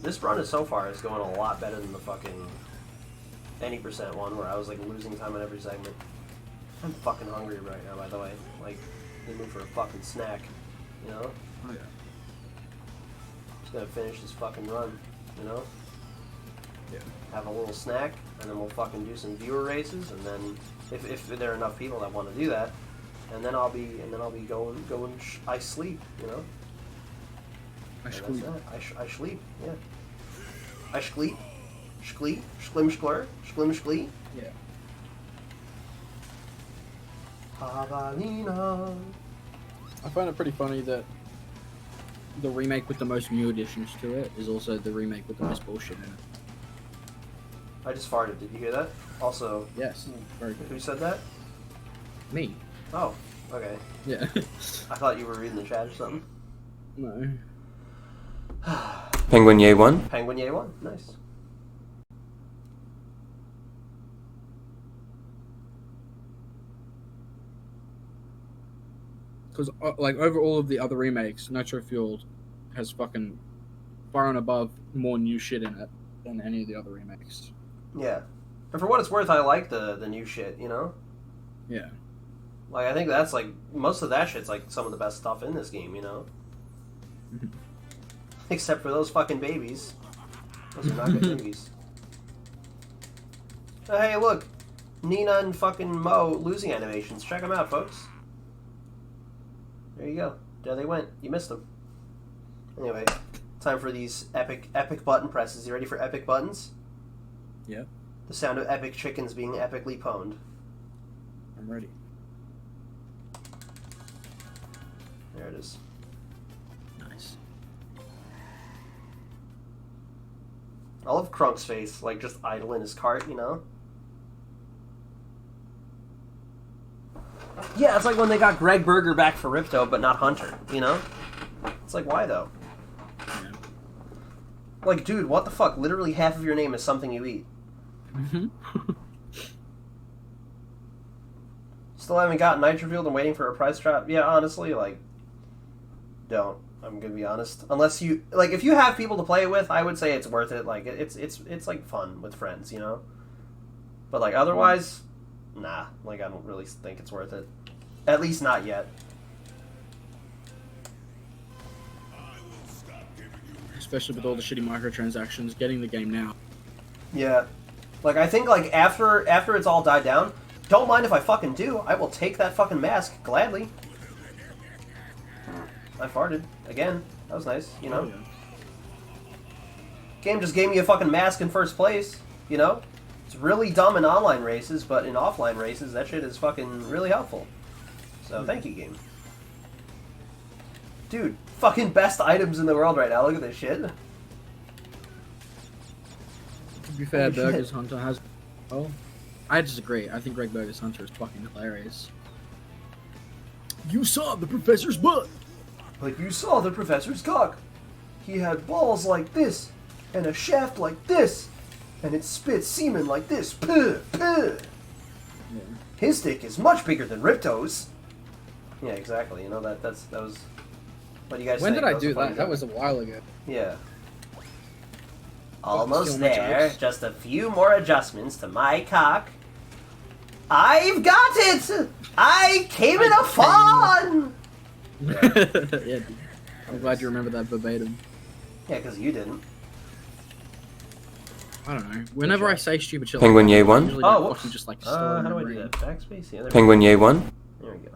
This run so far is going a lot better than the fucking any % one where I was like losing time on every segment. I'm fucking hungry right now, by the way. Like, in the mood for a fucking snack, you know? Oh yeah. Just gonna finish this fucking run, you know? Yeah. Have a little snack, and then we'll fucking do some viewer races, and then if there are enough people that want to do that, and then I'll be going. I sleep, you know. I sleep. I sleep. Yeah. I sleep. Schlee. Schlim schler. Schlim schlee. Yeah. Havalina. I find it pretty funny that the remake with the most new additions to it is also the remake with the most bullshit in it. I just farted. Did you hear that? Also, Yes. Very good. who said that? Me. Oh, okay. Yeah. I thought you were reading the chat or something. No. Penguin Yay 1. Penguin Yay 1. Nice. Because, like, over all of the other remakes, Nitro Fueled has fucking far and above more new shit in it than any of the other remakes. Yeah. And for what it's worth, I like the new shit, you know? Yeah. Like, I think that's, like, most of that shit's, like, some of the best stuff in this game, you know? Except for those fucking babies. Those are not good babies. Oh, hey, look! Nina and fucking Mo losing animations. Check them out, folks. There you go. There they went. You missed them. Anyway, time for these epic button presses. You ready for epic buttons? Yeah. The sound of epic chickens being epically pwned. I'm ready. There it is. Nice. I love Krunk's face, like, just idle in his cart, you know? Yeah, it's like when they got Greg Berger back for Ripto, but not Hunter, you know? It's like, why, though? Yeah. Like, dude, what the fuck? Literally half of your name is something you eat. Still haven't gotten Nitrofield and waiting for a price drop? Yeah, honestly, like, don't. I'm gonna be honest. Unless you, like, if you have people to play it with, I would say it's worth it. Like, it's like fun with friends, you know? But, like, otherwise, nah. Like, I don't really think it's worth it. At least not yet. Especially with all the shitty microtransactions, getting the game now. Yeah. Like, I think, like, after it's all died down, Don't mind if I fucking do. I will take that fucking mask gladly. I farted again. That was nice, you know. Oh, yeah. Game just gave me a fucking mask in first place, you know. It's really dumb in online races, but in offline races, that shit is fucking really helpful. So thank you, game. Dude, fucking best items in the world right now. Look at this shit. To be fair, Holy shit. Burgers Hunter has. Oh, I disagree. I think Greg Burgers Hunter is fucking hilarious. You saw the professor's butt. Like you saw the professor's cock. He had balls like this, and a shaft like this, and it spits semen like this. Puh, puh. Yeah. His dick is much bigger than Ripto's. Yeah, exactly. You know that was. What do you guys When think? did I was do a funny that? That joke. was a while ago. Yeah. Steal Almost my there. jokes. Just a few more adjustments to my cock. I've got it! I came in a fawn! Yeah, dude. I'm glad you remember that verbatim. Yeah, because you didn't. I don't know. Whenever I say stupid shit, Penguin Yay I one? usually Oh, don't whoops. fucking just like store it in How do my I do brain. that? Backspace? Yeah, Penguin Yay 1? There we go.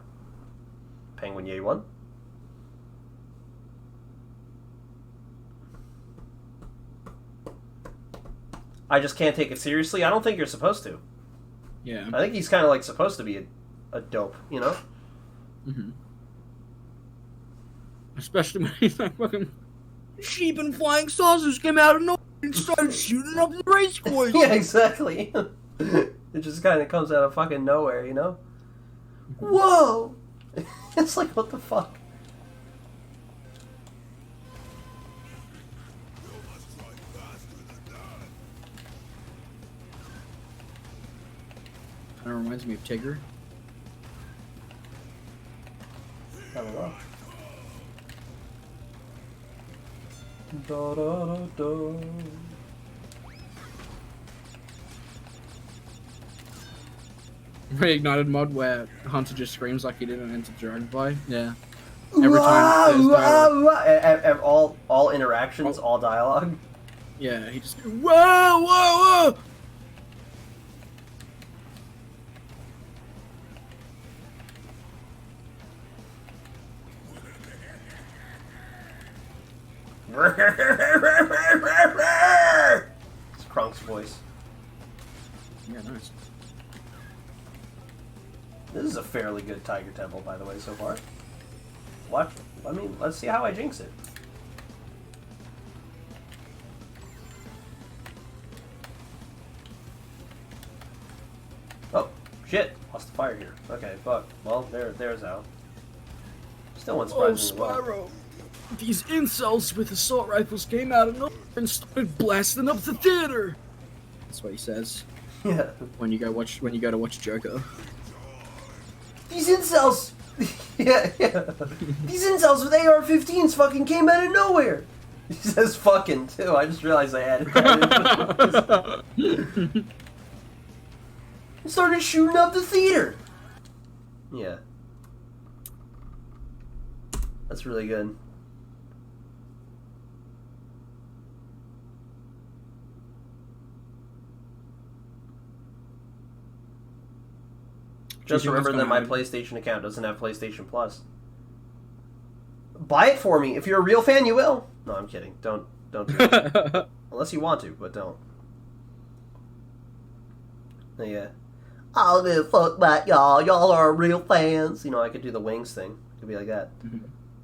Penguin Yay 1. I just can't take it seriously. I don't think you're supposed to. Yeah. I think he's kind of like supposed to be a dope, you know? Mm-hmm. Especially when he's like fucking sheep and flying saucers came out of nowhere and started shooting up the race course. Yeah, exactly. It just kind of comes out of fucking nowhere, you know? Whoa! It's like, what the fuck? Kind of reminds me of Tigger. I don't know. Da, da, da, da. Reignited mod where Hunter just screams like he didn't enter Dragonfly. Yeah. Every time there's dialogue. All interactions, all dialogue. Yeah, he just whoa, whoa, whoa! It's Krunk's voice. Yeah, nice. This is a fairly good Tiger Temple, by the way, so far. What? I mean, let's see how I jinx it. Oh, shit. Lost the fire here. Okay, fuck. Well, there's out. Still one Oh, surprisingly well. Spyro! These incels with assault rifles came out of nowhere and started blasting up the theater. That's what he says Yeah. when you go to watch Joker. These incels! yeah. These incels with AR-15s fucking came out of nowhere! He says fucking, too. I just realized I added that. And started shooting up the theater! Yeah. That's really good. Just remember that my PlayStation account doesn't have PlayStation Plus. Buy it for me. If you're a real fan, you will. No, I'm kidding. Don't do it. Unless you want to, but don't. Yeah. I don't give a fuck about y'all. Y'all are real fans. You know, I could do the wings thing. It could be like that.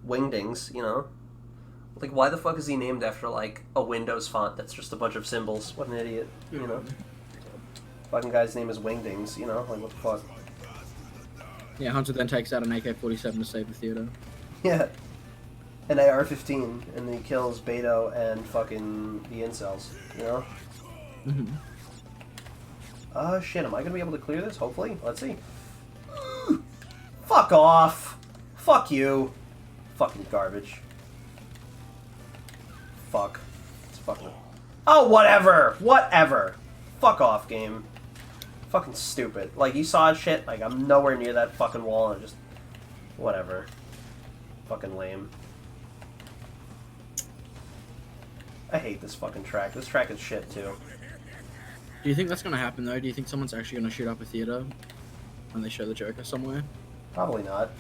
Wingdings, you know? Like, why the fuck is he named after, like, a Windows font that's just a bunch of symbols? What an idiot, you know? Fucking guy's name is Wingdings, you know? Like, what the fuck? Yeah, Hunter then takes out an AK-47 to save the theater. Yeah. An AR-15, and then he kills Beto and fucking the incels, you know? Shit, am I gonna be able to clear this? Hopefully. Let's see. Fuck off! Fuck you! Fucking garbage. Fuck. It's fucking... Oh, whatever! Whatever! Fuck off, game. Fucking stupid. Like, you saw shit, like, I'm nowhere near that fucking wall, and just... Whatever. Fucking lame. I hate this fucking track. This track is shit, too. Do you think that's gonna happen though? Do you think someone's actually gonna shoot up a theater? when they show the Joker somewhere. Probably not.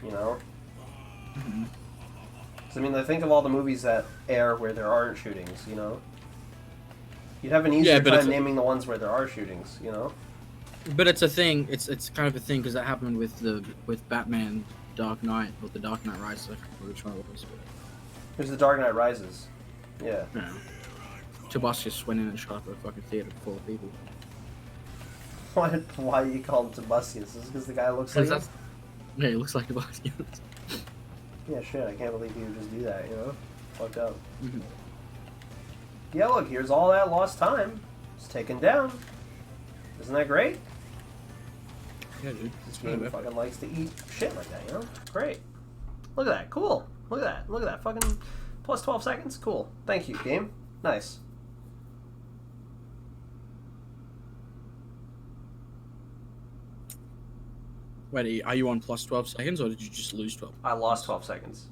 You know? Mhm. 'Cause, I mean, I think of all the movies that air where there aren't shootings, you know? You'd have an easier but time naming the ones where there are shootings, you know? But it's a thing. It's kind of a thing because that happened with Batman Dark Knight or the Dark Knight Rises. I can't remember which one it was. There's The Dark Knight Rises. Yeah. But, yeah. Tobias just went in and shot up a fucking theater full of people. Why do you call him Tobias? Is it because the guy looks like him? Yeah, he looks like Tobias. Yeah, shit, I can't believe you would just do that, you know? Fucked up. Mhm. Yeah, look, here's all that lost time. It's taken down. Isn't that great? Yeah, dude. This game fucking likes to eat shit like that, you know? Great. Look at that, cool. Look at that, look at that. Fucking plus 12 seconds? Cool. Thank you, game. Nice. Wait, are you on plus 12 seconds or did you just lose 12? I lost 12 seconds.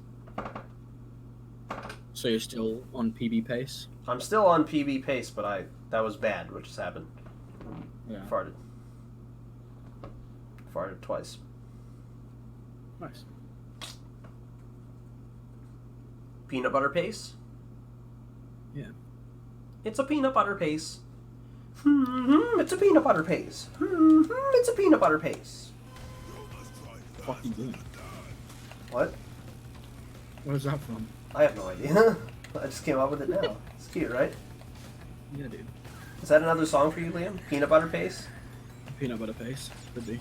So you're still on PB pace? I'm still on PB pace, but that was bad, what just happened. Yeah. Farted. Farted twice. Nice. Peanut butter paste? Yeah. It's a peanut butter paste. It's a peanut butter paste. It's a peanut butter paste. What are you doing? What? Where's that from? I have no idea. I just came up with it now. It's cute, right? Yeah, dude. Is that another song for you, Liam? Peanut butter paste? Peanut butter paste. Could be.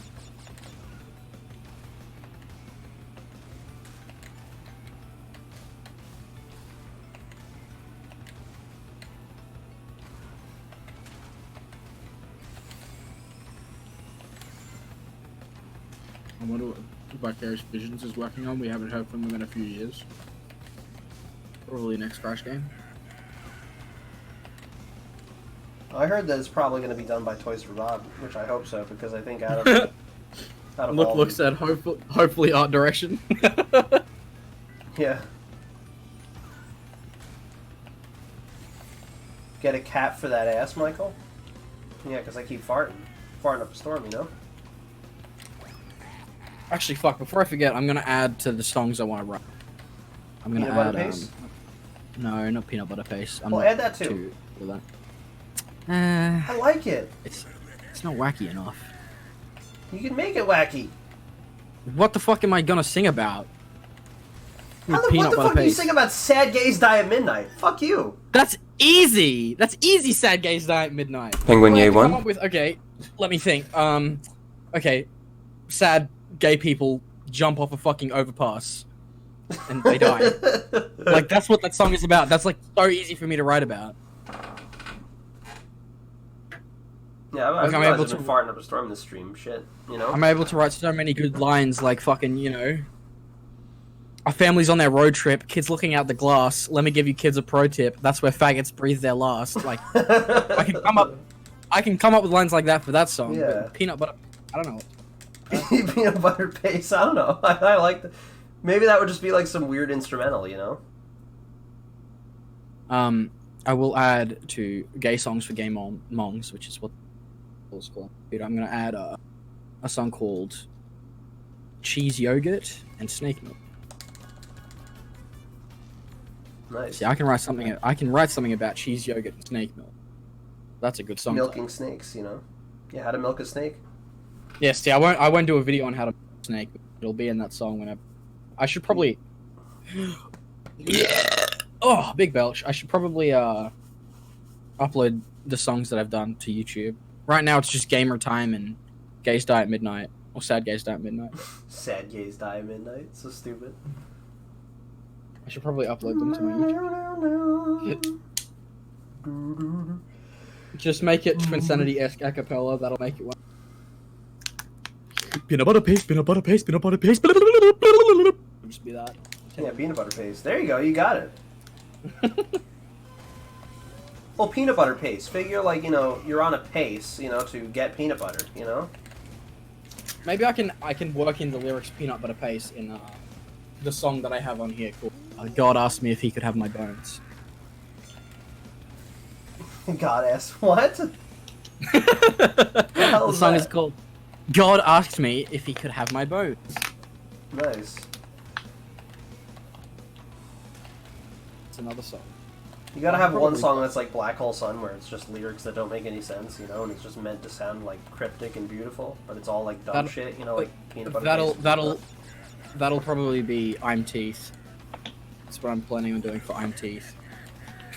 I wonder what Vicarious Visions is working on. We haven't heard from them in a few years. Probably next Crash game. I heard that it's probably going to be done by Toys for Bob, which I hope so, because I think out of all Look said hopefully art direction. Yeah. Get a cap for that ass, Michael? Yeah, because I keep farting. Farting up a storm, you know? Actually, fuck, before I forget, I'm gonna add to the songs I want to write. I'm gonna Peanut add, butter paste? no, not peanut butter paste. Well, add that too. To that. I like it. It's not wacky enough. You can make it wacky. What the fuck am I gonna sing about? What the fuck do you sing about Sad Gays Die at Midnight? Fuck you. That's easy! That's easy, Sad Gays Die at Midnight. Penguin Yay Come 1? up with, okay, let me think. Okay, sad gay people jump off a fucking overpass. And they die. Like, that's what that song is about. That's, like, so easy for me to write about. Yeah, Like, I'm able to farting up a storm in this stream. Shit, you know? I'm able to write so many good lines, like fucking, you know, our family's on their road trip, kids looking out the glass, let me give you kids a pro tip, that's where faggots breathe their last. Like, I can come up with lines like that for that song, Yeah. but peanut butter, I don't know. Peanut butter paste. I don't know. I like that. Maybe that would just be like some weird instrumental, you know? I will add to gay songs for gay mongs, which is what it's called. Dude, I'm gonna add a song called Cheese Yogurt and Snake Milk. Nice. See, I can write something about cheese yogurt and snake milk. That's a good song. Milking snakes, you know? Yeah, how to milk a snake? Yeah, see, I won't do a video on how to milk a snake. It'll be in that song whenever. I should probably. Oh, big belch. I should probably upload the songs that I've done to YouTube. Right now, it's just Gamer Time and Gays Die at Midnight, or Sad Gays Die at Midnight. Sad Gays Die at Midnight. So stupid. I should probably upload them to my YouTube. Just make it Twinsanity-esque acapella. That'll make it one. Peanut butter paste, peanut butter paste, peanut butter paste. Just be that. Yeah, peanut butter paste. There you go. You got it. Well, peanut butter paste. Figure, like, you know, you're on a pace, you know, to get peanut butter, you know? Maybe I can work in the lyrics peanut butter paste in the song that I have on here called God Asked Me If He Could Have My Bones. God asked what? The song is called God Asked Me If He Could Have My Bones. Nice. It's another song. You gotta have one song that's like Black Hole Sun, where it's just lyrics that don't make any sense, you know, and it's just meant to sound like cryptic and beautiful, but it's all like dumb shit, you know, like peanut butter. That'll probably be I'm Teeth. That's what I'm planning on doing for I'm Teeth.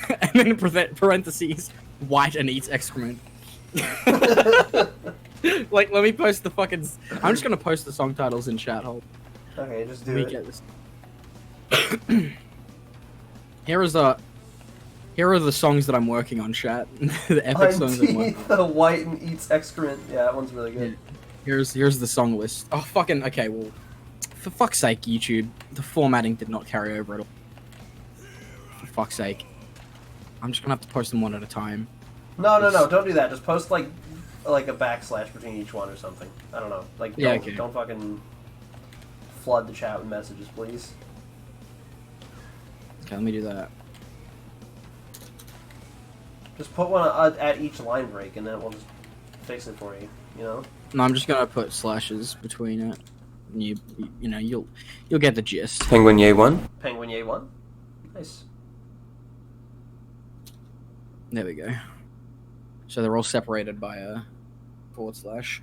And then in parentheses, white and eats excrement. Like, let me post the fucking. I'm just gonna post the song titles in chat. Hold. Okay, just do it. Get this. Here are the songs that I'm working on, chat. The epic songs I'm working on. The white and eats excrement. Yeah, that one's really good. Yeah. Here's the song list. Oh, fucking, okay, well, for fuck's sake, YouTube, the formatting did not carry over at all. For fuck's sake. I'm just gonna have to post them one at a time. No, don't do that. Just post, like a backslash between each one or something. I don't know. Like, don't fucking flood the chat with messages, please. Okay, let me do that. Just put one at each line break, and then we'll just fix it for you. You know? No, I'm just gonna put slashes between it. And you know, you'll get the gist. Penguin Ye 1. Penguin Ye 1. Nice. There we go. So they're all separated by a /.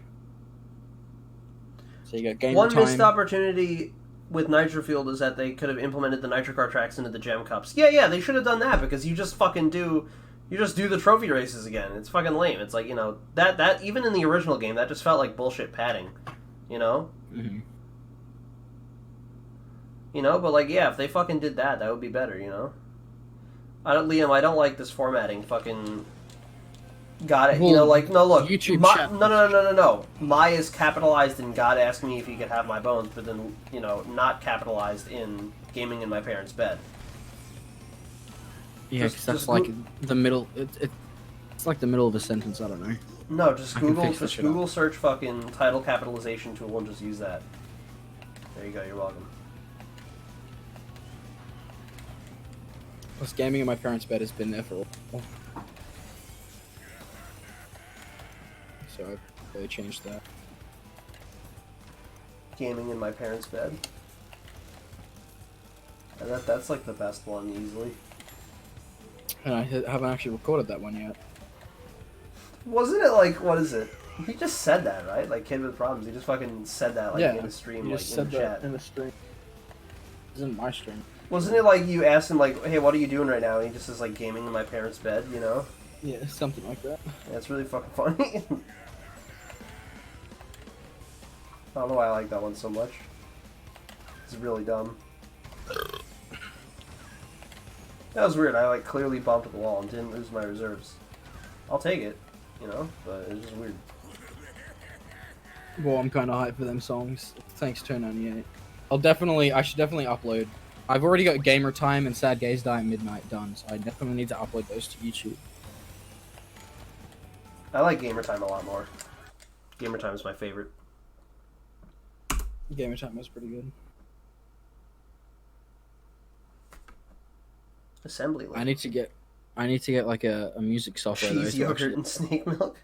So you got game One time. missed opportunity with Nitrofield is that they could have implemented the Nitrocar tracks into the gem cups. Yeah, they should have done that, because you just do the trophy races again. It's fucking lame. It's like, you know, that even in the original game, that just felt like bullshit padding, you know? Mm-hmm. You know, but like, yeah, if they fucking did that, that would be better, you know? Liam, I don't like this formatting. Fucking got it. Well, you know, like, no, look. YouTube chat. No. My is capitalized in God asked me if he could have my bones, but then, you know, not capitalized in gaming in my parents' bed. Yeah, because that's like the middle. It's like the middle of a sentence. I don't know. No, just Google search fucking title capitalization tool and just use that. There you go. You're welcome. Plus, gaming in my parents' bed has been there for a while. So I've really changed that. Gaming in my parents' bed. And that's like the best one, easily. And I haven't actually recorded that one yet. Wasn't it like, what is it? He just said that, right? Like, Kid with Problems. He just fucking said that, like, in the stream, like, in the chat. In the stream. It's in my stream. Wasn't it like you asked him, like, hey, what are you doing right now? And he just says, like, gaming in my parents' bed, you know? Yeah, something like that. Yeah, it's really fucking funny. I don't know why I like that one so much. It's really dumb. That was weird. I, like, clearly bumped the wall and didn't lose my reserves. I'll take it, you know? But it's just weird. Well, I'm kind of hyped for them songs. Thanks, Turn98. I should definitely upload. I've already got Gamer Time and Sad Gays Die at Midnight done, so I definitely need to upload those to YouTube. I like Gamer Time a lot more. Gamer Time is my favorite. Gamer Time was pretty good. Assembly line. I need to get like a music software. Cheese, yogurt, and snake milk.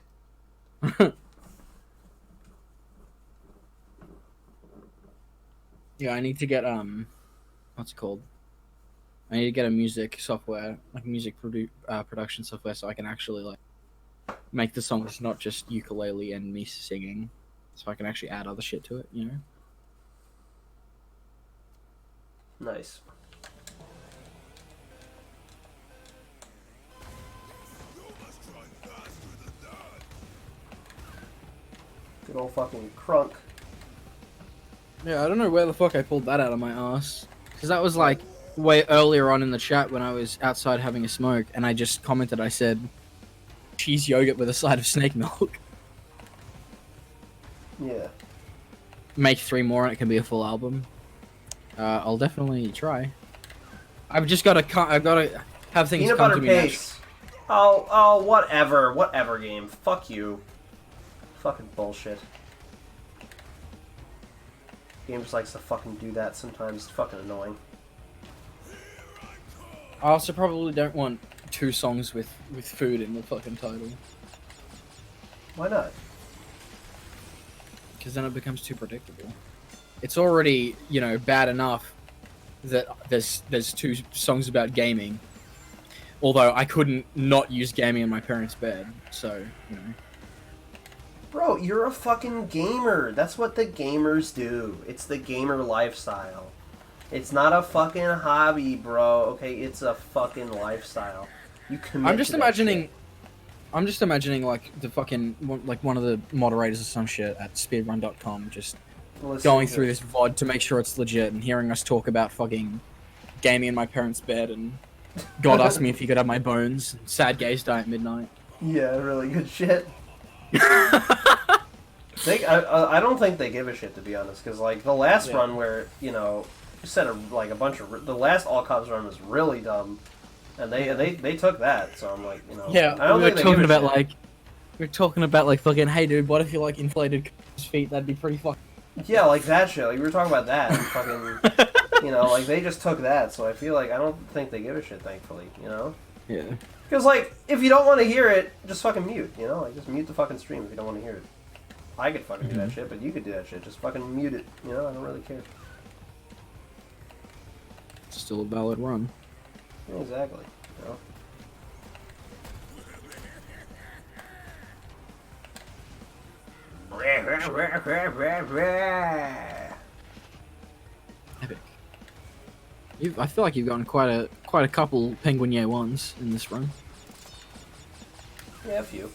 Yeah, I need to get what's it called? I need to get a music software, like music production software, so I can actually like make the songs not just ukulele and me singing, so I can actually add other shit to it, you know? Nice. Good old fucking crunk. Yeah, I don't know where the fuck I pulled that out of my ass. Because that was like way earlier on in the chat when I was outside having a smoke, and I just commented, I said, cheese yogurt with a side of snake milk. Yeah. Make 3 more and it can be a full album. I'll definitely try. I've gotta have things Peanut come butter to me paste. Oh, whatever game. Fuck you. Fucking bullshit. Game just likes to fucking do that sometimes. It's fucking annoying. I also probably don't want 2 songs with food in the fucking title. Why not? Because then it becomes too predictable. It's already, you know, bad enough that there's 2 songs about gaming. Although I couldn't not use gaming in my parents' bed, so, you know. Bro, you're a fucking gamer. That's what the gamers do. It's the gamer lifestyle. It's not a fucking hobby, bro. Okay, it's a fucking lifestyle. You commit I'm just to that imagining. shit. I'm just imagining like the fucking like one of the moderators or some shit at speedrun.com just Listen going to through this VOD to make sure it's legit and hearing us talk about fucking gaming in my parents' bed and God asked me if he could have my bones. And sad gays die at midnight. Yeah, really good shit. I don't think they give a shit, to be honest, because like the last run where, you know, you said like a bunch of the last All Cops run was really dumb, and they took that, so I'm like, you know, Yeah, I don't we were think they talking give a about shit. like we're talking about like fucking hey dude, what if you like inflated feet? That'd be pretty fucking. Yeah, like that shit. Like we were talking about that, and fucking, you know, like they just took that, so I feel like I don't think they give a shit, thankfully, you know. Yeah. Because like if you don't want to hear it, just fucking mute, you know, like just mute the fucking stream if you don't want to hear it. I could fucking do that shit, but you could do that shit. Just fucking mute it. You know, I don't really care. It's still a valid run. Yeah, exactly. You know? Epic. I feel like you've gotten quite a couple Penguinier ones in this run. Yeah, a few.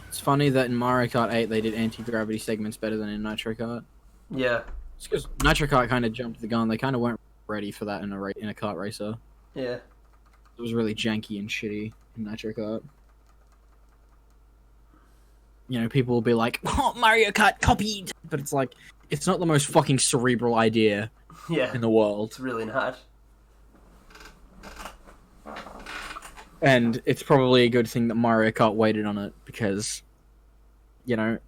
It's funny that in Mario Kart 8 they did anti-gravity segments better than in Nitro Kart. Yeah. It's because Nitro Kart kind of jumped the gun. They kind of weren't ready for that in a kart racer. Yeah. It was really janky and shitty in Nitro Kart. You know, people will be like, "Oh, Mario Kart copied," but it's like, it's not the most fucking cerebral idea Yeah. in the world. It's really not. And it's probably a good thing that Mario Kart waited on it because, you know,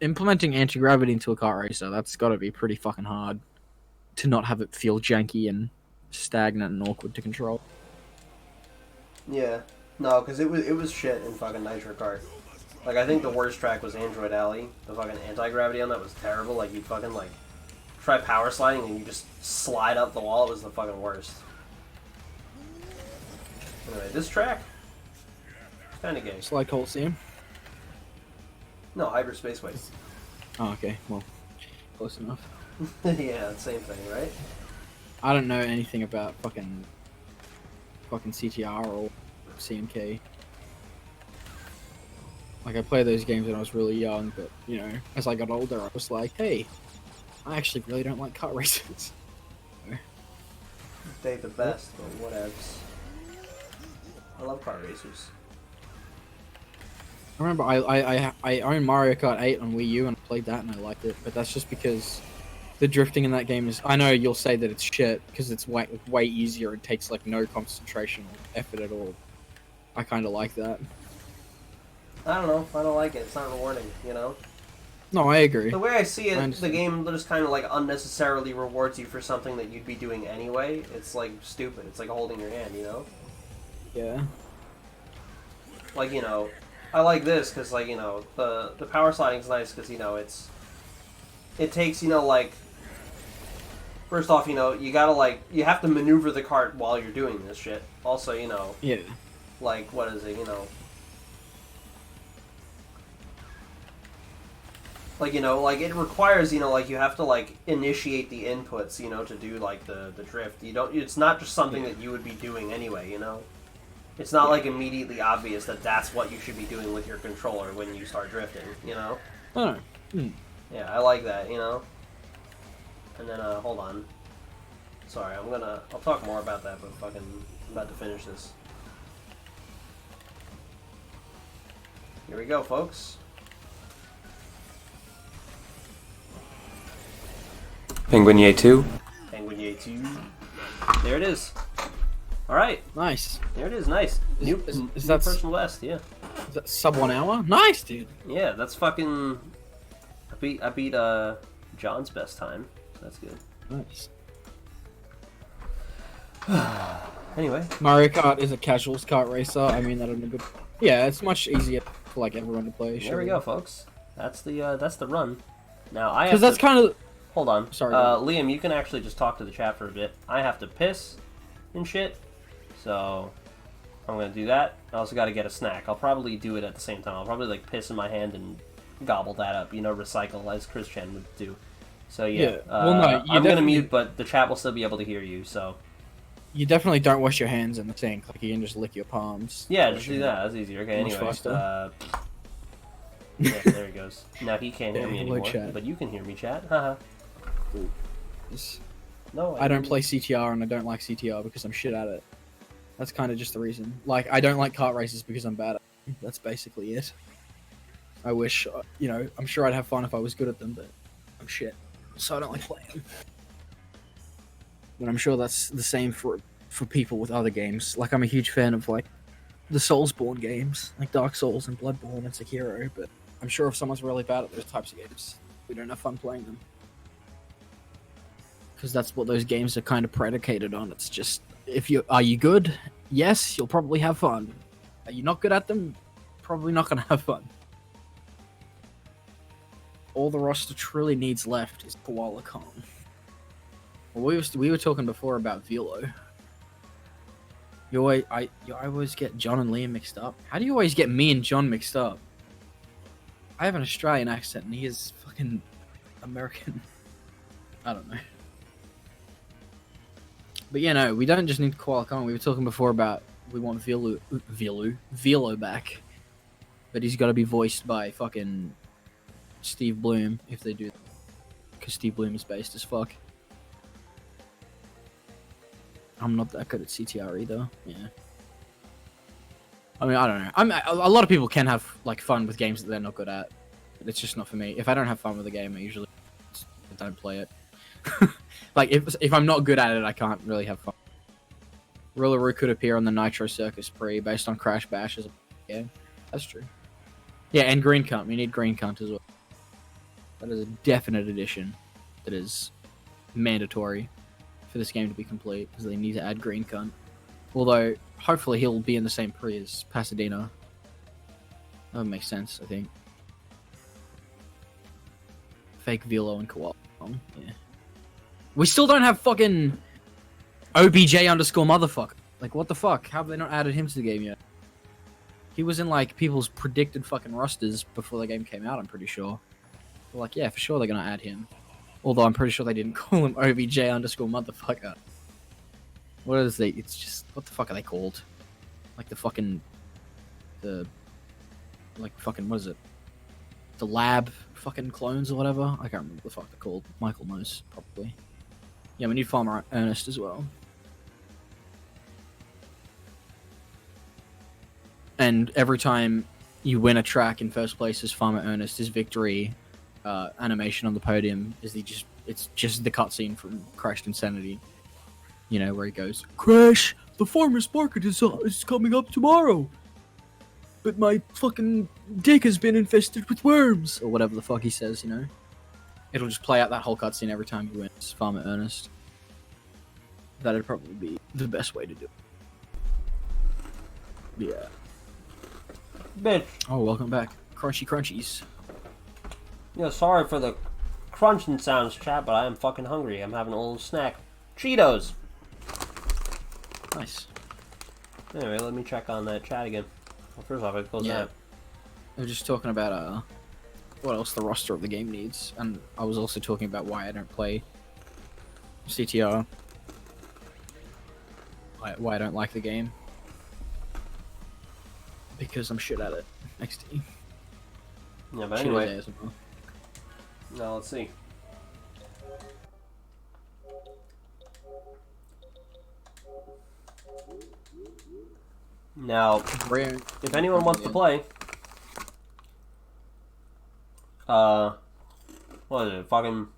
implementing anti-gravity into a kart racer, that's got to be pretty fucking hard to not have it feel janky and stagnant and awkward to control. Yeah. No, because it was shit in fucking Nitro Kart. Like, I think the worst track was Android Alley. The fucking anti-gravity on that was terrible. Like, you'd fucking, like, try power sliding and you just slide up the wall. It was the fucking worst. Anyway, this track, it's kind of gay. Slide Coliseum? No, Hyperspace Way. Oh, okay. Well, close enough. Yeah, same thing, right? I don't know anything about fucking CTR or CMK. Like, I played those games when I was really young, but, you know, as I got older, I was like, hey, I actually really don't like kart races. They the best, but whatevs. I love kart racers. I remember I owned Mario Kart 8 on Wii U and I played that and I liked it, but that's just because the drifting in that game is... I know you'll say that it's shit, because it's way easier, it takes, like, no concentration or effort at all. I kind of like that. I don't know. I don't like it. It's not rewarding, you know? No, I agree. The way I see I it, the understand. game just kind of like unnecessarily rewards you for something that you'd be doing anyway. It's like stupid. It's like holding your hand, you know? Yeah. Like, you know, I like this because, like, you know, the power sliding's nice because, you know, it takes, you know, like, first off, you know, you gotta, like, you have to maneuver the cart while you're doing this shit. Also, you know, Yeah. like, what is it, you know? Like, you know, like, it requires, you know, like, you have to, like, initiate the inputs, you know, to do, like, the drift. You don't, it's not just something that you would be doing anyway, you know? It's not, like, immediately obvious that that's what you should be doing with your controller when you start drifting, you know? Oh. Yeah, I like that, you know? And then, hold on. Sorry, I'll talk more about that, but fucking, I'm about to finish this. Here we go, folks. Penguinier 2. Penguinier 2. There it is. Alright, Nice. there it is, nice. New that personal best, yeah. Is that sub 1 hour? Nice, dude. Yeah, that's fucking... I beat John's best time. That's good. Nice. Anyway, Mario Kart is a casuals kart racer. I mean that in a good. Yeah, it's much easier for like everyone to play. there we go, folks. That's the run. Now I have Because that's to... kind of. Hold on. Sorry. Liam, you can actually just talk to the chat for a bit. I have to piss and shit, so I'm gonna do that. I also got to get a snack. I'll probably do it at the same time. I'll probably like piss in my hand and gobble that up. You know, recycle as Chris Chen would do. So yeah. Well, no, I'm gonna mute, but the chat will still be able to hear you. So You definitely don't wash your hands in the sink. Like you can just lick your palms. yeah, just do that. That's easier. Okay. Much Anyway. faster. Yeah, there he goes. Now he can't hear Yeah, me hello, anymore, chat. but you can hear me, chat. Haha. No, I don't play CTR and I don't like CTR because I'm shit at it. That's kind of just the reason. Like, I don't like kart races because I'm bad at them. That's basically it. I wish, you know, I'm sure I'd have fun if I was good at them, but I'm shit. So I don't like playing them. But I'm sure that's the same for people with other games. Like, I'm a huge fan of, like, the Soulsborne games, like Dark Souls and Bloodborne and Sekiro, but I'm sure if someone's really bad at those types of games, we don't have fun playing them. Because that's what those games are kind of predicated on. It's just, are you good? Yes, you'll probably have fun. Are you not good at them? Probably not going to have fun. All the roster truly needs left is Koala Kong. Well, we were talking before about Velo. I always get John and Liam mixed up. How do you always get me and John mixed up? I have an Australian accent and he is fucking American. I don't know. But yeah, no, we don't just need Koala Kong. We were talking before about we want Velo back. But he's got to be voiced by fucking Steve Bloom if they do that. Because Steve Bloom is based as fuck. I'm not that good at CTR either. Yeah. I mean, I don't know. A lot of people can have like fun with games that they're not good at. But it's just not for me. If I don't have fun with a game, I usually don't play it. Like, if I'm not good at it, I can't really have fun. Rillaroo could appear on the Nitro Circus Pre based on Crash Bash as a game. That's true. Yeah, and Green Cunt. We need Green Cunt as well. That is a definite addition that is mandatory for this game to be complete, because they need to add Green Cunt. Although, hopefully he'll be in the same pre as Pasadena. That would make sense, I think. Fake Velo and Koala. Yeah. We still don't have fucking OBJ underscore motherfucker. Like, what the fuck? How have they not added him to the game yet? He was in, like, people's predicted fucking rosters before the game came out, I'm pretty sure. They're like, yeah, for sure they're gonna add him. Although I'm pretty sure they didn't call him OBJ underscore motherfucker. What is they? It's just, what the fuck are they called? Like the fucking, what is it? The lab fucking clones or whatever? I can't remember what the fuck they're called. Michael knows, probably. Yeah, we need Farmer Ernest as well. And every time you win a track in first place as Farmer Ernest, his victory animation on the podium is it's just the cutscene from Crashed Insanity. You know, where he goes, Crash, the farmer's market is coming up tomorrow. But my fucking dick has been infested with worms. Or whatever the fuck he says, you know. It'll just play out that whole cutscene every time he wins Farmer Ernest. That'd probably be the best way to do it. Yeah. Bitch. Oh, welcome back. Crunchy Crunchies. Yeah, sorry for the crunching sounds, chat, but I am fucking hungry. I'm having a little snack. Cheetos! Nice. Anyway, let me check on that chat again. Well, first off, I close Yeah. that. We were just talking about what else the roster of the game needs, and I was also talking about why I don't play CTR. Why I don't like the game. Because I'm shit at it. Next to you. Yeah, but Shit anyway. as well. Now, let's see. Now, if anyone wants to play, what is it, fucking,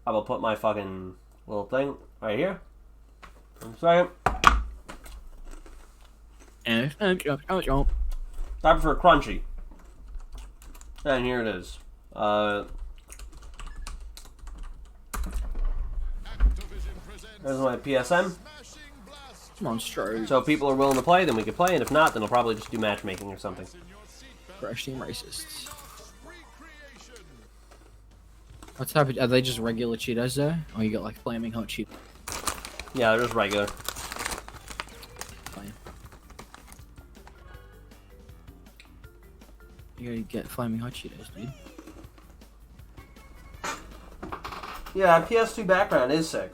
I will put my fucking little thing right here. One second. Time for a crunchy. And here it is. There's my PSM. Come on, straight. So if people are willing to play, then we can play, and if not, then I'll probably just do matchmaking or something. Crash Team Racists. What type of... Are they just regular Cheetos, though? Or you got, like, flaming hot Cheetos? Yeah, they're just regular. Fine. You gotta get flaming hot Cheetos, dude. Yeah, PS2 background is sick.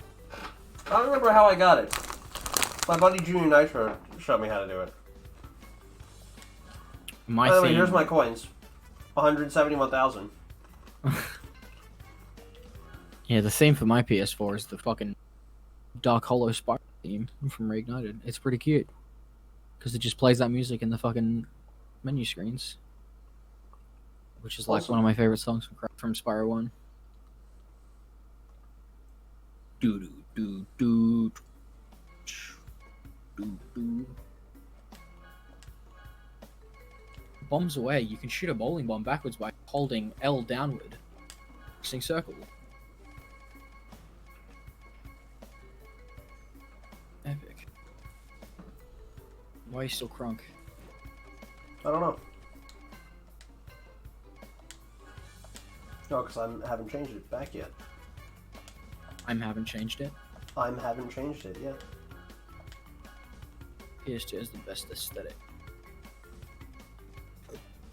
I don't remember how I got it. My buddy Junior Nitro showed me how to do it. My By the way, theme... here's my coins. 171,000. Yeah, the theme for my PS4 is the fucking Dark Hollow Spiral theme from Reignited. It's pretty cute. Because it just plays that music in the fucking menu screens. Which is like Awesome. one of my favorite songs from Spyro 1. Do do do do do do. Bombs away. You can shoot a bowling bomb backwards by holding L downward. Pressing circle. Epic. Why are you still crunk? I don't know. No, because I haven't changed it back yet. I haven't changed it. I haven't changed it yet. PS2 has the best aesthetic.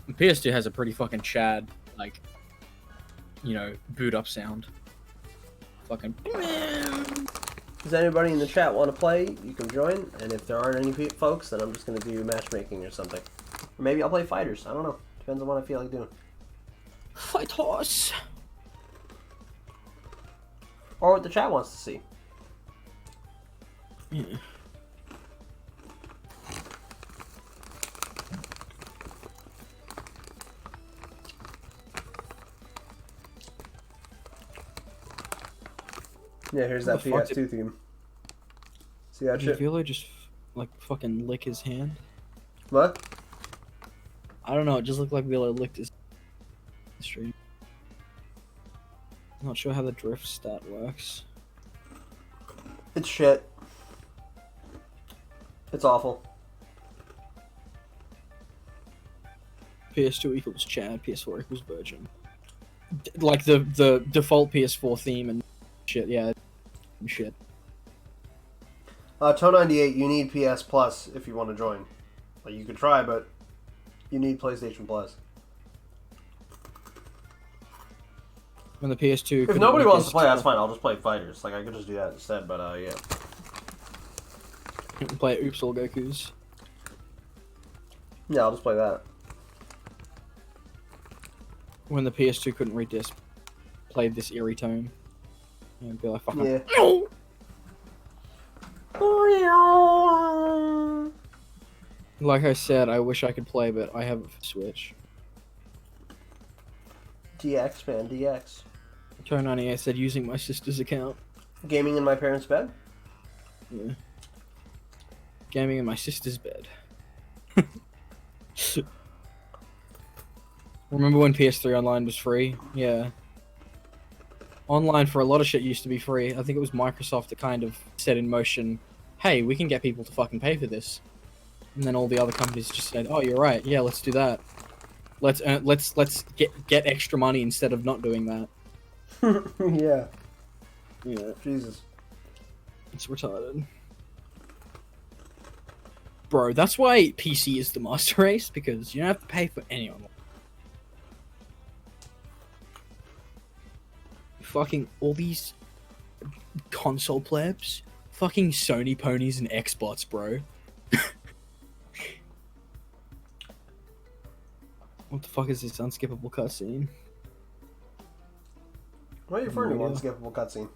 PS2 has a pretty fucking Chad, like, you know, boot up sound. Fucking. Does anybody in the chat want to play? You can join, and if there aren't any folks, then I'm just going to do matchmaking or something. Or maybe I'll play fighters. I don't know. Depends on what I feel like doing. Fight horse. Or what the chat wants to see. Yeah. Yeah, here's that What the fuck PS2 theme. See that Did shit? Vilo just, like, fucking lick his hand? What? I don't know, it just looked like Vilo licked his stream. I'm not sure how the drift stat works. It's shit. It's awful. PS2 equals Chad, PS4 equals Virgin. Like the default PS4 theme and shit, yeah. Shit. Toe98, you need PS Plus if you want to join. Like, you could try, but you need PlayStation Plus. When the PS2 If nobody wants to play, that's fine. I'll just play fighters. Like, I could just do that instead, but yeah. Play Oops All Gokus. Yeah, I'll just play that. When the PS2 couldn't read this, played this eerie tone. And be like, fucking. Yeah. Like I said, I wish I could play, but I have a Switch. DX, man, DX. Toe98 said using my sister's account. Gaming in my parents' bed? Yeah. Gaming in my sister's bed. Remember when PS3 Online was free? Yeah. Online for a lot of shit used to be free. I think it was Microsoft that kind of set in motion, hey, we can get people to fucking pay for this. And then all the other companies just said, oh, you're right. Yeah, let's do that. Let's get extra money instead of not doing that. Yeah. Yeah. Jesus. It's retarded. Bro, that's why PC is the master race, because you don't have to pay for any online. Fucking all these console plebs. Fucking Sony ponies and Xbots, bro. What the fuck is this unskippable cutscene? What are you referring to? Yeah. Unskippable cutscene.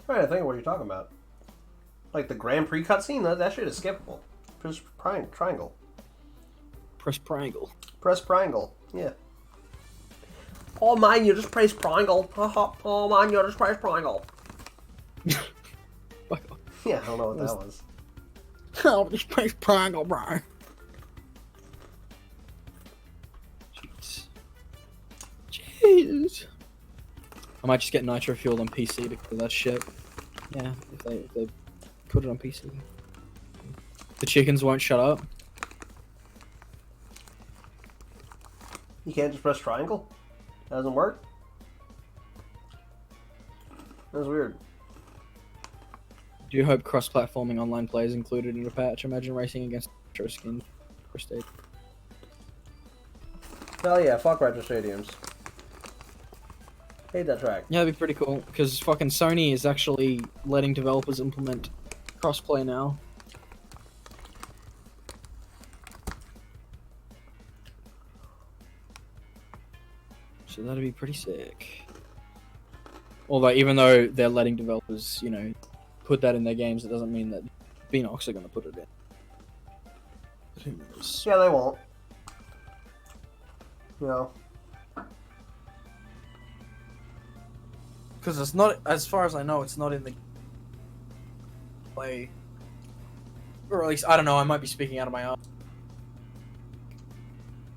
Right, I think what you're talking about. Like the Grand Prix cutscene? That shit is skippable. Press triangle. Press triangle. Press triangle. Yeah. Oh man, you just press triangle. Oh man, you just press triangle. Fuck off. Yeah, I don't know what that was. Oh, just press triangle, bro. Jeez. Jeez. I might just get nitro fueled on PC because of that shit. Yeah, if they put it on PC. The chickens won't shut up. You can't just press triangle? That doesn't work? That's weird. Do you hope cross-platforming online play is included in the patch? Imagine racing against retro skin for state. Hell yeah, fuck retro stadiums. Hate that track. Yeah, that'd be pretty cool, because fucking Sony is actually letting developers implement crossplay now. So that'd be pretty sick. Although, even though they're letting developers, you know, put that in their games, it doesn't mean that Beanox are going to put it in. But who knows? Yeah, they won't. You know. Because it's not, as far as I know, it's not in the play. Or at least, I don't know, I might be speaking out of my ass.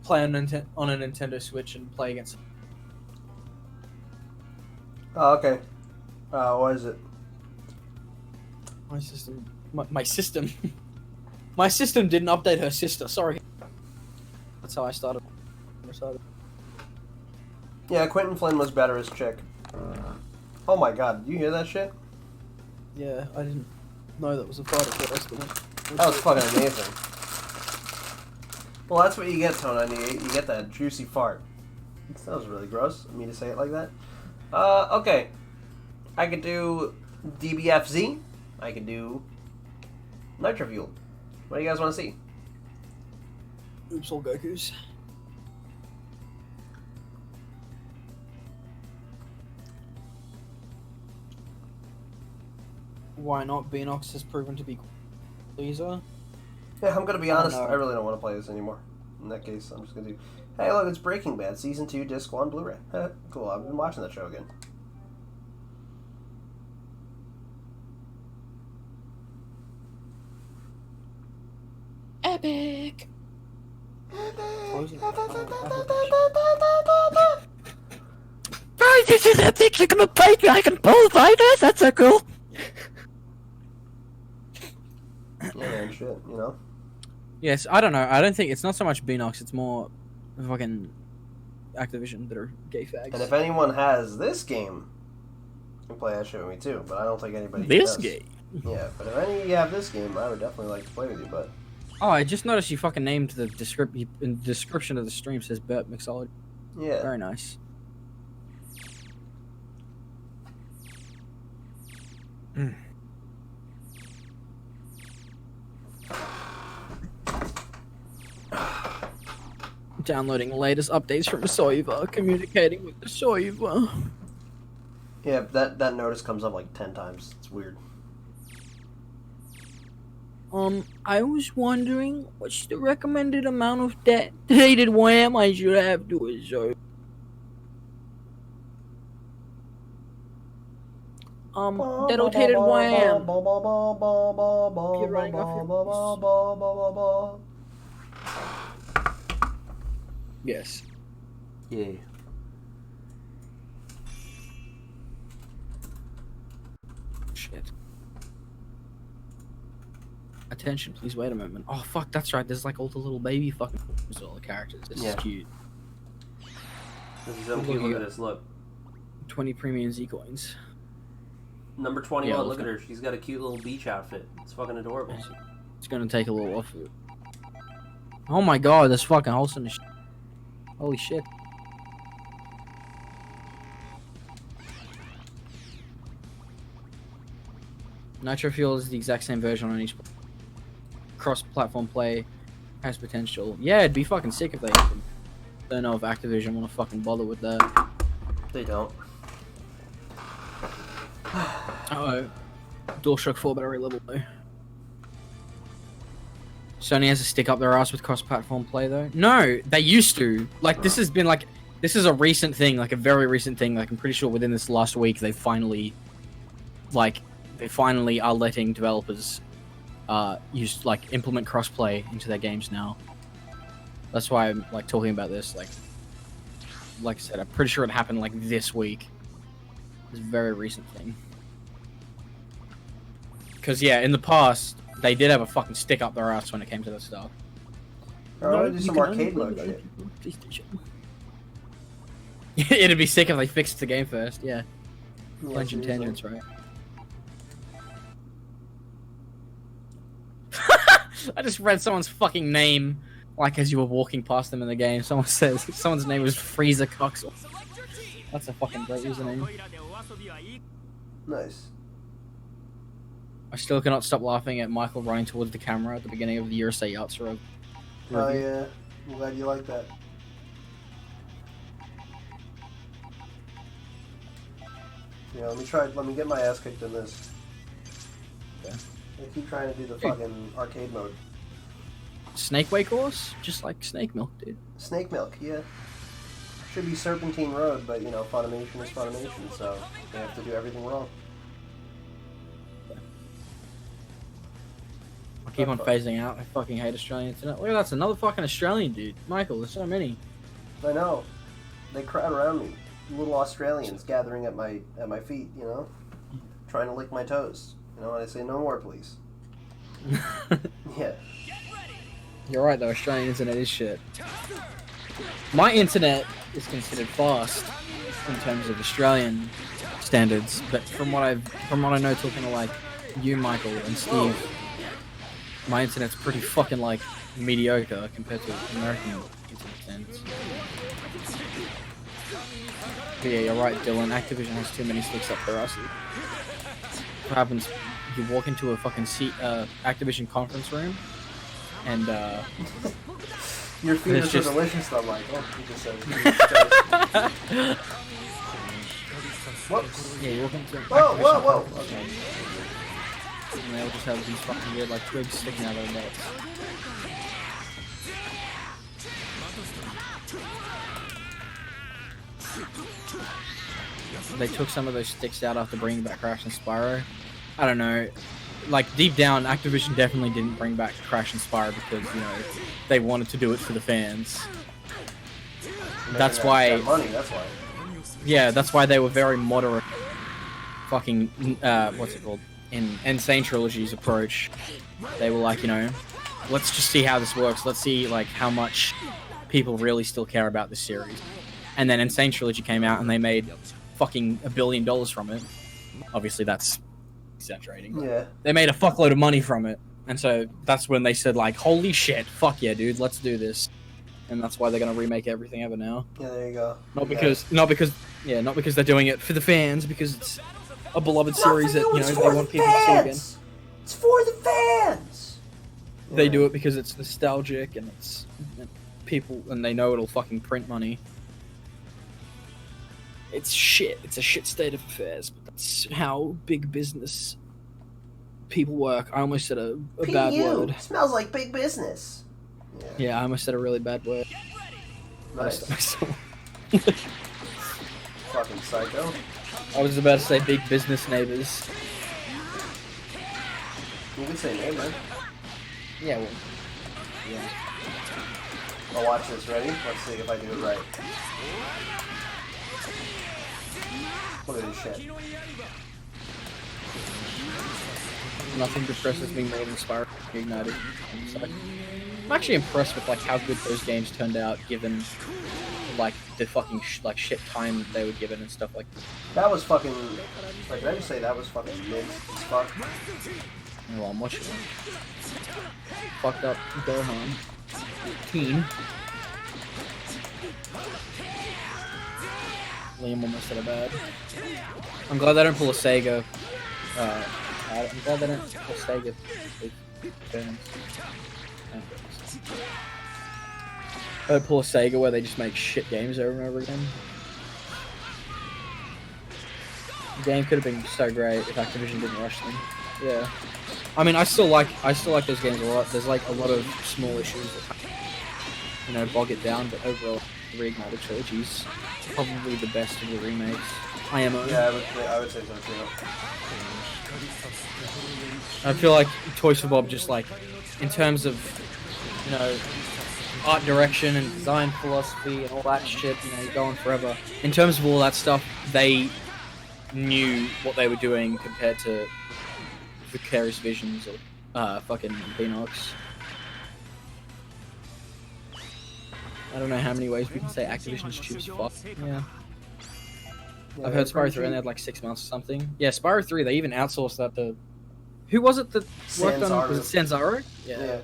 Play on a Nintendo Switch and play against. Oh, okay. What is it? My system. My system. My system didn't update her sister, sorry. That's how I started. Yeah, Quentin Flynn was better as Chick. Oh my god, did you hear that shit? Yeah, I didn't know that was a part of the rest of it. That was fucking amazing. Well, that's what you get, Tony. You get that juicy fart. That was really gross of me to say it like that. Okay. I could do DBFZ. I could do Nitro Fuel. What do you guys want to see? Oops, all Gokus. Why not? Beanox has proven to be pleaser. Yeah, I'm gonna be honest. no. I really don't want to play this anymore. In that case, I'm just gonna do. Hey, look, it's Breaking Bad season 2, disc 1, Blu-ray. Cool. I've been watching that show again. Epic. This is epic. You're gonna fight me. I can pull fighters. That's so cool. Yeah, man, shit. You know. Yes, I don't know. I don't think it's not so much Beanox. It's more fucking Activision that are gay fags. And if anyone has this game, you can play that shit with me too. But I don't think anybody This does. game. Yeah, but if any of you have this game, I would definitely like to play with you. But Oh, I just noticed you fucking named the description of the stream says burp mixology. yeah, Very nice. Downloading latest updates from the server, communicating with the server. yeah. That notice comes up like 10 times. It's weird. I was wondering what's the recommended amount of dated wham I should have to a server. Dedicated wham. You're running off Yes. Yeah. Shit. Attention, please wait a moment. Oh fuck, that's right. There's like all the little baby fucking all the characters. This Yeah. is cute. This is so cute. Look at this. Look. 20 premium Z coins. Number 21. Yeah, look at let's her. She's got a cute little beach outfit. It's fucking adorable. It's gonna take a little off of it. Oh my god, there's fucking holes in the shit. Holy shit. Nitro Fuel is the exact same version on each cross-platform play. Has potential. Yeah, it'd be fucking sick if they happened. Don't know if Activision want to fucking bother with that. They don't. Uh-oh. DualShock 4 battery level though. Sony has to stick up their ass with cross-platform play though. No, they used to. Like this has been like this is a recent thing, like a very recent thing. Like I'm pretty sure within this last week they finally are letting developers use like implement crossplay into their games now. That's why I'm like talking about this. Like I said, I'm pretty sure it happened like this week. It's a very recent thing. Because, yeah, in the past, they did have a fucking stick up their ass when it came to this stuff. I want to do some arcade mode shit. It'd be sick if they fixed the game first, yeah. Yeah, Bunch of seriously. tangents, right? I just read someone's fucking name, like as you were walking past them in the game. Someone says someone's name was Freezer Coxel. That's a fucking great username. Nice. I still cannot stop laughing at Michael running towards the camera at the beginning of the USA Yachts review. Oh yeah, I'm glad you like that. Yeah, let me get my ass kicked in this. Yeah. I keep trying to do the fucking arcade mode. Snake Way course? Just like Snake Milk, dude. Snake Milk, yeah. Should be Serpentine Road, but you know, Funimation is Funimation, so they have to do everything wrong. I keep on phasing out. I fucking hate Australian internet. Look, that's another fucking Australian dude. Michael, there's so many. I know. They crowd around me. Little Australians gathering at my feet, you know? Trying to lick my toes. You know, and I say, no more, please. Yeah. You're right though, Australian internet is shit. My internet is considered fast in terms of Australian standards, but from what I know, talking to like you, Michael, and Steve, my internet's pretty fucking like mediocre compared to American internet standards. But yeah, you're right, Dylan. Activision has too many sticks up their ass. What happens? You walk into a fucking Activision conference room, and Your feet are it's so just- delicious, though, Michael. He just said. Whoops. yeah, you walk into. Whoa, whoa, whoa. Okay. And they'll just have these fucking weird like twigs sticking out of their butts. They took some of those sticks out after bringing back Crash and Spyro. I don't know. Like deep down, Activision definitely didn't bring back Crash and Spyro because you know they wanted to do it for the fans. That's Making why. that money, that's why. Yeah, that's why they were very moderate. Fucking what's it called? In Insane Trilogy's approach, they were like, you know, let's just see how this works. Let's see like how much people really still care about this series. And then Insane Trilogy came out and they made fucking $1 billion from it. Obviously, that's exaggerating. Yeah. They made a fuckload of money from it, and so that's when they said like, "Holy shit, fuck yeah, dude, let's do this." And that's why they're gonna remake everything ever now. Yeah, there you go. Not because they're doing it for the fans, because it's a beloved series that you know they want people to see again. It's for the fans. They do it because it's nostalgic and it's people, and they know it'll fucking print money. It's shit. It's a shit state of affairs, but that's how big business people work. I almost said a bad word. Smells like big business. Yeah, I almost said a really bad word. Nice. Fucking psycho. I was about to say big business neighbors. You can say neighbor. Yeah, well, yeah. I'll watch this. Ready? Let's see if I do it right. Look at this shit. Nothing depresses me more than Spyro Ignited. I'm actually impressed with like how good those games turned out, given like the fucking shit time that they were given and stuff like that. That was fucking. Like, did I just say that was fucking mid as fuck? Well, I'm watching it. Fucked up Gohan. Teen. Liam almost said a bad. I'm glad they don't pull a Sega. I'm glad they don't pull Sega. They pull a Sega where they just make shit games over and over again. The game could have been so great if Activision didn't rush them. Yeah. I mean, I still like those games a lot. There's like a lot of small issues that, you know, bog it down, but overall, the Reignited Trilogy's probably the best of the remakes. IMO. Yeah, I would say so too. I feel like Toys for Bob just like, in terms of, you know, art direction and design philosophy and all that shit, you know, going forever. In terms of all that stuff, they knew what they were doing compared to Vicarious Visions or fucking Beanox. I don't know how many ways we can say Activision's cheap as fuck. Yeah. I've heard Spyro 3 only had like 6 months or something. Yeah, Spyro 3, they even outsourced that to... Who was it that worked on it? Was it Sanzaro? Yeah.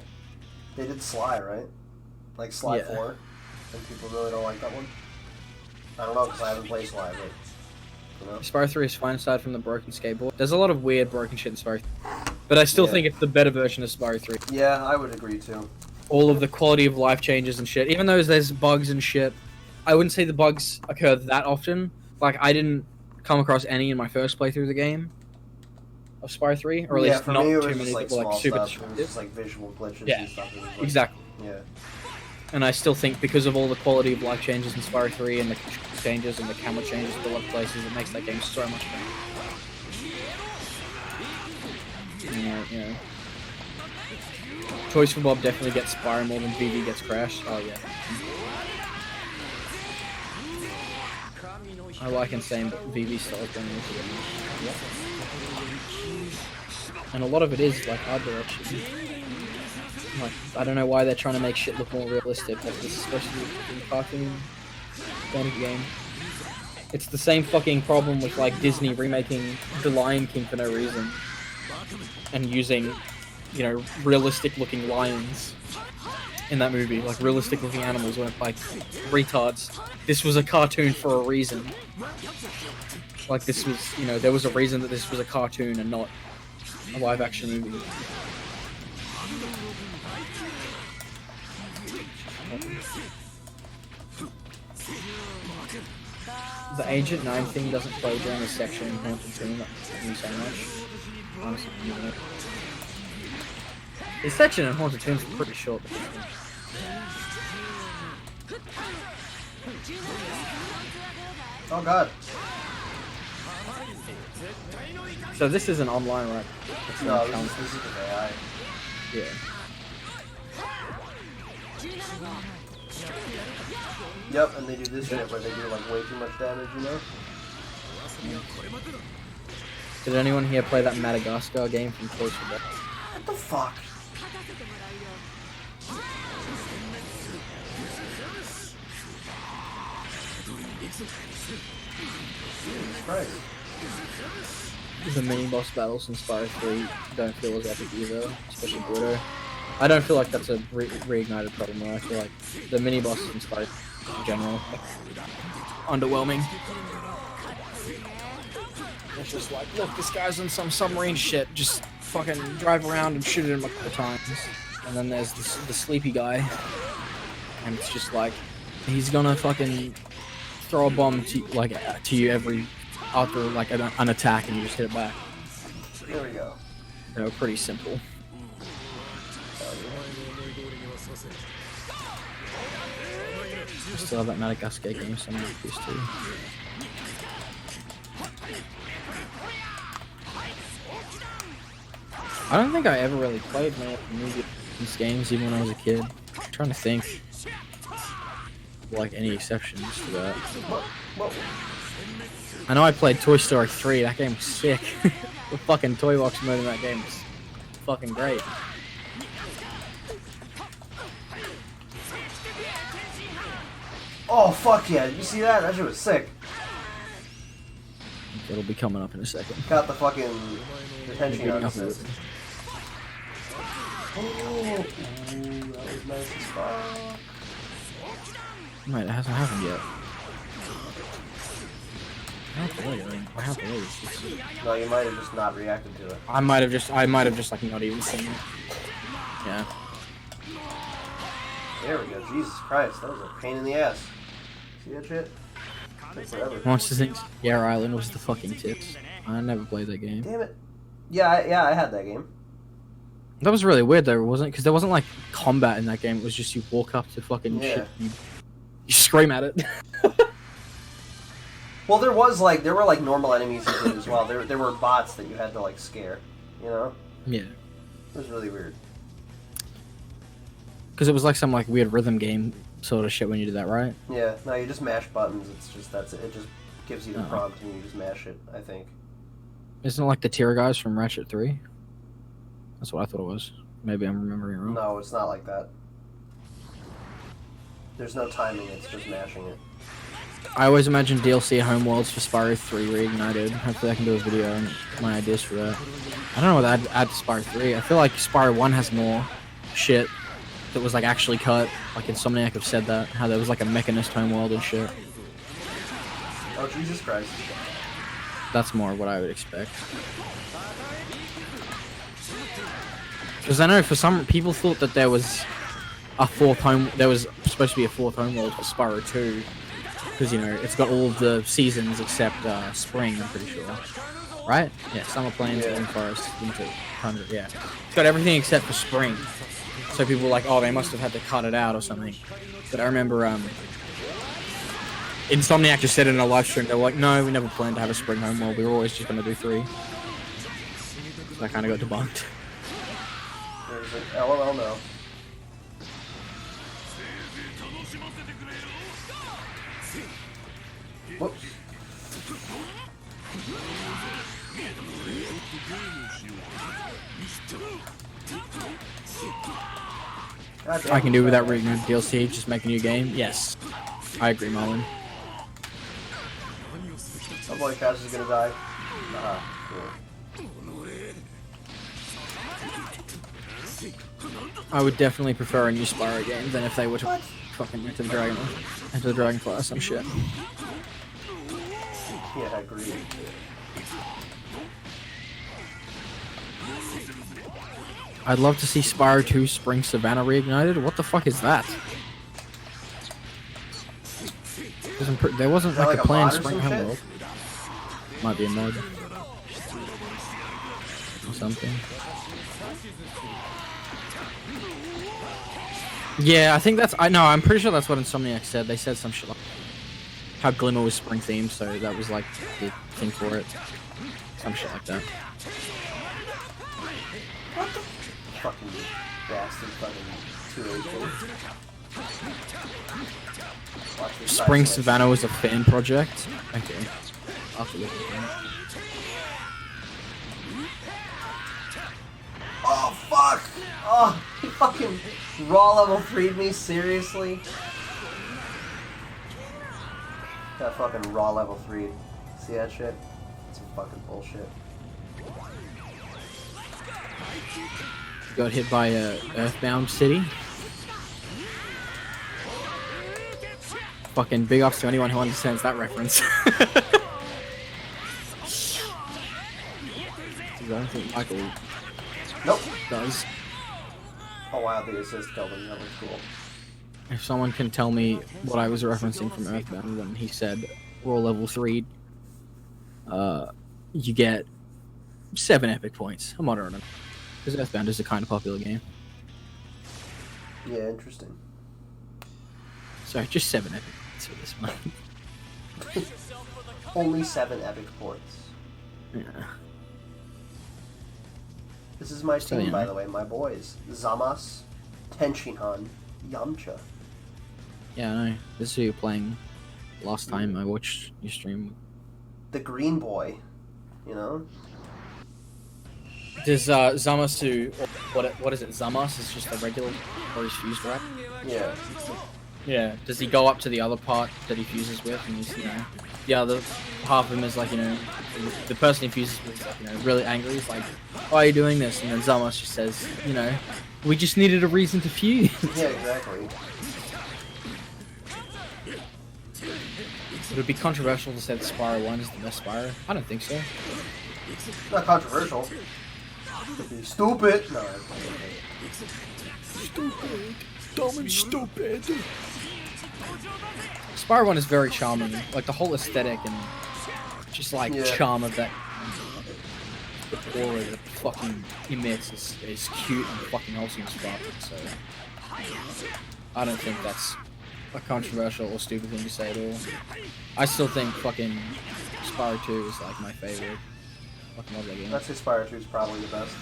They did Sly, right? Like Sly Yeah. 4. And people really don't like that one. I don't know, because I haven't played Sly, but... You know? Spyro 3 is fine aside from the broken skateboard. There's a lot of weird broken shit in Spyro 3. But I still think it's the better version of Spyro 3. Yeah, I would agree too. All of the quality of life changes and shit. Even though there's bugs and shit, I wouldn't say the bugs occur that often. Like, I didn't come across any in my first playthrough of the game of Spyro 3, or at least for not me, it too was many just like that were small like super stuff. It was destructive. just like visual glitches Yeah, and stuff. It was like, exactly. Yeah. And I still think because of all the quality of life changes in Spyro 3 and the changes and the camera changes in a lot of places, it makes that game so much better. You know. Toys for Bob definitely gets Spyro more than VV gets Crash. Oh yeah. I like insane, but VV still has been and a lot of it is like art direction. Like, I don't know why they're trying to make shit look more realistic, like this, especially in cartoon kind of game. It's the same fucking problem with like Disney remaking The Lion King for no reason and using, you know, realistic looking lions in that movie, like realistic looking animals when like retards. This was a cartoon for a reason. Like this was, you know, there was a reason that this was a cartoon and not a live action movie. The Agent 9 thing doesn't play during the section in Haunted Tomb, that means so much. Honestly, the section in Haunted Tomb is pretty short. Oh god. So this isn't online, right? It's No, not this counted. is just AI. Yeah. Yep, and they do this shit where they do like way too much damage, you know? Did anyone here play that Madagascar game from Toys for Bob? What the fuck? Jesus Christ. The mini boss battles in Spyro 3 don't feel as epic either, especially Bluto. I don't feel like that's a reignited problem though. I feel like the mini bosses in Spyro in general underwhelming. It's just like, look, this guy's on some submarine shit, just fucking drive around and shoot at him a couple times. And then there's the sleepy guy, and it's just like, he's gonna fucking throw a bomb to you every after like an attack, and you just hit it back. There we go. They're pretty simple. I still have that Madagascar game somewhere used to. I don't think I ever really played many of these games even when I was a kid. I'm trying to think like any exceptions to that. I know I played Toy Story 3, that game was sick. The fucking toy box mode in that game was fucking great. Oh fuck yeah, did you see that? That shit was sick. It'll be coming up in a second. Got the fucking detention gun assist. Oh, that was nice as fuck. Mate, it hasn't happened yet. I have to wait. No, you might have just not reacted to it. I might have just like not even seen it. Yeah. There we go. Jesus Christ, that was a pain in the ass. See that shit? Took forever. Monster Inc. Yara Island was the fucking tits. I never played that game. Damn it. Yeah, I had that game. That was really weird though, wasn't it? Because there wasn't like combat in that game. It was just you walk up to fucking shit. You scream at it. Well, there were like normal enemies you did as well. There were bots that you had to like scare, you know? Yeah. It was really weird. Because it was like some like weird rhythm game sort of shit when you did that, right? Yeah, no, you just mash buttons. It's just it just gives you the prompt and you just mash it, I think. Isn't it like the tier guys from Ratchet 3? That's what I thought it was. Maybe I'm remembering wrong. No, it's not like that. There's no timing, it's just mashing it. I always imagine DLC homeworlds for Spyro 3 reignited. Hopefully I can do a video on my ideas for that. I don't know what I'd add to Spyro 3. I feel like Spyro 1 has more shit that was like actually cut. Like Insomniac have said that. How there was like a mechanist homeworld and shit. Oh, Jesus Christ. That's more what I would expect. Because I know for some people thought that there was supposed to be a fourth homeworld for Spyro 2. Because, you know, it's got all of the seasons except spring, I'm pretty sure. Right? Yeah, summer plains, winter forest, winter tundra, yeah. It's got everything except for spring. So people were like, oh, they must have had to cut it out or something. But I remember Insomniac just said in a live stream, they were like, no, we never planned to have a spring homeworld, we were always just going to do 3. So that kind of got debunked. There's an LOL no. Whoops. I can do without reading DLC, just make a new game. Yes. I agree, Marlon. Oh boy, Kaz is gonna die. Cool. I would definitely prefer a new Spyro game than if they were to fucking enter the Dragonfly or some shit. Yeah, I agree. I'd love to see Spyro 2 Spring Savannah reignited. What the fuck is that? There wasn't like a planned spring homeworld. Might be a mod. Or something. Yeah, I think that's... I'm pretty sure that's what Insomniac said. They said some shit like... How Glimmer was spring themed, so that was like the thing for it. Some shit like that. What the fucking bastard fucking 2 Spring Savannah was a fan project. Okay. I'll have to look at that. Oh fuck! Oh, he fucking raw level 3'd me, seriously? That fucking raw level 3. See that shit? It's some fucking bullshit. Got hit by a Earthbound City. Fucking big ups to anyone who understands that reference. I don't think Michael does. Oh wow, the assist killed him. That was cool. If someone can tell me what I was referencing from Earthbound when he said raw level 3, you get 7 epic points. I'm moderate on it. Because Earthbound is a kind of popular game. Yeah, interesting. So just 7 epic points for this one. Only 7 epic points. Yeah. This is my team, yeah. by the way, my boys. Zamas, Tenshinhan, Yamcha. Yeah, I know. This is who you're playing last time I watched your stream. The green boy, you know? Does Zamasu, what is it? Zamas is just a regular, or he's fused, right? Yeah. Yeah. Does he go up to the other part that he fuses with, and he's, you know, the other half of him is like, you know, the person he fuses with is like, you know, really angry. He's like, why are you doing this? And then Zamas just says, you know, we just needed a reason to fuse. Yeah, exactly. It would be controversial to say that Spyro 1 is the best Spyro. I don't think so. Not controversial. It'd be stupid. No. Stupid. Dumb and stupid. Spyro 1 is very charming. Like, the whole aesthetic and just, like, charm of that. The aura that fucking emits is cute and fucking wholesome as fuck. So, I don't think that's a controversial or stupid thing to say at all. I still think fucking Spyro 2 is, like, my favorite. Fucking love that game. I'd say Spyro 2 is probably the best.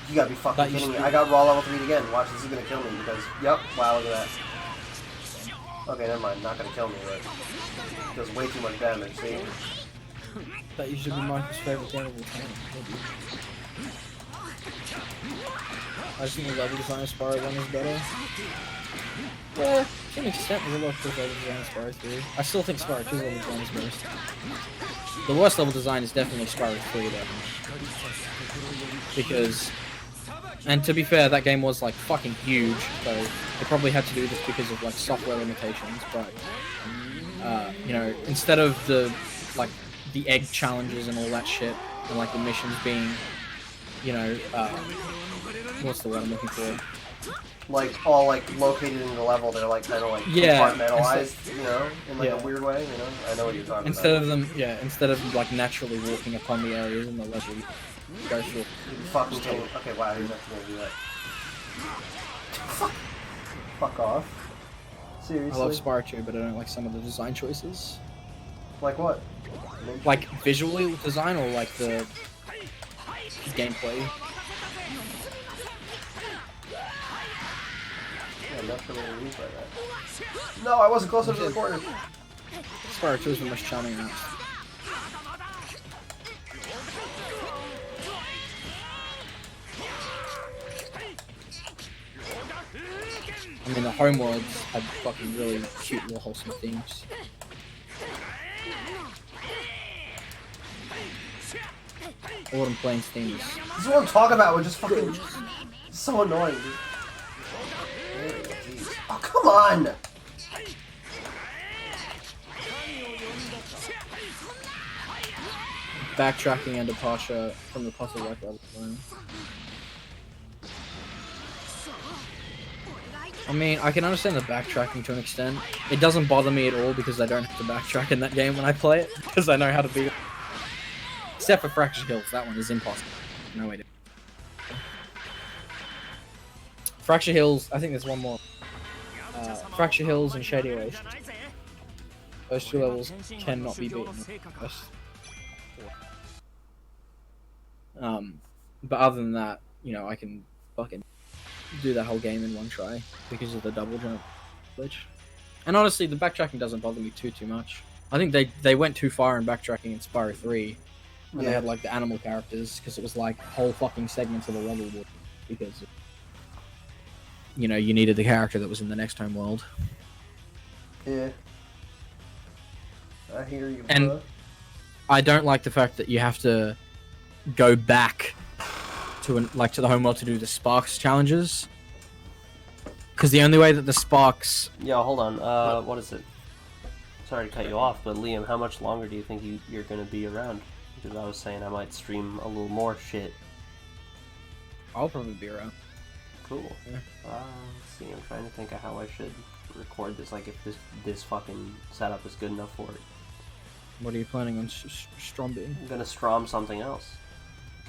You gotta be fucking kidding me. I got raw level 3 again. Watch, this is gonna kill me because, yep, wow, look at that. Okay, never mind. Not gonna kill me, but it does way too much damage. See? That usually be Michael's favorite game of all time. Maybe. I just think the level design of Spyro 1 is better. Yeah, to an extent, there's a lot of good level design in Spyro 3. I still think Spyro 2's level design is best. The worst level design is definitely Spyro 3, though. Because, and to be fair, that game was like fucking huge, so they probably had to do this because of like software limitations, but, you know, instead of the, like, the egg challenges and all that shit, and like the missions being, you know, what's the word I'm looking for? Like, all, like, located in the level, they're, like, kind of, like, compartmentalized, you know, in, like, a weird way, you know? I know what you're talking instead about. of them, instead of, like, naturally walking upon the areas in the level, you go through. You fucking kidding. Okay, wow, he's actually gonna do that. Fuck off. Seriously? I love Spyro 2, but I don't like some of the design choices. Like what? Like, visually design or, like, the gameplay? I'm not sure what I mean by that. No, I wasn't close enough to the corner. Spyro 2 is the most charming app. I mean, the homeworlds had fucking really cute little wholesome themes. Autumn Plains themes. This is what I'm talking about. We're just fucking so annoying, dude. Oh, come on! Backtracking and departure from the puzzle like level. I mean, I can understand the backtracking to an extent. It doesn't bother me at all because I don't have to backtrack in that game when I play it, because I know how to beat it. Except for Fractured Hills, that one is impossible. No way to. Fractured Hills, I think there's one more. Fractured Hills and Shady Waste. Those two levels cannot be beaten. But other than that, you know, I can fucking do that whole game in one try because of the double jump glitch. And honestly, the backtracking doesn't bother me too much. I think they went too far in backtracking in Spyro 3 when they had like the animal characters, because it was like whole fucking segments of the level because you know, you needed the character that was in the next home world. Yeah. I hear you, bro. And I don't like the fact that you have to go back to to the home world to do the Sparks challenges. Because the only way that the Sparks... Yo, hold on. What is it? Sorry to cut you off, but Liam, how much longer do you think you're going to be around? Because I was saying I might stream a little more shit. I'll probably be around. Cool. Yeah. Let's see, I'm trying to think of how I should record this, like if this fucking setup is good enough for it. What are you planning on strombing? I'm gonna strom something else.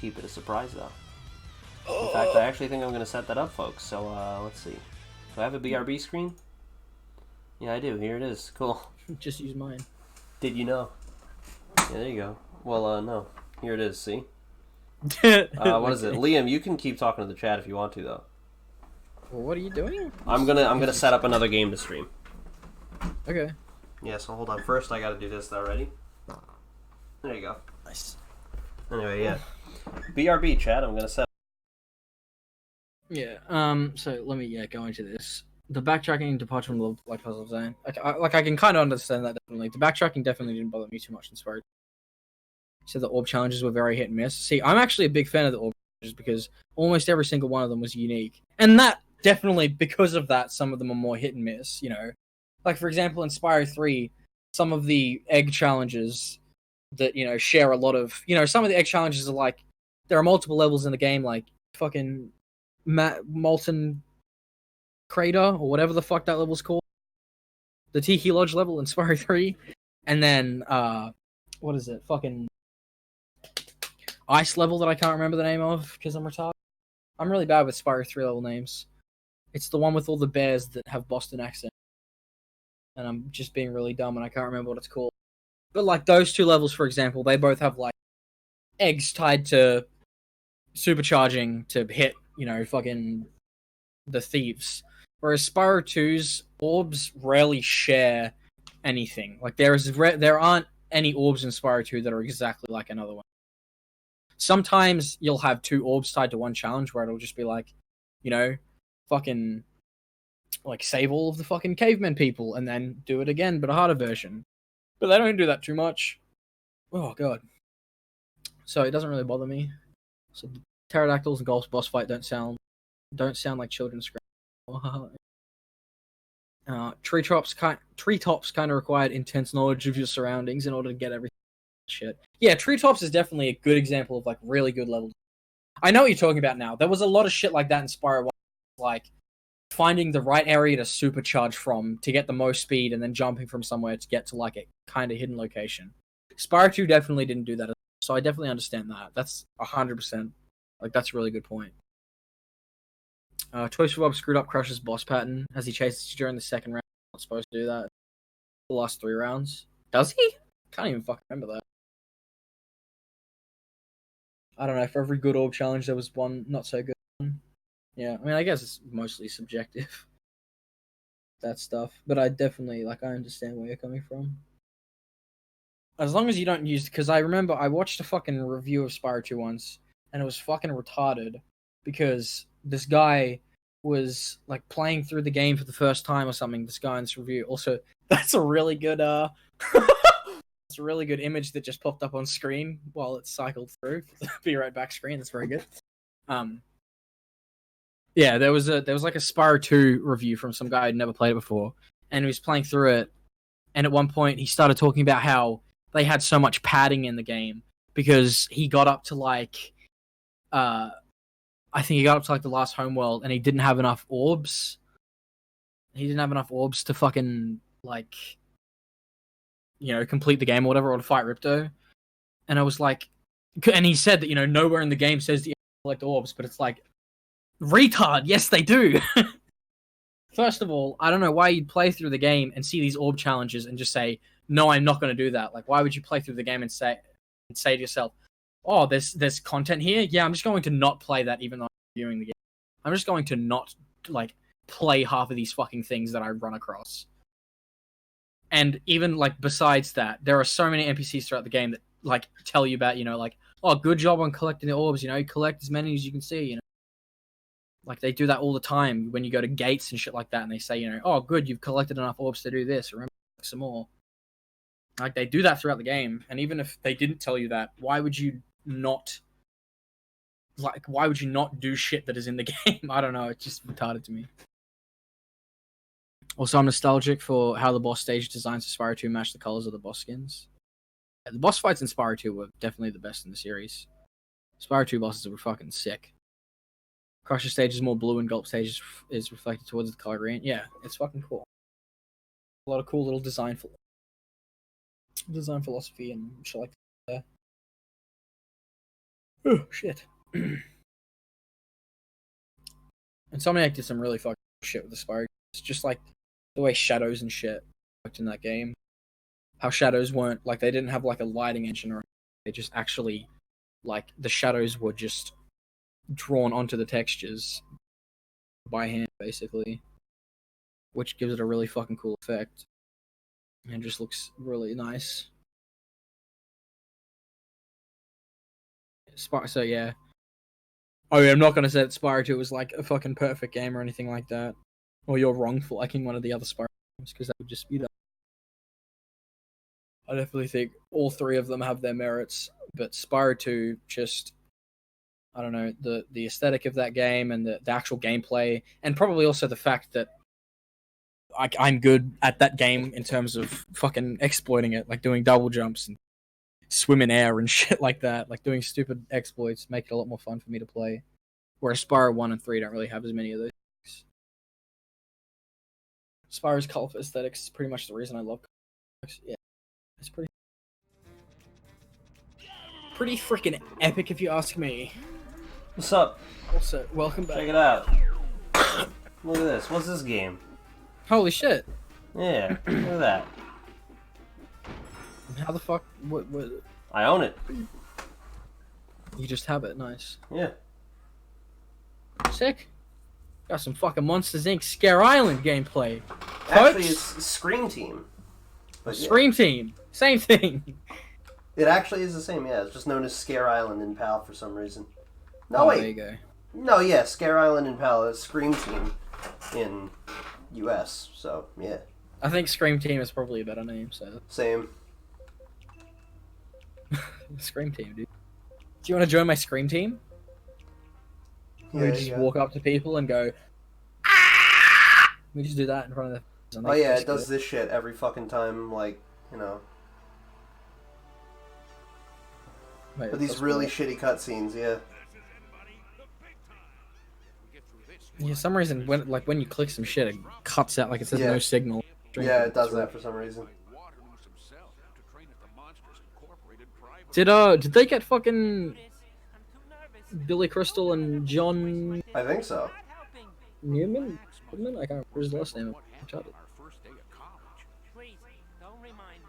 Keep it a surprise though. In fact, I actually think I'm gonna set that up, folks. So let's see. Do I have a BRB screen? Yeah, I do. Here it is. Cool. Just use mine. Did you know? Yeah, there you go. Well, no. Here it is. See? What is it? Liam, you can keep talking to the chat if you want to, though. Well, what are you doing? I'm gonna set up another game to stream. Okay. Yeah, so hold on. First, I gotta do this though. Ready? There you go. Nice. Anyway, yeah. BRB chat. I'm gonna set. Yeah. So let me go into this. The backtracking and departure from the like puzzle design. I can kind of understand that definitely. The backtracking definitely didn't bother me too much in Spyro. So the orb challenges were very hit and miss. See, I'm actually a big fan of the orb challenges because almost every single one of them was unique, and that definitely because of that, some of them are more hit and miss. You know, like for example in Spyro 3, some of the egg challenges that share a lot of some of the egg challenges are like there are multiple levels in the game, like fucking molten crater or whatever the fuck that level's called, the Tiki Lodge level in Spyro 3, and then what is it, fucking ice level that I can't remember the name of because I'm retarded. I'm really bad with Spyro 3 level names. It's the one with all the bears that have Boston accent, and I'm just being really dumb and I can't remember what it's called. But like those two levels, for example, they both have like eggs tied to supercharging to hit fucking the thieves. Whereas Spyro 2's orbs rarely share anything. Like there aren't any orbs in Spyro 2 that are exactly like another one. Sometimes you'll have 2 orbs tied to one challenge where it'll just be like, you know, fucking like save all of the fucking cavemen people and then do it again, but a harder version. But they don't do that too much. Oh god. So it doesn't really bother me. So the pterodactyls and Golf's boss fight don't sound like children's screams. Treetops kind of required intense knowledge of your surroundings in order to get everything. Shit. Yeah, Treetops is definitely a good example of like really good level. I know what you're talking about now. There was a lot of shit like that in Spyro 1, like finding the right area to supercharge from to get the most speed and then jumping from somewhere to get to like a kind of hidden location. Spyro 2 definitely didn't do that, so I definitely understand that. That's 100%. Like, that's a really good point. Choice for Bob screwed up Crush's boss pattern as he chases you during the second round. Not supposed to do that. The last 3 rounds. Does he? Can't even fucking remember that. I don't know, for every good orb challenge, there was one not so good one. Yeah, I mean, I guess it's mostly subjective. That stuff. But I definitely, like, I understand where you're coming from. As long as you don't use... Because I remember I watched a fucking review of Spyro 2 once, and it was fucking retarded, because this guy was, like, playing through the game for the first time or something, this guy in this review. Also, that's a really good, It's a really good image that just popped up on screen while it cycled through. Be right back screen. That's very good. Yeah, there was like a Spyro 2 review from some guy who'd never played it before, and he was playing through it. And at one point, he started talking about how they had so much padding in the game because he got up to like, I think he got up to like the last homeworld, and he didn't have enough orbs. He didn't have enough orbs to fucking like, you know, complete the game or whatever, or to fight Ripto. And I was like, and he said that, you know, nowhere in the game says that you collect orbs, but it's like, retard, yes they do. First of all, I don't know why you'd play through the game and see these orb challenges and just say, no, I'm not going to do that. Like, why would you play through the game and say to yourself, oh, there's content here? Yeah, I'm just going to not play that even though I'm viewing the game. I'm just going to not, like, play half of these fucking things that I run across. And even, like, besides that, there are so many NPCs throughout the game that, like, tell you about, you know, like, oh, good job on collecting the orbs, you know, you collect as many as you can see, you know. Like, they do that all the time when you go to gates and shit like that, and they say, you know, oh, good, you've collected enough orbs to do this, remember, some more. Like, they do that throughout the game, and even if they didn't tell you that, why would you not do shit that is in the game? I don't know, it's just retarded to me. Also, I'm nostalgic for how the boss stage designs for Spyro 2 match the colors of the boss skins. Yeah, the boss fights in Spyro 2 were definitely the best in the series. Spyro 2 bosses were fucking sick. Crusher stage is more blue and Gulp stage is reflected towards the color green. Yeah, it's fucking cool. A lot of cool little design philosophy and shit like that. Oh, shit. Insomniac did some really fucking shit with the Spyro. It's just like the way shadows and shit worked in that game. How shadows weren't, like, they didn't have, like, a lighting engine or anything. They just actually, like, the shadows were just drawn onto the textures by hand, basically. Which gives it a really fucking cool effect. And just looks really nice. So, yeah. Oh, yeah, I'm not gonna say that Spyro 2 was, like, a fucking perfect game or anything like that. Or you're wrong for liking one of the other Spyro games, because that would just be that. I definitely think all 3 of them have their merits, but Spyro 2 just, I don't know, the aesthetic of that game and the actual gameplay, and probably also the fact that I'm good at that game in terms of fucking exploiting it, like doing double jumps and swim in air and shit like that, like doing stupid exploits make it a lot more fun for me to play. Whereas Spyro 1 and 3 don't really have as many of those things. Spyro's colorful aesthetics is pretty much the reason I love comics. Yeah, it's pretty freaking epic if you ask me. What's up? Also, welcome back. Check it out. Look at this. What's this game? Holy shit. Yeah, look at that. How the fuck? What? I own it. You just have it. Nice. Yeah. Sick. Got some fucking Monsters Inc. Scare Island gameplay. Actually, Folks? it's Scream Team. But yeah. Scream Team. Same thing. It actually is the same, yeah. It's just known as Scare Island in PAL for some reason. No, Oh, wait. there you go. No, yeah, Scare Island in PAL is Scream Team in US, so, yeah. I think Scream Team is probably a better name, so... Same. Scream Team, dude. Do you want to join my Scream Team? We just walk up to people and go... Ah! We just do that in front of the... Oh yeah, it does this shit every fucking time, like, you know. Wait, But these really shitty cutscenes, yeah. Yeah, some reason when you click some shit, it cuts out like it says no signal. Yeah, it does that for some reason. Did they get fucking Billy Crystal and John I think so. Newman? I can't remember his last name.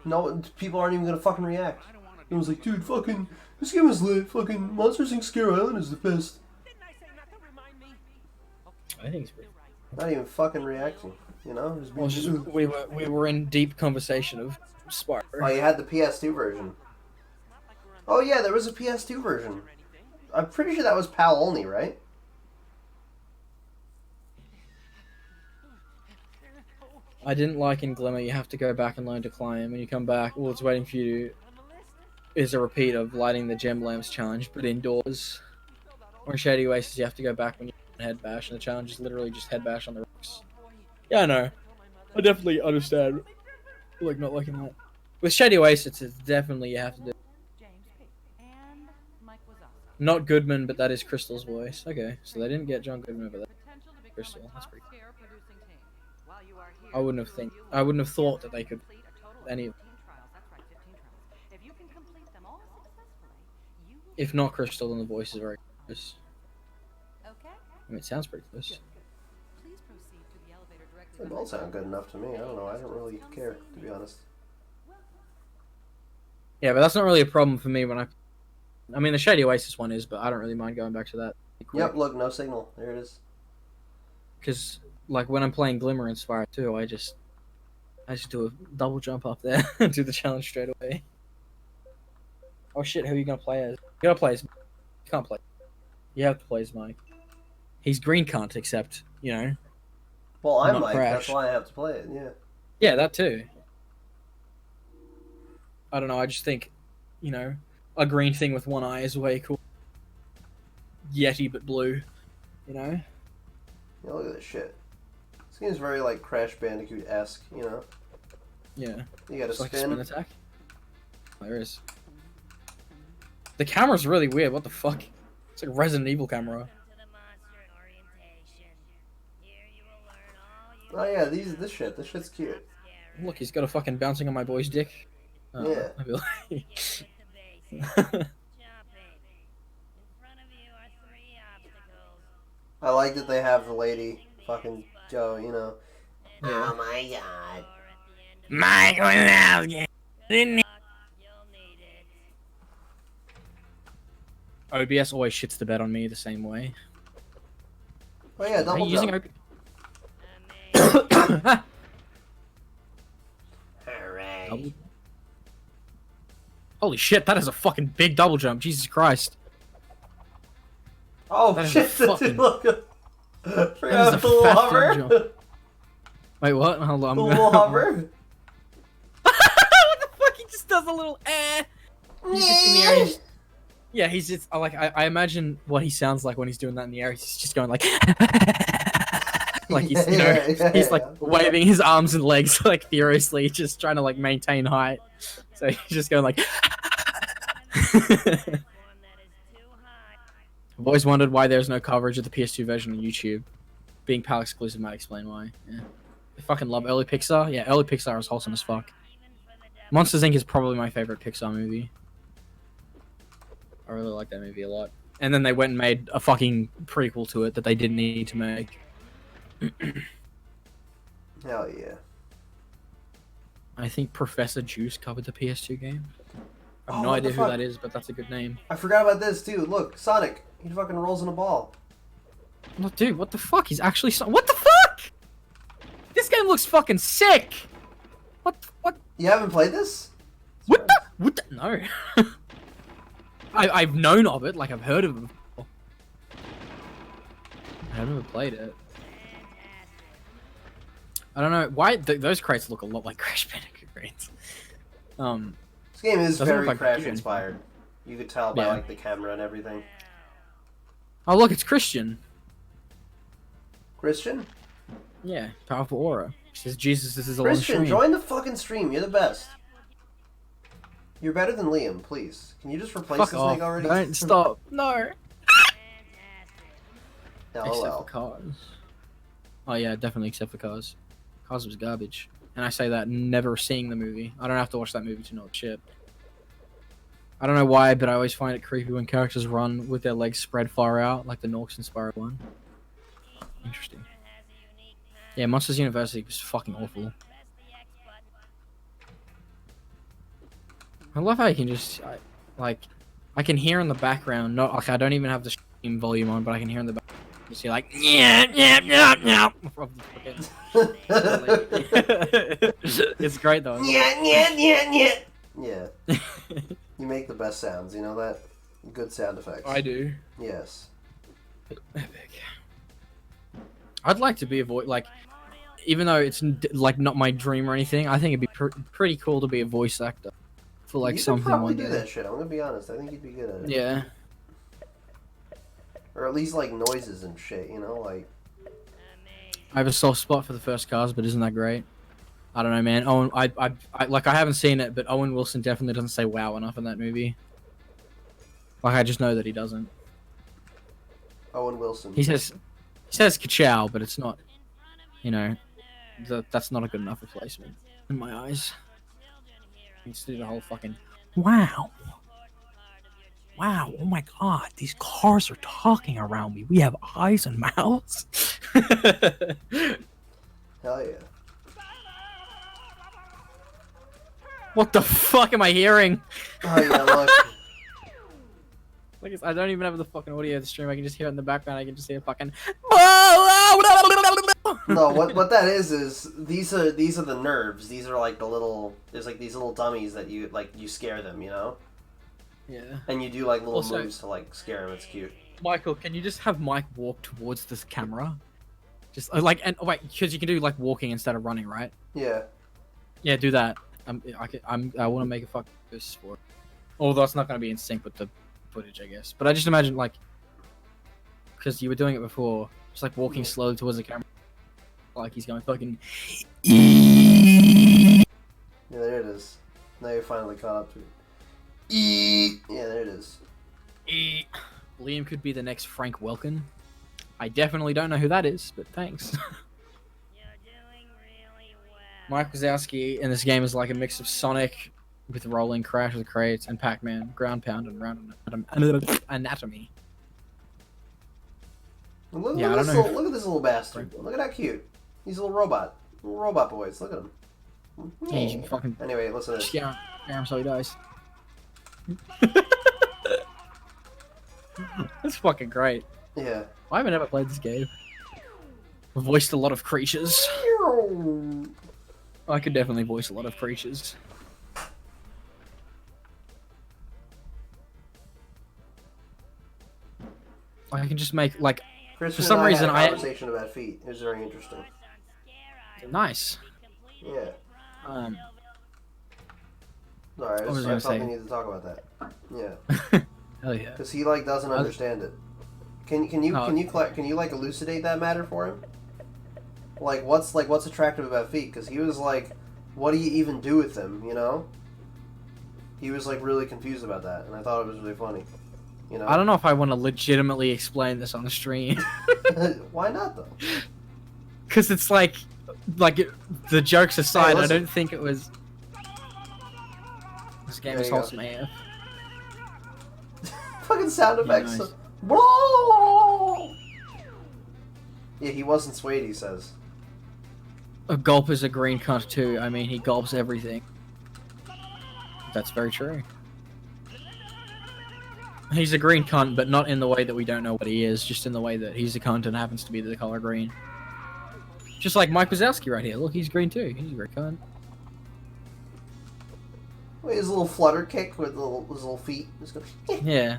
No, people aren't even gonna fucking react. It was like, dude, fucking, this game is lit. Fucking Monsters Inc. Scare Island is the best. I think it's pretty. Not even fucking reacting, you know? Just being, We were in deep conversation of Spyro. Oh, you had the PS2 version. Oh yeah, there was a PS2 version. I'm pretty sure that was PAL only, right? I didn't like in Glimmer, you have to go back and learn to climb. When you come back, all it's waiting for you is a repeat of lighting the gem lamps challenge, but indoors. Or in Shady Oasis, you have to go back when you head bash, and the challenge is literally just head bash on the rocks. Yeah, I know. I definitely understand, like, not liking that. With Shady Oasis, it's definitely you have to do. Not Goodman, but that is Crystal's voice. Okay, so they didn't get John Goodman, but that's Crystal. That's pretty cool. I wouldn't have thought that they could any of. If not Crystal, then the voice is very close. I mean, it sounds pretty close. It all sound good enough to me. I don't know. I don't really care, to be honest. Yeah, but that's not really a problem for me when I mean, the Shady Oasis one is, but I don't really mind going back to that. Yep, look, no signal. There it is. Because, like, when I'm playing Glimmer and Spyro 2, I just do a double jump up there and do the challenge straight away. Oh shit, who are you gonna play as? You gotta play as... You can't play. You have to play as Mike. He's green cunt, except, you know... Well, I'm not Mike, Crash. that's why I have to play it, yeah. Yeah, that too. I don't know, I just think, you know, a green thing with one eye is way cool. Yeti but blue, you know? Yeah, look at this shit. This game's very, like, Crash Bandicoot-esque, you know? Yeah. You gotta It's like a spin. spin attack. There is. The camera's really weird, what the fuck? It's like a Resident Evil camera. Oh yeah, this shit's cute. Look, he's got a fucking bouncing on my boy's dick. Yeah. I feel like... I like that they have the lady fucking go, you know. Yeah. Oh my god. Mike Wazowski. OBS always shits the bed on me the same way. Oh yeah, Are double you using jump. Double- Holy shit, that is a fucking big double jump. Jesus Christ. Oh That is shit, a fucking- look. That is Forgot a the little fat hover. jump. Wait, what? Hold on. The little hover. What the fuck? He just does a little He's just in the air. Yeah, he's just like I imagine what he sounds like when he's doing that in the air. He's just going like, like he's you know he's like waving his arms and legs like furiously, just trying to like maintain height. So he's just going like. I've always wondered why there's no coverage of the PS2 version on YouTube. Being PAL exclusive might explain why. Yeah. I fucking love early Pixar. Yeah, early Pixar is wholesome as fuck. Monsters Inc. is probably my favorite Pixar movie. I really like that movie a lot. And then they went and made a fucking prequel to it that they didn't need to make. Hell yeah. I think Professor Juice covered the PS2 game. I have no what idea the who fuck? that is, but that's a good name. I forgot about this too. Look, Sonic. He fucking rolls in a ball. No, dude, what the fuck? He's actually what the fuck? This game looks fucking sick. What? You haven't played this? What the? No. I've known of it, like I've heard of it before. I've never played it. I don't know why those crates look a lot like Crash Bandicoot crates. This game is Doesn't very look like Crash Fusion. inspired. You could tell by Yeah. like the camera and everything. Oh look, it's Christian. Christian? Yeah, powerful aura. He says Jesus, this is a long Christian, stream. join the fucking stream. You're the best. You're better than Liam, please. Can you just replace Fuck this off. thing already? Don't stop. No. Except for LOL. cars. Oh yeah, definitely except for cars. Cars was garbage. And I say that never seeing the movie. I don't have to watch that movie to know it's shit. I don't know why, but I always find it creepy when characters run with their legs spread far out, like the Norks in Spyro 1. Interesting. Yeah, Monsters University was fucking awful. I love how you can just, I can hear in the background, not, like I don't even have the stream volume on, but I can hear in the background, you see like, yeah. It's great though. Yeah. You make the best sounds, you know that? Good sound effects. I do. Yes. Epic. I'd like to be a voice, like, even though it's like not my dream or anything, I think it'd be pretty cool to be a voice actor for like you something could probably one do day. that shit. I'm gonna be honest. I think you'd be good at it. Yeah. Or at least like noises and shit, you know, like. I have a soft spot for the first Cars, but isn't that great? I don't know, man. Owen, I haven't seen it, but Owen Wilson definitely doesn't say "wow" enough in that movie. Like, I just know that he doesn't. Owen Wilson. He says "ka-chow," but it's not. You know, that's not a good enough replacement in my eyes. He needs to do the whole fucking "wow." Wow, oh my god, these cars are talking around me. We have eyes and mouths. Hell yeah. What the fuck am I hearing? Oh yeah, look. Like, I don't even have the fucking audio of the stream. I can just hear it in the background. I can just hear fucking. No, what that is these are the nerves. These are like the little. There's like these little dummies that you scare them, you know. Yeah. And you do like little Also- moves to like scare them. It's cute. Michael, can you just have Mike walk towards this camera? Just like, and wait, because you can do like walking instead of running, right? Yeah. Yeah, do that. I want to make a fucking this for it. Although it's not going to be in sync with the footage, I guess. But I just imagine like, because you were doing it before, just like walking slowly towards the camera, like he's going fucking. Yeah, there it is. Now you're finally caught up to it. Yeah, there it is. Liam could be the next Frank Welkin. I definitely don't know who that is, but thanks. Mike Wazowski in this game is like a mix of Sonic with rolling Crash with crates and Pac-Man, ground pound and round anatomy. Look, Yeah, look, I at don't this know. look at this little bastard. Look at that cute. These little robot boys. Look at them. Yeah, you can fucking Anyway, listen to this. yeah, so he dies. That's fucking great. Yeah. I haven't ever played this game. Voiced a lot of creatures. I could definitely voice a lot of creatures. I can just make like Christian some and I reason had a I- conversation about feet. It was very interesting. nice. Yeah. All right, What was I I gonna thought we say? needed to talk about that. Yeah, Hell yeah. because he like doesn't understand it. Can you Oh. can you like elucidate that matter for him? Like what's attractive about feet? Because he was like, what do you even do with them? You know. He was like really confused about that, and I thought it was really funny. You know. I don't know if I want to legitimately explain this on the stream. Why not though? Because it's like the jokes aside, I listen. don't think it was. This game There is you go. wholesome AF. Fucking sound Yeah, effects. nice. Yeah, he wasn't swayed. He says. A gulp is a green cunt too. I mean, he gulps everything. That's very true. He's a green cunt, but not in the way that we don't know what he is, just in the way that he's a cunt and happens to be the color green. Just like Mike Wazowski right here. Look, he's green too. He's a great cunt. Wait, his little flutter kick with his little feet. Just go, Yeah.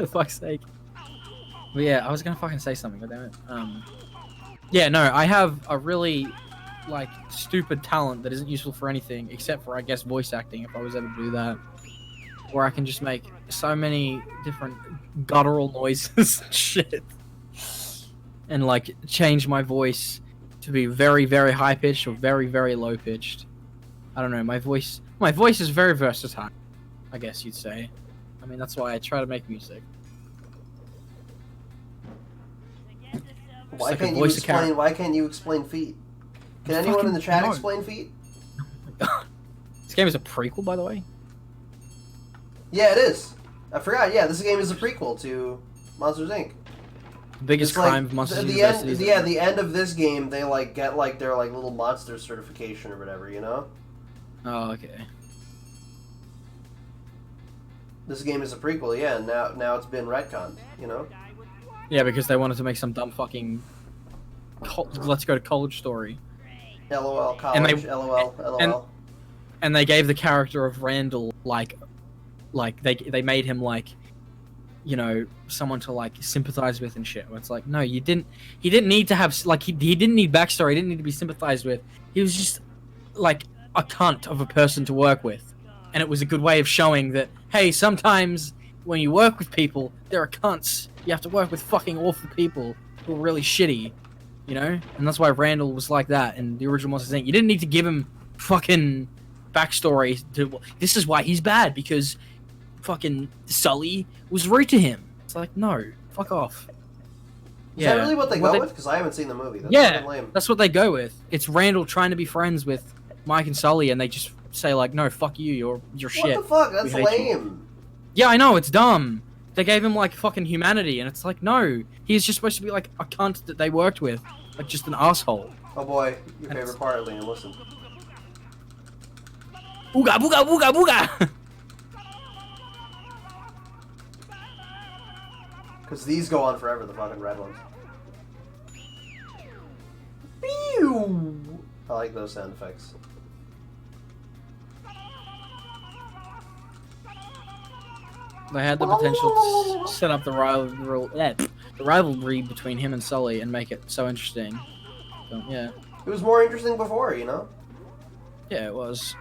Fuck's sake. But yeah, I was gonna fucking say something, goddammit. Yeah, no, I have a really, like, stupid talent that isn't useful for anything, except for, I guess, voice acting, if I was able to do that. Where I can just make so many different guttural noises and shit. And, like, change my voice to be very, very high-pitched or very, very low-pitched. I don't know, my voice is very versatile, I guess you'd say. I mean, that's why I try to make music. Why can't you explain feet? Can anyone in the chat explain feet? Oh my god. This game is a prequel, by the way? Yeah, it is. I forgot. Yeah, this game is a prequel to Monsters Inc. The biggest crime of Monsters University. The end of this game, they like get like their like little monster certification or whatever, you know? Oh, okay. This game is a prequel, yeah, and now it's been retconned, you know? Yeah, because they wanted to make some dumb fucking let's go to college story. LOL, college, LOL. And they gave the character of Randall like they made him like, you know, someone to like sympathize with and shit. Where it's like, no, he didn't need to have like he didn't need backstory. He didn't need to be sympathized with. He was just like a cunt of a person to work with, and it was a good way of showing that, hey, sometimes when you work with people, there are cunts. You have to work with fucking awful people who are really shitty, you know? And that's why Randall was like that in the original Monsters Inc. You didn't need to give him fucking backstory to, this is why he's bad, because fucking Sully was rude to him. It's like, no, fuck off. Is that really what they go with? Because I haven't seen the movie. That's yeah, lame. That's what they go with. It's Randall trying to be friends with Mike and Sully, and they just say like, no, fuck you, you're shit. What the fuck? That's lame. Yeah, I know, it's dumb. They gave him like fucking humanity, and it's like, no, he's just supposed to be like a cunt that they worked with, like just an asshole. Oh boy, your favorite part, Liam. Listen. Booga booga booga booga. Because these go on forever, the fucking red ones. Pew! I like those sound effects. They had the potential to set up the rivalry between him and Sully and make it so interesting. But, yeah. It was more interesting before, you know? Yeah, it was.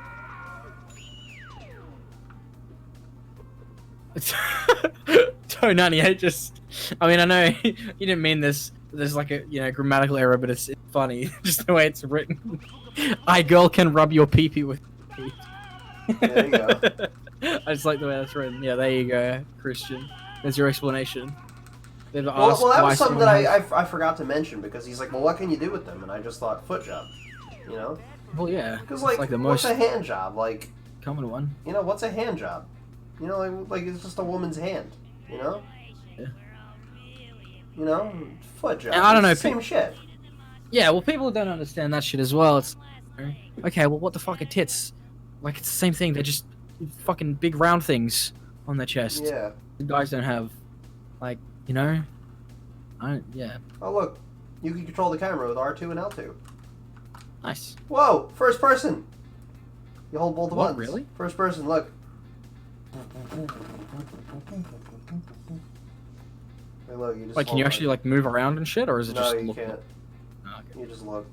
Toe 98 just... I mean, I know you didn't mean this. There's like a, you know, grammatical error, but it's funny. Just the way it's written. I girl can rub your pee-pee with feet. There you go. I just like the way that's written. Yeah, there you go, Christian. There's your explanation. Well, that was something that I forgot to mention, because he's like, well, what can you do with them? And I just thought, foot job. You know? Well, yeah. Because, like the what's most a hand job? Like, common one. you know, what's a hand job? You know, like it's just a woman's hand. You know? Yeah. You know? Foot job. And I don't know, It's the same shit. Yeah, well, people don't understand that shit as well. It's okay. Well, what the fuck are tits? Like, it's the same thing. They're just fucking big round things on their chest. Yeah. The guys don't have, like, you know. Yeah. Oh, look. You can control the camera with R2 and L2. Nice. Whoa! First person! You hold both What, buttons. really? First person, look. Hey, look, you just Like, can you actually like move around and shit, or is it No, just? you look? can't. Oh, okay. You just look.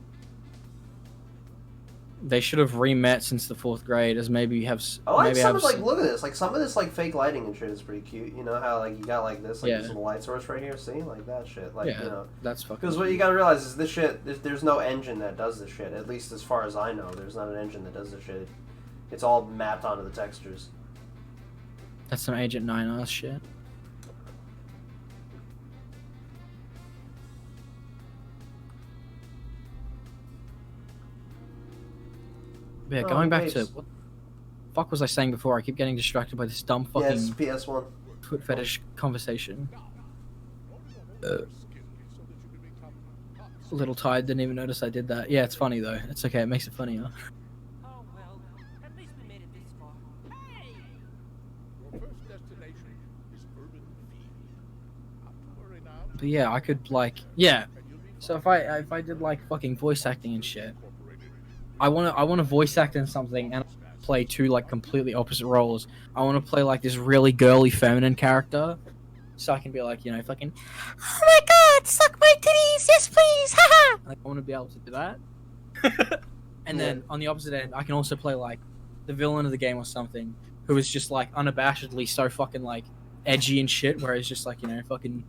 They should have re-met since the 4th grade, as maybe have. I like maybe some have of, like, look at this. Like, some of this, like, fake lighting and shit is pretty cute. You know how, like, you got, like, this, like, Yeah. this little light source right here? See? Like, that shit. Like, Yeah, you know. that's fucking. Because what you gotta realize is this shit, there's no engine that does this shit. At least as far as I know, there's not an engine that does this shit. It's all mapped onto the textures. That's some Agent 9 ass shit. Yeah, Oh, going back nice. to what the fuck was I saying before? I keep getting distracted by this dumb fucking Yes, PS1. foot fetish conversation. Little Tide didn't even notice I did that. Yeah, it's funny though. It's okay. It makes it funnier. Oh well, at least we made But yeah, I could like yeah. So if I did like fucking voice acting and shit, I wanna voice act in something and play two like completely opposite roles. I want to play like this really girly feminine character, so I can be like, you know, fucking, oh my god, suck my titties, yes please, haha. Like, I want to be able to do that. And then on the opposite end, I can also play like the villain of the game or something, who is just like unabashedly so fucking like edgy and shit, where it's just like, you know, fucking,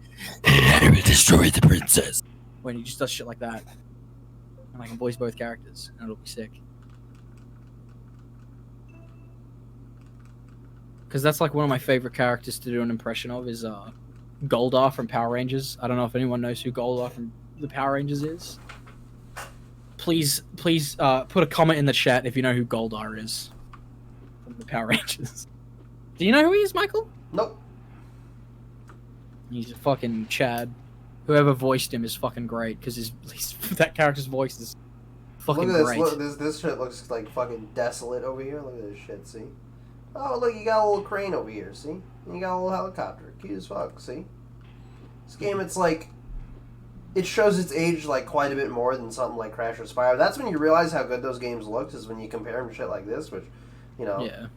I will destroy the princess. When he just does shit like that, and I can voice both characters, and it'll be sick. Because that's like one of my favorite characters to do an impression of is Goldar from Power Rangers. I don't know if anyone knows who Goldar from the Power Rangers is. Please put a comment in the chat if you know who Goldar is from the Power Rangers. Do you know who he is, Michael? Nope. He's a fucking Chad. Whoever voiced him is fucking great because that character's voice is fucking look at great. this. Look, this shit looks like fucking desolate over here. Look at this shit. See? Oh, look, you got a little crane over here. See? And you got a little helicopter. Cute as fuck. See? This game, it's like, it shows its age like quite a bit more than something like Crash or Spyro. That's when you realize how good those games looked. Is when you compare them to shit like this, which, you know, Yeah.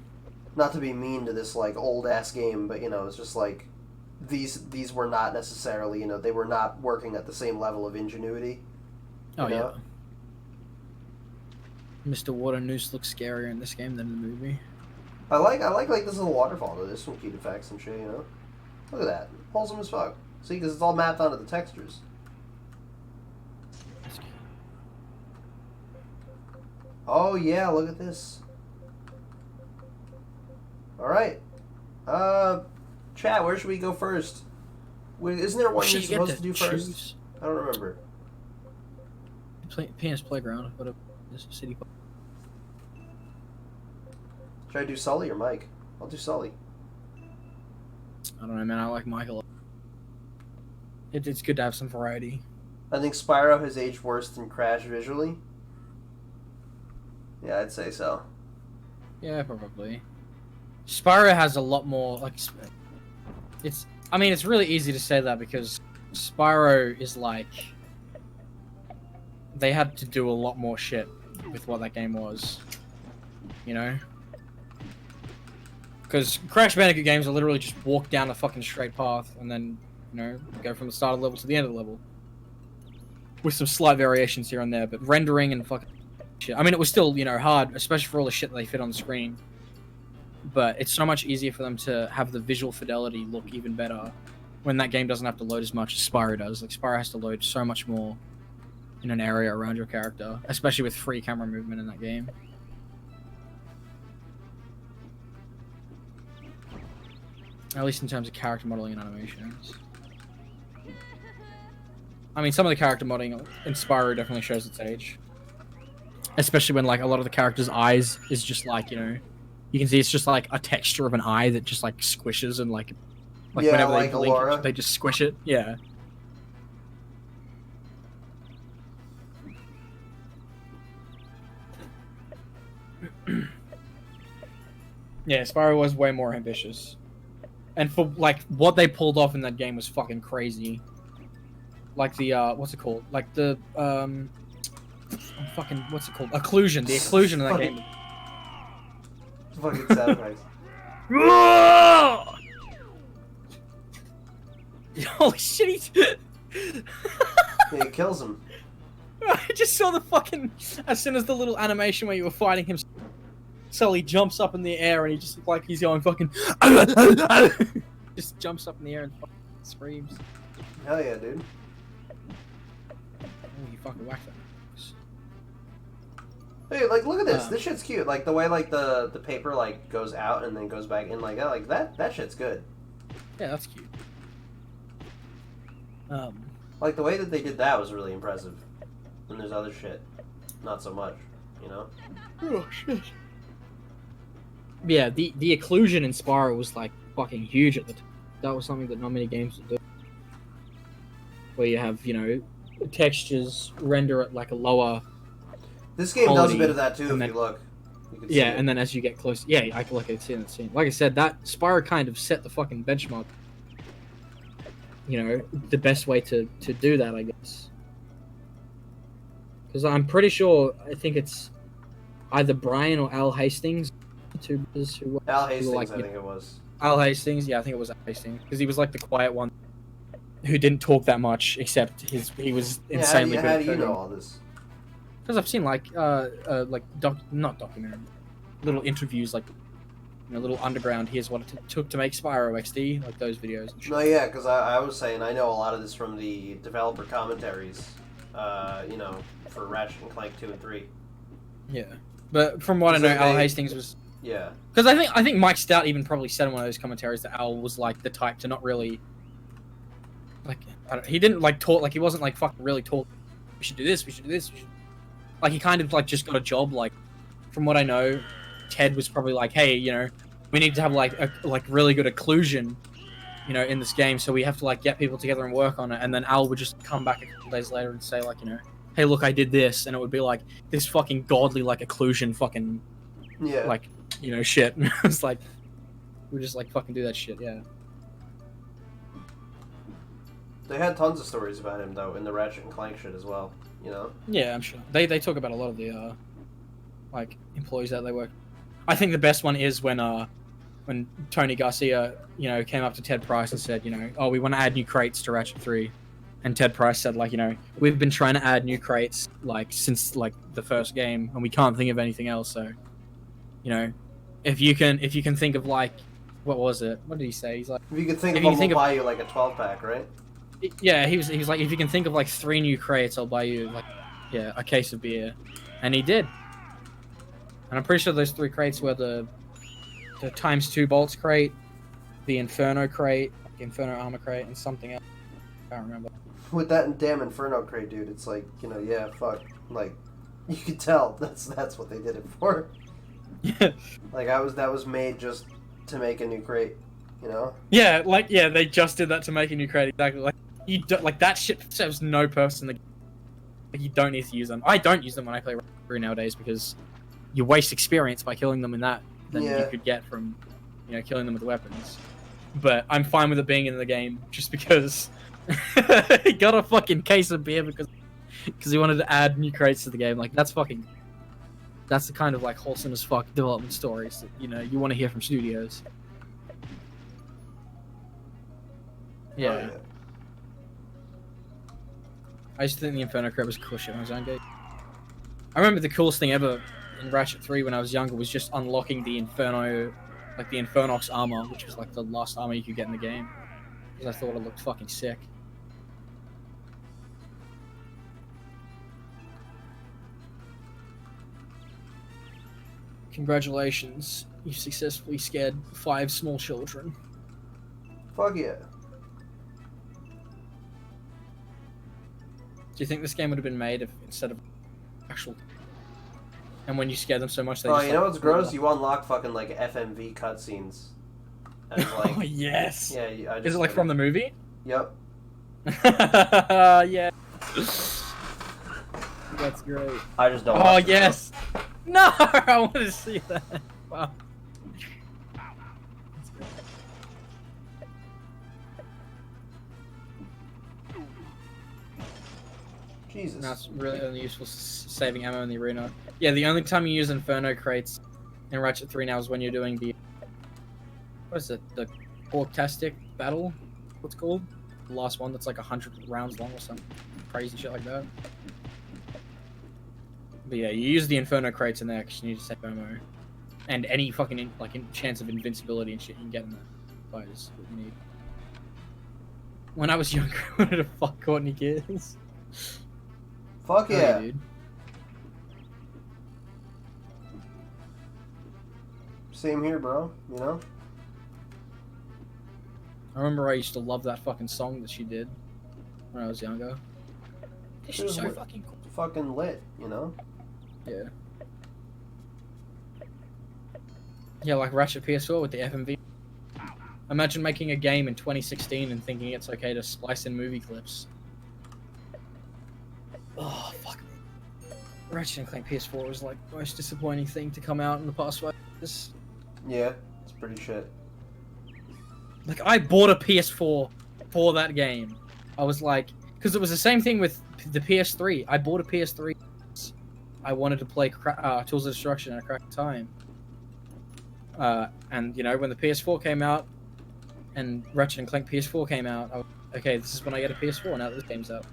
not to be mean to this like old ass game, but you know, it's just like. These were not necessarily, you know, they were not working at the same level of ingenuity. Oh you know? yeah. Mr. Water Noose looks scarier in this game than in the movie. I like this little waterfall though. There's some cute effects and shit, you know. Look at that, wholesome as fuck. See, because it's all mapped onto the textures. Oh yeah, look at this. All right, chat, where should we go first? Wait, isn't there one you're supposed to do first? I don't remember. Penis Playground. What a city. Should I do Sully or Mike? I'll do Sully. I don't know, man. I like Michael. It's good to have some variety. I think Spyro has aged worse than Crash visually. Yeah, I'd say so. Yeah, probably. Spyro has a lot more like. I mean, it's really easy to say that because Spyro is like. They had to do a lot more shit with what that game was. You know? Because Crash Bandicoot games are literally just walk down a fucking straight path and then, you know, go from the start of the level to the end of the level. With some slight variations here and there, but rendering and fucking shit. I mean, it was still, you know, hard, especially for all the shit that they fit on the screen. But it's so much easier for them to have the visual fidelity look even better when that game doesn't have to load as much as Spyro does. Like, Spyro has to load so much more in an area around your character, especially with free camera movement in that game. At least in terms of character modeling and animations. I mean, some of the character modeling in Spyro definitely shows its age. Especially when, like, a lot of the characters' eyes is just, like, you know... You can see it's just, like, a texture of an eye that just, like, squishes and, like yeah, whenever like they blink, Alora. they just squish it. Yeah. Yeah, Spyro was way more ambitious. And for, like, what they pulled off in that game was fucking crazy. Like the, what's it called? Like the, fucking, what's it called? Occlusion. The occlusion in that game. Fucking sound effects. Holy shit, Yeah, it kills him. I just saw the fucking, as soon as the little animation where you were fighting him, Sully jumps up in the air and he just looks like he's going fucking, just jumps up in the air and fucking screams. Hell yeah, dude. Oh, you fucking whacked that. Hey, like, look at this. This shit's cute. Like, the way, like, the paper, like, goes out and then goes back in. Like that shit's good. Yeah, that's cute. Like, the way that they did that was really impressive. And there's other shit. Not so much, you know? Oh, shit. Yeah, the occlusion in Spyro was, like, fucking huge at the time. That was something that not many games would do. Where you have, you know, textures render at, like, a lower... This game does a bit of that, too, if then, you look. You can yeah, see and then as you get close... Yeah, I can look at it, see it. Like I said, that Spyro kind of set the fucking benchmark. you know, the best way to do that, I guess. Because I'm pretty sure, I think it's either Brian or Al Hastings, YouTubers who Al Hastings, who, like, I think it was. Al Hastings, yeah, I think it was Al Hastings, because he was like the quiet one who didn't talk that much, except he was insanely good. How do you know all this? Because I've seen not documentary, little interviews, like, you know, little underground. Here's what it took to make Spyro XD, like those videos. And shit. No, yeah, because I was saying I know a lot of this from the developer commentaries. You know, for Ratchet and Clank 2 and 3. Yeah, but from what I know, Al Hastings was. Yeah. Because I think Mike Stout even probably said in one of those commentaries that Al was like the type to not really. Like, he didn't like talk, like he wasn't like fucking really talk. We should do this. We should do this. Like, he kind of like just got a job. Like, from what I know, Ted was probably like, hey, you know, we need to have like really good occlusion, you know, in this game. So we have to like get people together and work on it. And then Al would just come back a couple days later and say like, you know, hey, look, I did this, and it would be like this fucking godly like occlusion fucking, Yeah. like, you know, shit. And it's like, we just like fucking do that shit, yeah. They had tons of stories about him though in the Ratchet and Clank shit as well. You know. Yeah, I'm sure. They talk about a lot of the like employees that they work. I think the best one is when Tony Garcia, you know, came up to Ted Price and said, you know, oh, we want to add new crates to Ratchet 3. And Ted Price said, like, you know, we've been trying to add new crates like since like the first game, and we can't think of anything else. So, you know, if you can think of like, what was it? What did he say? He's like, If you could think of them, we'll buy you like a 12-pack, right? Yeah, he was like, if you can think of like 3 new crates, I'll buy you like, yeah, a case of beer, and he did. And I'm pretty sure those 3 crates were the ×2 bolts crate, the Inferno crate, the Inferno armor crate, and something else. I can't remember. With that damn Inferno crate, dude, it's like, you know, yeah, fuck, like, you could tell that's what they did it for. Yeah. Like, that was made just to make a new crate, you know? Yeah, like, yeah, they just did that to make a new crate, exactly. Like, you don't, like, that shit serves no purpose in the game. Like, you don't need to use them. I don't use them when I play Ratchet nowadays because you waste experience by killing them in that than you could get from, you know, killing them with weapons. But I'm fine with it being in the game just because he got a fucking case of beer because he wanted to add new crates to the game. Like, that's the kind of like wholesome as fuck development stories that, you know, you want to hear from studios. Yeah. Oh, yeah. I used to think the Inferno crate was cool shit when I was younger. I remember the coolest thing ever in Ratchet 3 when I was younger was just unlocking the Inferno, like the Infernox armor, which was like the last armor you could get in the game. Because I thought it looked fucking sick. Congratulations, you successfully scared 5 small children. Fuck yeah. Do you think this game would have been made if instead of actual... And when you scare them so much, they Oh, just, you like, know what's gross? You unlock fucking, like, FMV cutscenes. And, like... Oh, yes! Yeah, I just... Is it, like, from the movie? Yep. Yeah. That's great. I just don't Oh, watch it, yes! No! I want to see that. Wow. Jesus. That's really only useful saving ammo in the arena. Yeah, the only time you use Inferno crates in Ratchet 3 now is when you're doing the... What is it? The Orcastic Battle? What's it called? The last one that's like 100 rounds long or something. Crazy shit like that. But yeah, you use the Inferno crates in there because you need to save ammo. And any fucking chance of invincibility and shit you can get in there. That is what you need. When I was younger, I wanted to fuck Courtney Gears. Fuck yeah. Dude. Same here, bro. You know? I remember I used to love that fucking song that she did when I was younger. She's so fucking cool. Fucking lit, you know? Yeah. Yeah, like Ratchet PS4 with the FMV. Imagine making a game in 2016 and thinking it's okay to splice in movie clips. Oh, fuck. Ratchet and Clank PS4 was like the most disappointing thing to come out in the past 5 years. Yeah, it's pretty shit. Like, I bought a PS4 for that game. I was like, because it was the same thing with the PS3. I bought a PS3. I wanted to play Tools of Destruction at a crack time. And you know, when the PS4 came out, and Ratchet and Clank PS4 came out, I was, okay, this is when I get a PS4. Now that this game's out,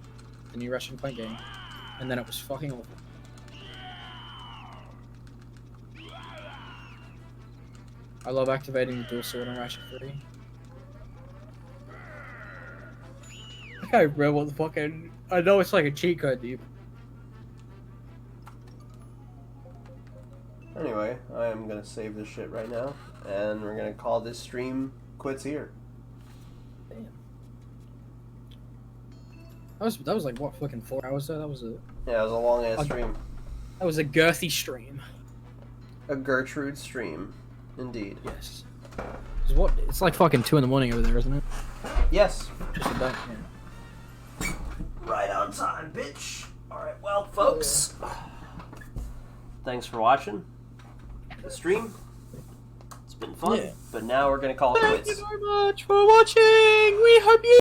the new Ratchet and Clank game, and then it was fucking awful. I love activating the dual sword on Ratchet 3. I can't remember what the fuck I know it's like a cheat code, dude. Anyway, I am gonna save this shit right now, and we're gonna call this stream quits here. Damn. That was like what, fucking 4 hours though? That was a Yeah, it was a long ass stream. That was a girthy stream. A Gertrude stream, indeed. Yes. It's like fucking 2 in the morning over there, isn't it? Yes. Just about, yeah. Right on time, bitch. Alright, well, folks. Thanks for watching the stream. It's been fun, Yeah. but now we're gonna call it Thank quits. you very much for watching. We hope you